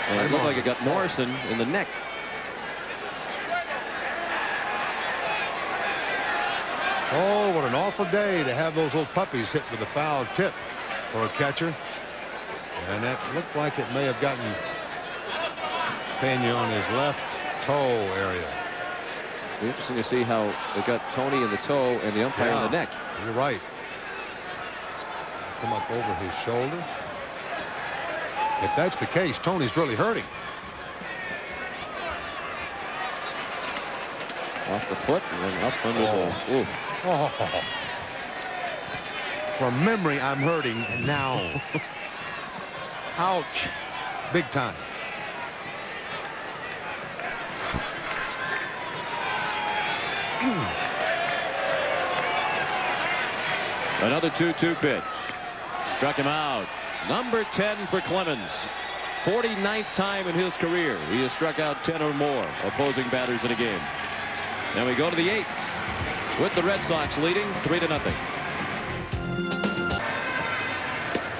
And it looked like it got Morrison in the neck. Oh, what an awful day to have those little puppies hit with a foul tip for a catcher. And that looked like it may have gotten Pena on his left toe area. Interesting to see how it got Tony in the toe and the umpire in the neck. You're right. Come up over his shoulder. If that's the case, Tony's really hurting. Off the foot and then up under the. Ooh. Oh. From memory, I'm hurting now. Ouch. Big time. Another 2-2 pitch. Struck him out. Number 10 for Clemens. 49th time in his career he has struck out 10 or more opposing batters in a game. Now we go to the 8th with the Red Sox leading 3-0.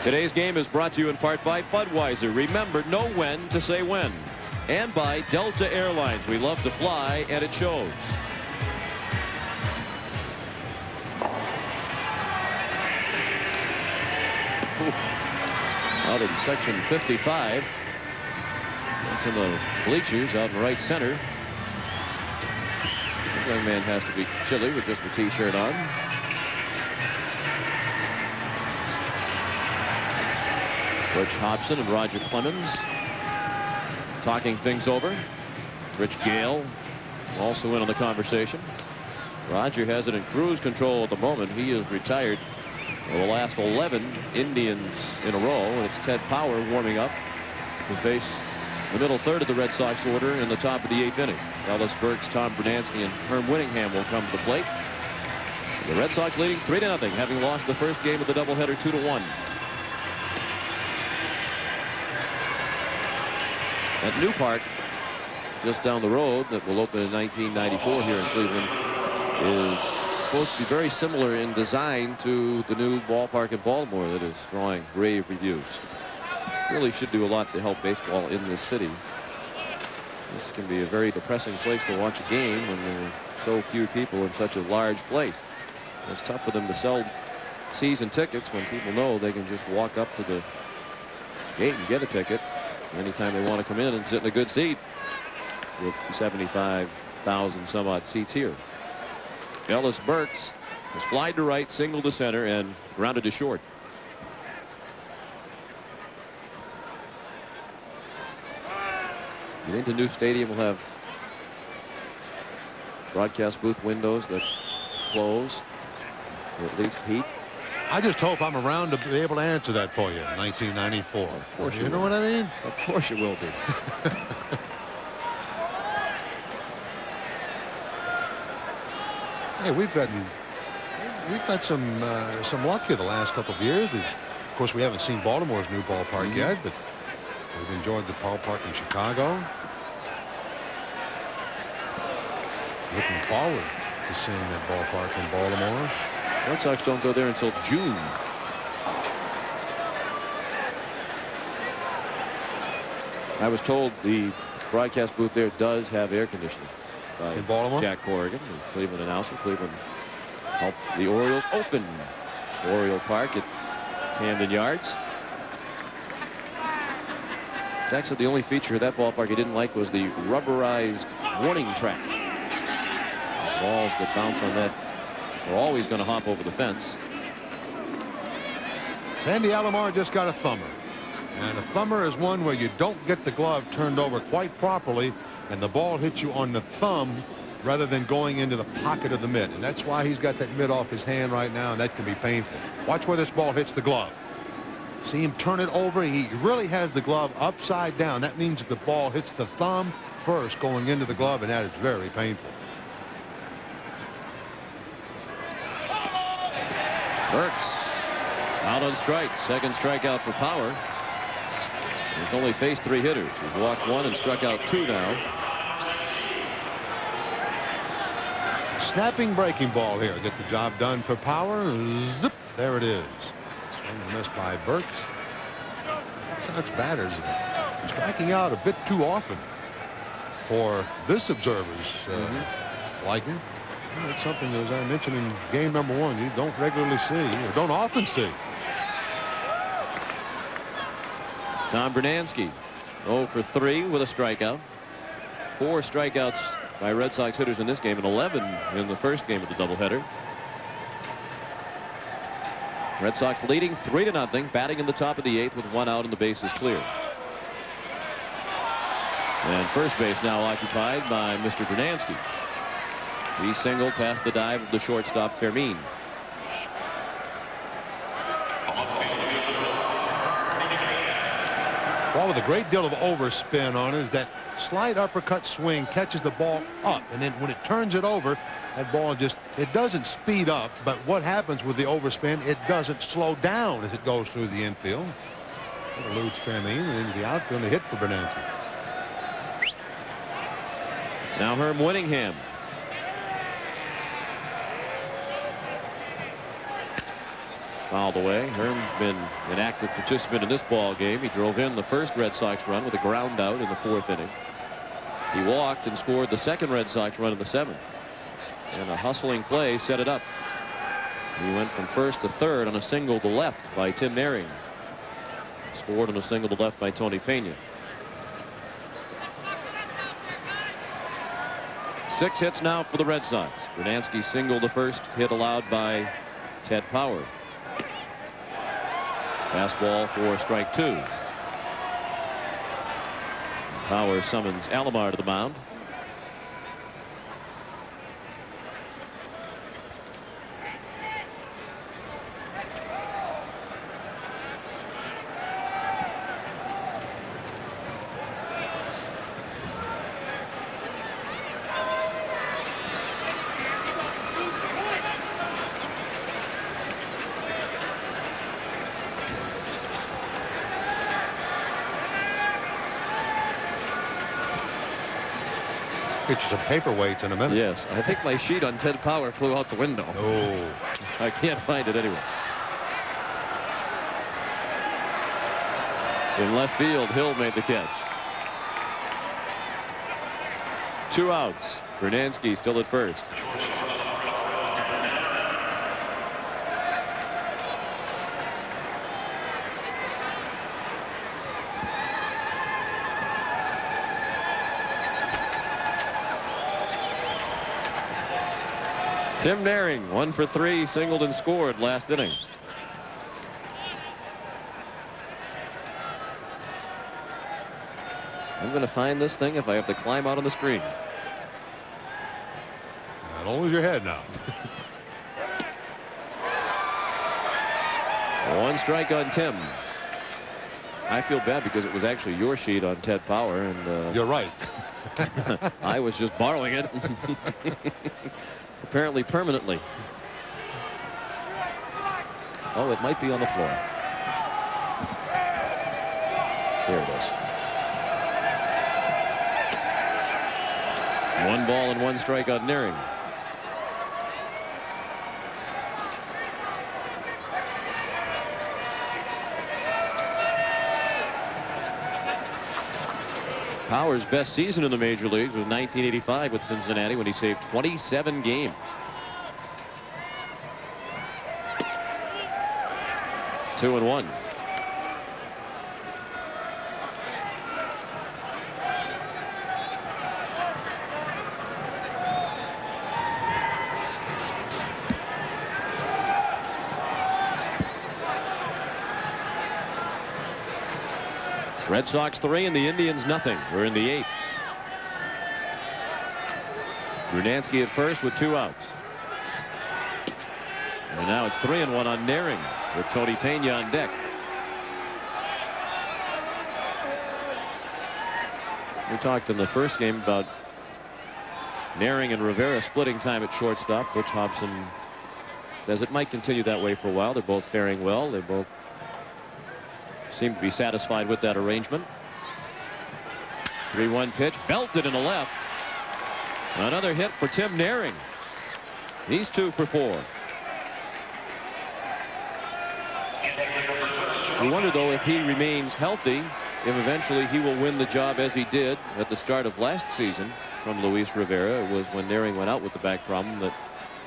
Today's game is brought to you in part by Budweiser. Remember, know when to say when. And by Delta Airlines. We love to fly, and it shows. Out in section 55. That's in the bleachers out in right center. The young man has to be chilly with just a t-shirt on. Butch Hobson and Roger Clemens talking things over. Rich Gale also in on the conversation. Roger has it in cruise control at the moment. He is retired the last 11 Indians in a row, and it's Ted Power warming up to face the middle third of the Red Sox order in the top of the 8th inning. Ellis Burks, Tom Bernansky, and Herm Whittingham will come to the plate. The Red Sox leading 3-0, having lost the first game of the doubleheader 2-1. At New Park, just down the road, that will open in 1994 here in Cleveland, is supposed to be very similar in design to the new ballpark in Baltimore that is drawing rave reviews. Really should do a lot to help baseball in this city. This can be a very depressing place to watch a game when there are so few people in such a large place. It's tough for them to sell season tickets when people know they can just walk up to the gate and get a ticket anytime they want to come in and sit in a good seat with 75,000 some odd seats here. Ellis Burks has flied to right, singled to center, and grounded to short. You think the new stadium will have broadcast booth windows that close, or at least heat? I just hope I'm around to be able to answer that for you in 1994. Of course you know what I mean? Of course you will be. Hey, we've had some luck here the last couple of years. Of course, we haven't seen Baltimore's new ballpark yet, but we've enjoyed the ballpark in Chicago. Looking forward to seeing that ballpark in Baltimore. Red Sox don't go there until June. I was told the broadcast booth there does have air conditioning. In Baltimore? Jack Corrigan, the Cleveland announcer. Cleveland helped the Orioles open Oriole Park at Camden Yards. Jack said the only feature of that ballpark he didn't like was the rubberized warning track. The balls that bounce on that are always going to hop over the fence. Sandy Alomar just got a thumber. And a thumber is one where you don't get the glove turned over quite properly, and the ball hits you on the thumb rather than going into the pocket of the mitt. And that's why he's got that mitt off his hand right now, and that can be painful. Watch where this ball hits the glove. See him turn it over. He really has the glove upside down. That means that the ball hits the thumb first going into the glove, and that is very painful. Burks out on strike. Second strikeout for Power. He's only faced 3 hitters. He's walked 1 and struck out 2 now. Snapping breaking ball here. Get the job done for Power. Zip. There it is. Swing and miss by Burks. Sox batters are striking out a bit too often for this observer's liking. That's something, as I mentioned in game number 1, you don't regularly see, or don't often see. Tom Bernansky 0 for 3 with a strikeout. 4 strikeouts by Red Sox hitters in this game and 11 in the first game of the doubleheader. Red Sox leading 3-0, batting in the top of the 8th with 1 out and the bases clear. And first base now occupied by Mr. Bernansky. He singled past the dive of the shortstop Fermin. Ball with a great deal of overspin on it. That slight uppercut swing catches the ball up, and then when it turns it over, that ball it doesn't speed up, but what happens with the overspin, it doesn't slow down as it goes through the infield. It eludes Fermin and into the outfield, and a hit for Bernansky. Now Herm Winningham. Fouled away. Herm's been an active participant in this ball game. He drove in the first Red Sox run with a ground out in the 4th inning. He walked and scored the second Red Sox run in the 7th. And a hustling play set it up. He went from first to third on a single to left by Tim Naring. Scored on a single to left by Tony Pena. 6 hits now for the Red Sox. Bernansky singled the first, hit allowed by Ted Power. Fastball for strike 2. Power summons Alomar to the mound. Get you some paperweights in a minute. Yes, I think my sheet on Ted Power flew out the window. Oh. I can't find it anyway. In left field, Hill made the catch. 2 outs. Bernansky still at first. Tim Naring, 1 for 3, singled and scored last inning. I'm going to find this thing if I have to climb out on the screen. Don't lose your head now. 1 strike on Tim. I feel bad because it was actually your sheet on Ted Power, and you're right. I was just borrowing it. Apparently permanently. Oh, it might be on the floor. Here it is. 1 ball and 1 strike on Naring. Power's best season in the major leagues was 1985 with Cincinnati when he saved 27 games. Two and 1. Red Sox 3 and the Indians nothing. We're in the 8th. Bernansky at first with 2 outs. And now it's 3 and 1 on Naring with Tony Pena on deck. We talked in the first game about Naring and Rivera splitting time at shortstop. Butch Hobson says it might continue that way for a while. They're both faring well. They both seem to be satisfied with that arrangement. 3-1 pitch, belted in the left. Another hit for Tim Naring. He's 2 for 4. You wonder, though, if he remains healthy, if eventually he will win the job as he did at the start of last season from Luis Rivera. It was when Nehring went out with the back problem that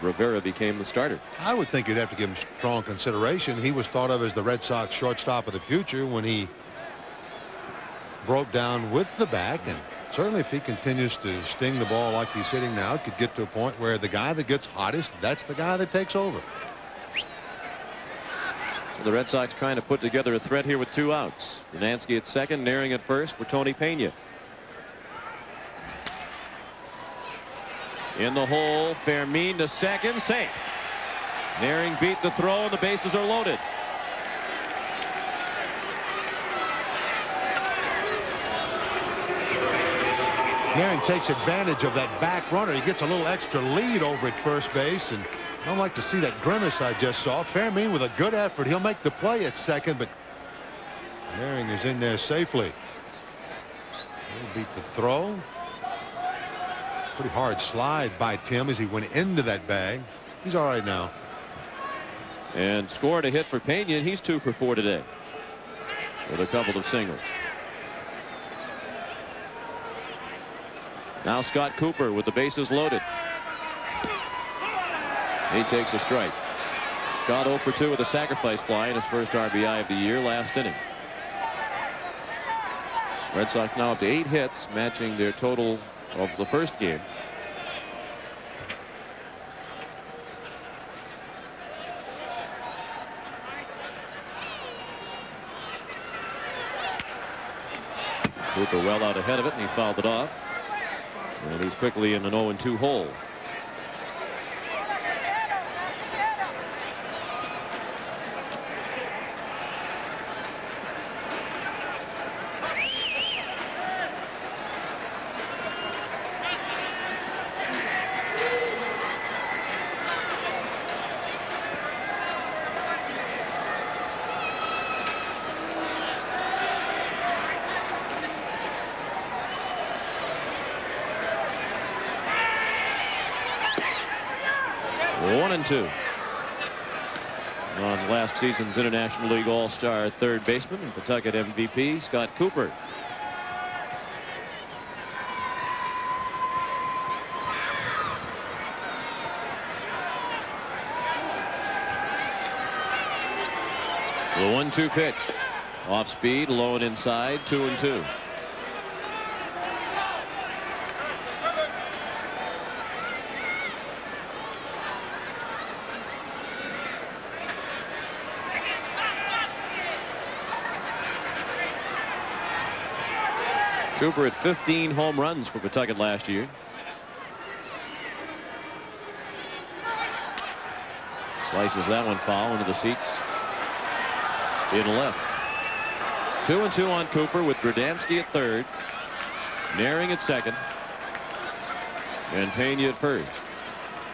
Rivera became the starter. I would think you'd have to give him strong consideration. He was thought of as the Red Sox shortstop of the future when he broke down with the back, and certainly if he continues to sting the ball like he's hitting now, it could get to a point where the guy that gets hottest, that's the guy that takes over. So the Red Sox trying to put together a threat here with 2 outs. Brunansky at second, Nehring at first for Tony Pena. In the hole, Fermin to second, safe. Nehring beat the throw, and the bases are loaded. Nehring takes advantage of that back runner. He gets a little extra lead over at first base, and I don't like to see that grimace I just saw. Fermin with a good effort. He'll make the play at second, but Nehring is in there safely. He'll beat the throw. Pretty hard slide by Tim as he went into that bag. He's all right now. And scored a hit for Pena, and he's 2 for 4 today with a couple of singles. Now Scott Cooper with the bases loaded. He takes a strike. Scott 0 for 2 with a sacrifice fly in his first RBI of the year last inning. Red Sox now up to 8 hits, matching their total of the first game. Cooper well out ahead of it, and he fouled it off. And he's quickly in an 0-2 hole. On last season's International League All-Star third baseman and Pawtucket MVP Scott Cooper. The 1-2 pitch. Off speed, low and inside, 2-2. Cooper at 15 home runs for Pawtucket last year. Slices that one foul into the seats in left. 2-2 on Cooper with Brunansky at third, Nehring at second, and Pena at first.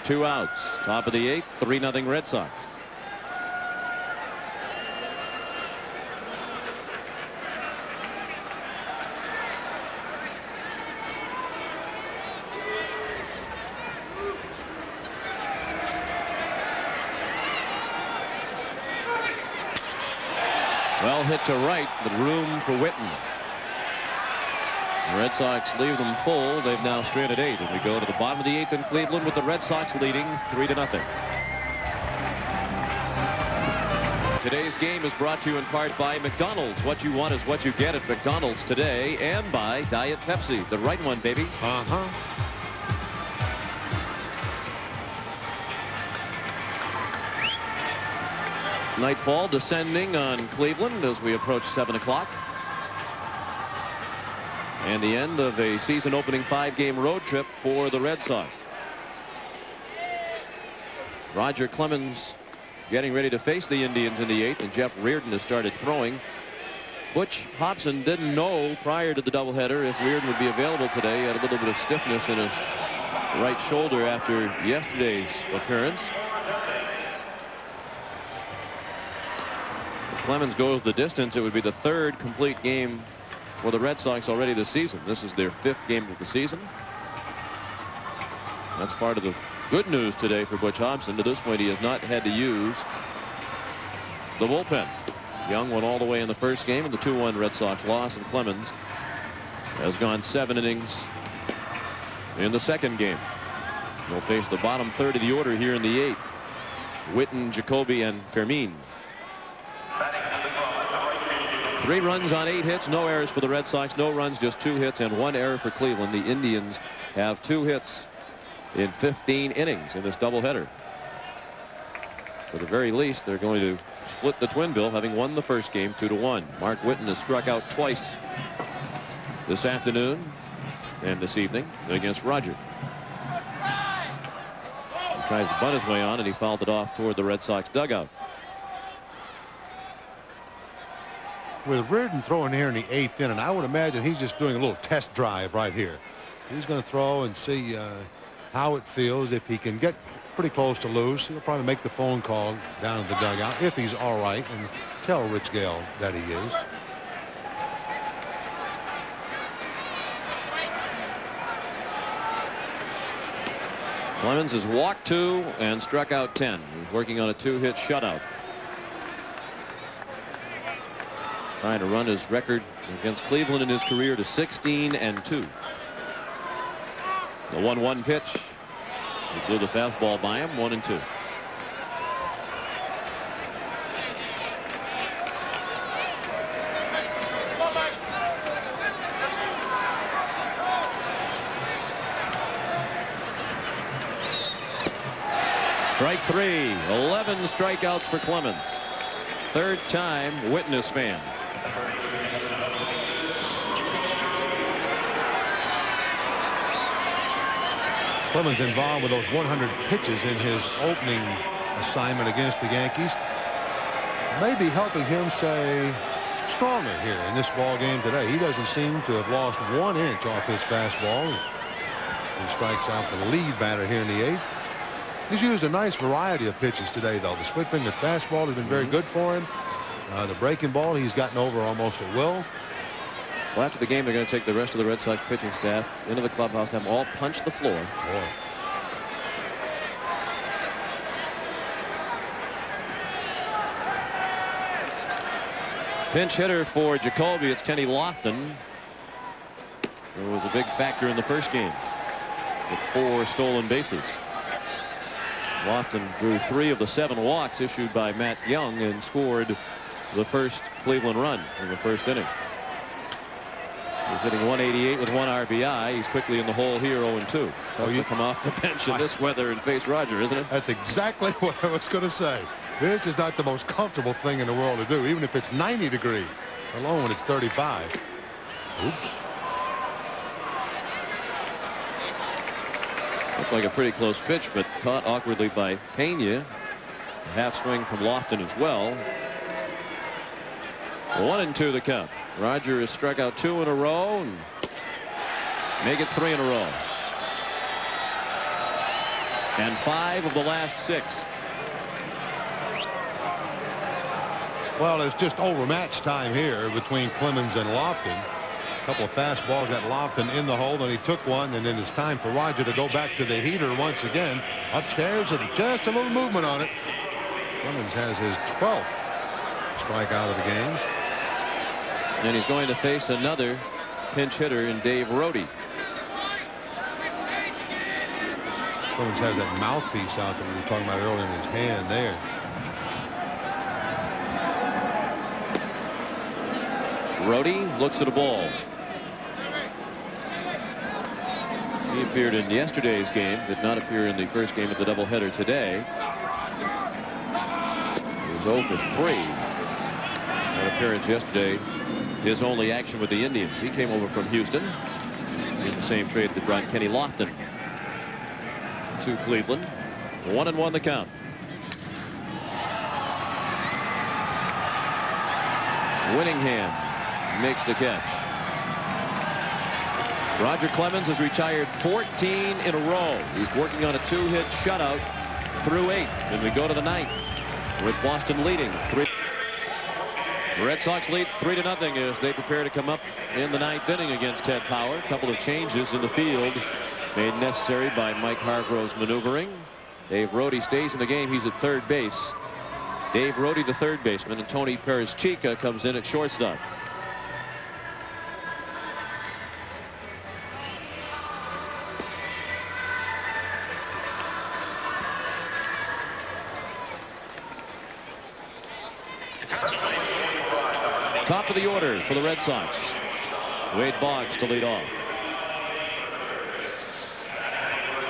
2 outs. Top of the 8th, 3-0 Red Sox. Well hit to right, but room for Whitten. The Red Sox leave them full. They've now stranded 8. And we go to the bottom of the 8th in Cleveland with the Red Sox leading 3-0. Today's game is brought to you in part by McDonald's. What you want is what you get at McDonald's today, and by Diet Pepsi. The right one, baby. Nightfall descending on Cleveland as we approach 7 o'clock. And the end of a season opening 5-game road trip for the Red Sox. Roger Clemens getting ready to face the Indians in the 8th, and Jeff Reardon has started throwing. Butch Hobson didn't know prior to the doubleheader if Reardon would be available today. He had a little bit of stiffness in his right shoulder after yesterday's appearance. Clemens goes the distance. It would be the 3rd complete game for the Red Sox already this season. This is their 5th game of the season. That's part of the good news today for Butch Hobson. To this point, he has not had to use the bullpen. Young went all the way in the first game in the 2-1 Red Sox loss, and Clemens has gone 7 innings in the second game. He'll face the bottom third of the order here in the 8th. Witten, Jacoby, and Fermin. 3 runs on 8 hits, no errors for the Red Sox. No runs, just 2 hits and 1 error for Cleveland. The Indians have 2 hits in 15 innings in this doubleheader. For the very least, they're going to split the twin bill, having won the first game 2-1. Mark Witten has struck out twice this afternoon and this evening against Roger. He tries to bunt his way on, and he fouled it off toward the Red Sox dugout. With Reardon throwing here in the 8th inning, I would imagine he's just doing a little test drive right here. He's going to throw and see how it feels. If he can get pretty close to loose, he'll probably make the phone call down in the dugout if he's all right, and tell Rich Gale that he is. Clemens has walked 2 and struck out 10. He's working on a 2-hit shutout. Trying to run his record against Cleveland in his career to 16-2. The 1-1 pitch. He blew the fastball by him, 1-2. Strike 3. 11 strikeouts for Clemens. Third time witness fan. Clemens involved with those 100 pitches in his opening assignment against the Yankees. Maybe helping him stay stronger here in this ball game today. He doesn't seem to have lost 1 inch off his fastball. He strikes out the lead batter here in the 8th. He's used a nice variety of pitches today, though. The split-fingered fastball has been very good for him. The breaking ball he's gotten over almost at will. Well, after the game, they're going to take the rest of the Red Sox pitching staff into the clubhouse, have them all punch the floor. Boy. Pinch hitter for Jacoby, it's Kenny Lofton, who was a big factor in the first game with 4 stolen bases. Lofton drew 3 of the 7 walks issued by Matt Young and scored the first Cleveland run in the first inning. He's hitting 188 with 1 RBI. He's quickly in the hole here, 0-2. Oh, you come off the bench in this weather and face Roger, isn't it? That's exactly what I was going to say. This is not the most comfortable thing in the world to do, even if it's 90 degrees, alone when it's 35. Oops. Looked like a pretty close pitch, but caught awkwardly by Pena. A half swing from Lofton as well. 1-2 the count. Roger has struck out 2 in a row and make it 3 in a row. And 5 of the last 6. Well, it's just overmatch time here between Clemens and Lofton. A couple of fastballs got Lofton in the hole, then he took one, and then it's time for Roger to go back to the heater once again. Upstairs, and just a little movement on it. Clemens has his 12th strikeout of the game. And he's going to face another pinch hitter in Dave Rohde. Clemens has that mouthpiece out that we were talking about earlier in his hand there. Rohde looks at a ball. He appeared in yesterday's game, did not appear in the first game of the doubleheader today. He was 0 for 3. That appearance yesterday, his only action with the Indians. He came over from Houston in the same trade that brought Kenny Lofton to Cleveland. 1-1 the count. Winningham makes the catch. Roger Clemens has retired 14 in a row. He's working on a 2-hit shutout through 8. And we go to the 9th with Boston leading 3. The Red Sox lead 3-0 as they prepare to come up in the 9th inning against Ted Power. A couple of changes in the field made necessary by Mike Hargrove's maneuvering. Dave Rohde stays in the game. He's at third base. Dave Rohde, the third baseman, and Tony Perez-Chica comes in at shortstop. Top of the order for the Red Sox. Wade Boggs to lead off.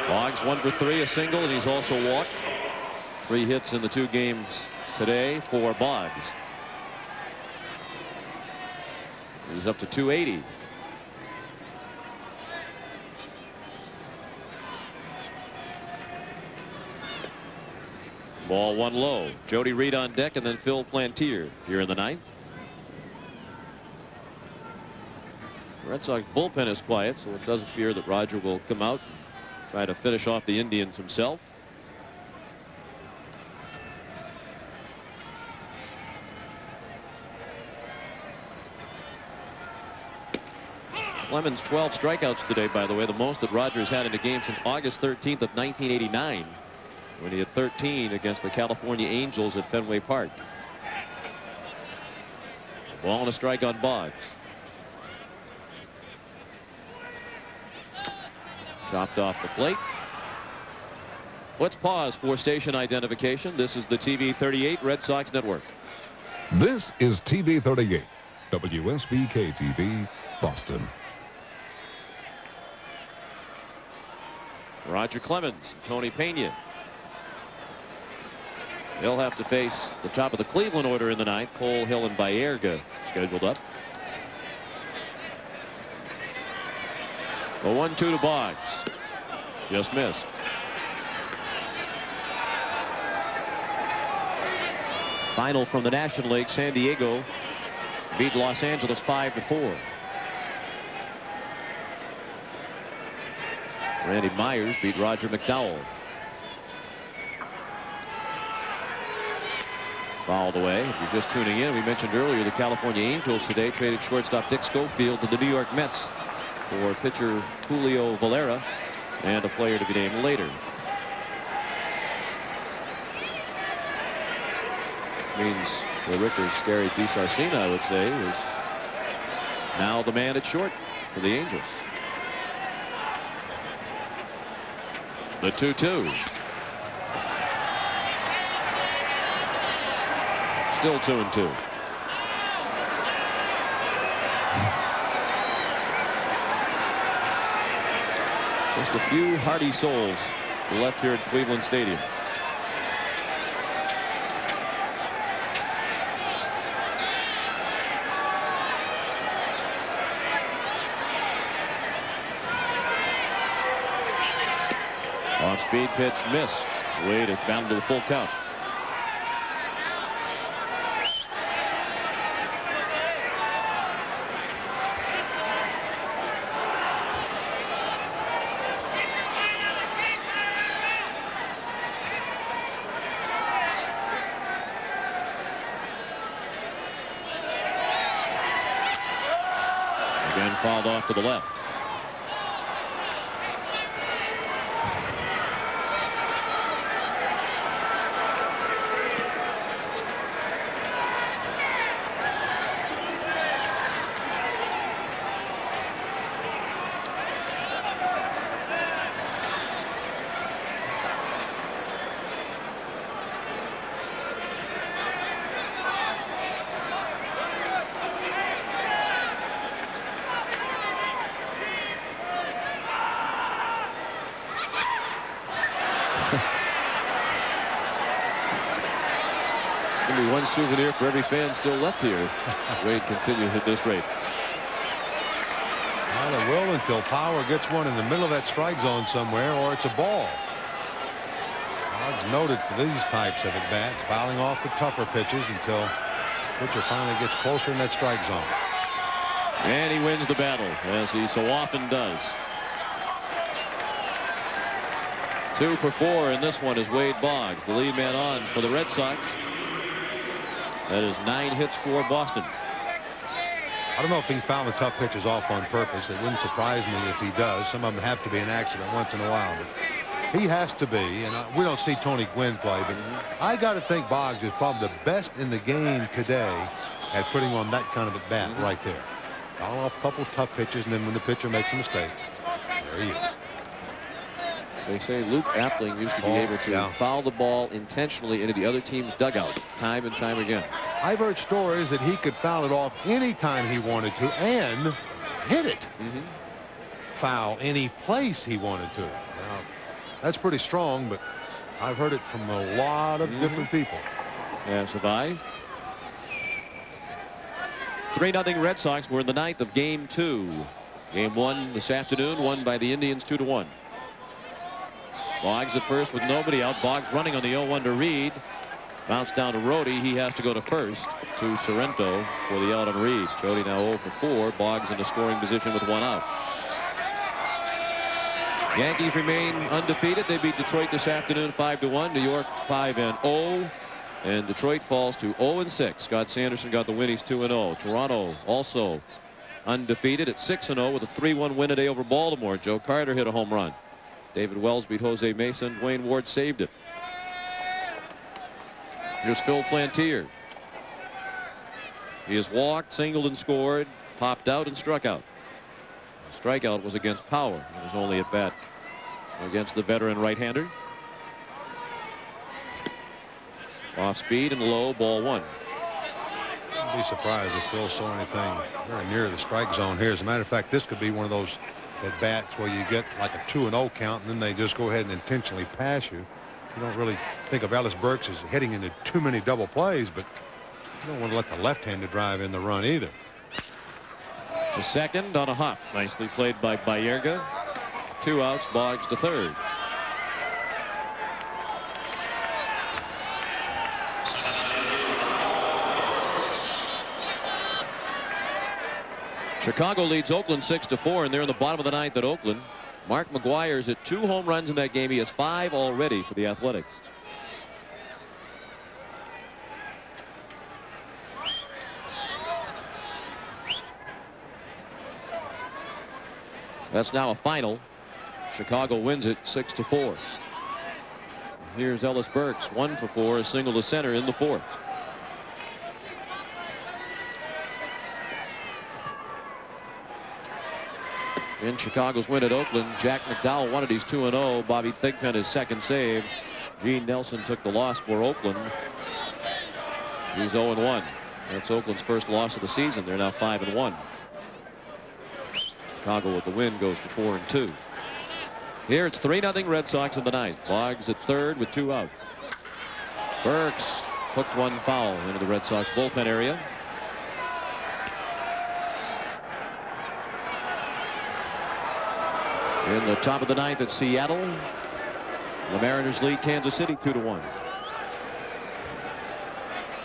Boggs 1 for 3, a single, and he's also walked. 3 hits in the 2 games today for Boggs. He's up to 280. Ball 1 low. Jody Reed on deck, and then Phil Plantier here in the 9th. Red Sox bullpen is quiet, so it does appear that Roger will come out and try to finish off the Indians himself. Clemens 12 strikeouts today, by the way, the most that Rogers had in a game since August 13th of 1989, when he had 13 against the California Angels at Fenway Park. Ball and a strike on Boggs. Chopped off the plate. Let's pause for station identification. This is the TV 38 Red Sox Network. This is TV 38, WSBK TV, Boston. Roger Clemens, Tony Pena. They'll have to face the top of the Cleveland order in the 9th. Cole, Hill, and Baerga scheduled up. A 1-2 to Boggs. Just missed. Final from the National League. San Diego beat Los Angeles 5-4. Randy Myers beat Roger McDowell. Fouled away. If you're just tuning in, we mentioned earlier the California Angels today traded shortstop Dick Schofield to the New York Mets for pitcher Julio Valera and a player to be named later. Means the Rickers, Gary DiSarcina, I would say, is now the man at short for the Angels. The 2-2. Still 2-2. Just a few hardy souls left here at Cleveland Stadium. Off-speed pitch missed. Wade is bound to the full count. Again fouled off to the left. One souvenir for every fan still left here. Wade continues at this rate. Well, it will until Power gets one in the middle of that strike zone somewhere, or it's a ball. Boggs noted for these types of at-bats, fouling off the tougher pitches until the pitcher finally gets closer in that strike zone. And he wins the battle, as he so often does. 2 for 4 in this one is Wade Boggs, the lead man on for the Red Sox. That is 9 hits for Boston. I don't know if he found the tough pitches off on purpose. It wouldn't surprise me if he does. Some of them have to be an accident once in a while. But He has to be, and we don't see Tony Gwynn play, but I got to think Boggs is probably the best in the game today at putting on that kind of a bat right there. Foul off a couple tough pitches, and then when the pitcher makes a mistake, there he is. They say Luke Appling used to be able to foul the ball intentionally into the other team's dugout time and time again. I've heard stories that he could foul it off anytime he wanted to and hit it. Foul any place he wanted to. Now, that's pretty strong, but I've heard it from a lot of different people. Yeah, Savai. 3-0 Red Sox. We're in the 9th of Game 2. Game 1 this afternoon, won by the Indians 2-1. Boggs at first with nobody out. Boggs running on the 0-1 to Reed. Bounce down to Rhodey. He has to go to first to Sorrento for the out on Reed. Jody now 0 for 4. Boggs in the scoring position with 1 out. Yankees remain undefeated. They beat Detroit this afternoon 5-1. New York 5-0. And Detroit falls to 0-6. Scott Sanderson got the win. He's 2-0. Toronto also undefeated at 6-0 with a 3-1 win today over Baltimore. Joe Carter hit a home run. David Wells beat Jose Mason. Dwayne Ward saved it. Here's Phil Plantier. He has walked, singled, and scored, popped out, and struck out. The strikeout was against Power. It was only at bat against the veteran right-hander. Off speed and low, ball 1. I'd be surprised if Phil saw anything very near the strike zone here. As a matter of fact, this could be one of those at bats where you get like a 2-0 count and then they just go ahead and intentionally pass you. You don't really think of Ellis Burks as heading into too many double plays, but you don't want to let the left-hander drive in the run either. To second on a hop. Nicely played by Baerga. 2 outs. Boggs to third. Chicago leads Oakland 6-4, and they're in the bottom of the 9th at Oakland. Mark McGuire's at 2 home runs in that game. He has 5 already for the Athletics. That's now a final. Chicago wins it 6-4. Here's Ellis Burks, 1 for 4, a single to center in the 4th. In Chicago's win at Oakland, Jack McDowell wanted his 2-0. Bobby Thigpen his second save. Gene Nelson took the loss for Oakland. He's 0-1. That's Oakland's first loss of the season. They're now 5-1. Chicago with the win goes to 4-2. Here it's 3-0 Red Sox in the 9th. Boggs at third with 2 out. Burks hooked one foul into the Red Sox bullpen area. In the top of the 9th at Seattle, the Mariners lead Kansas City 2-1.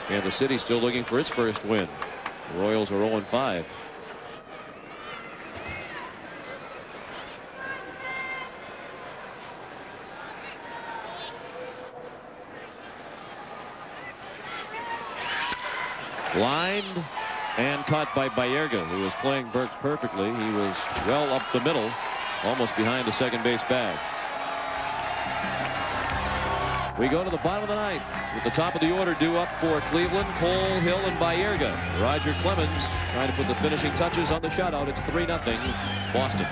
Kansas City still looking for its first win. The Royals are 0-5. Lined and caught by Baerga, who was playing Burks perfectly. He was well up the middle, almost behind the second base bag. We go to the bottom of the 9th with the top of the order due up for Cleveland, Cole, Hill, and Baerga. Roger Clemens trying to put the finishing touches on the shutout. It's 3-0 Boston.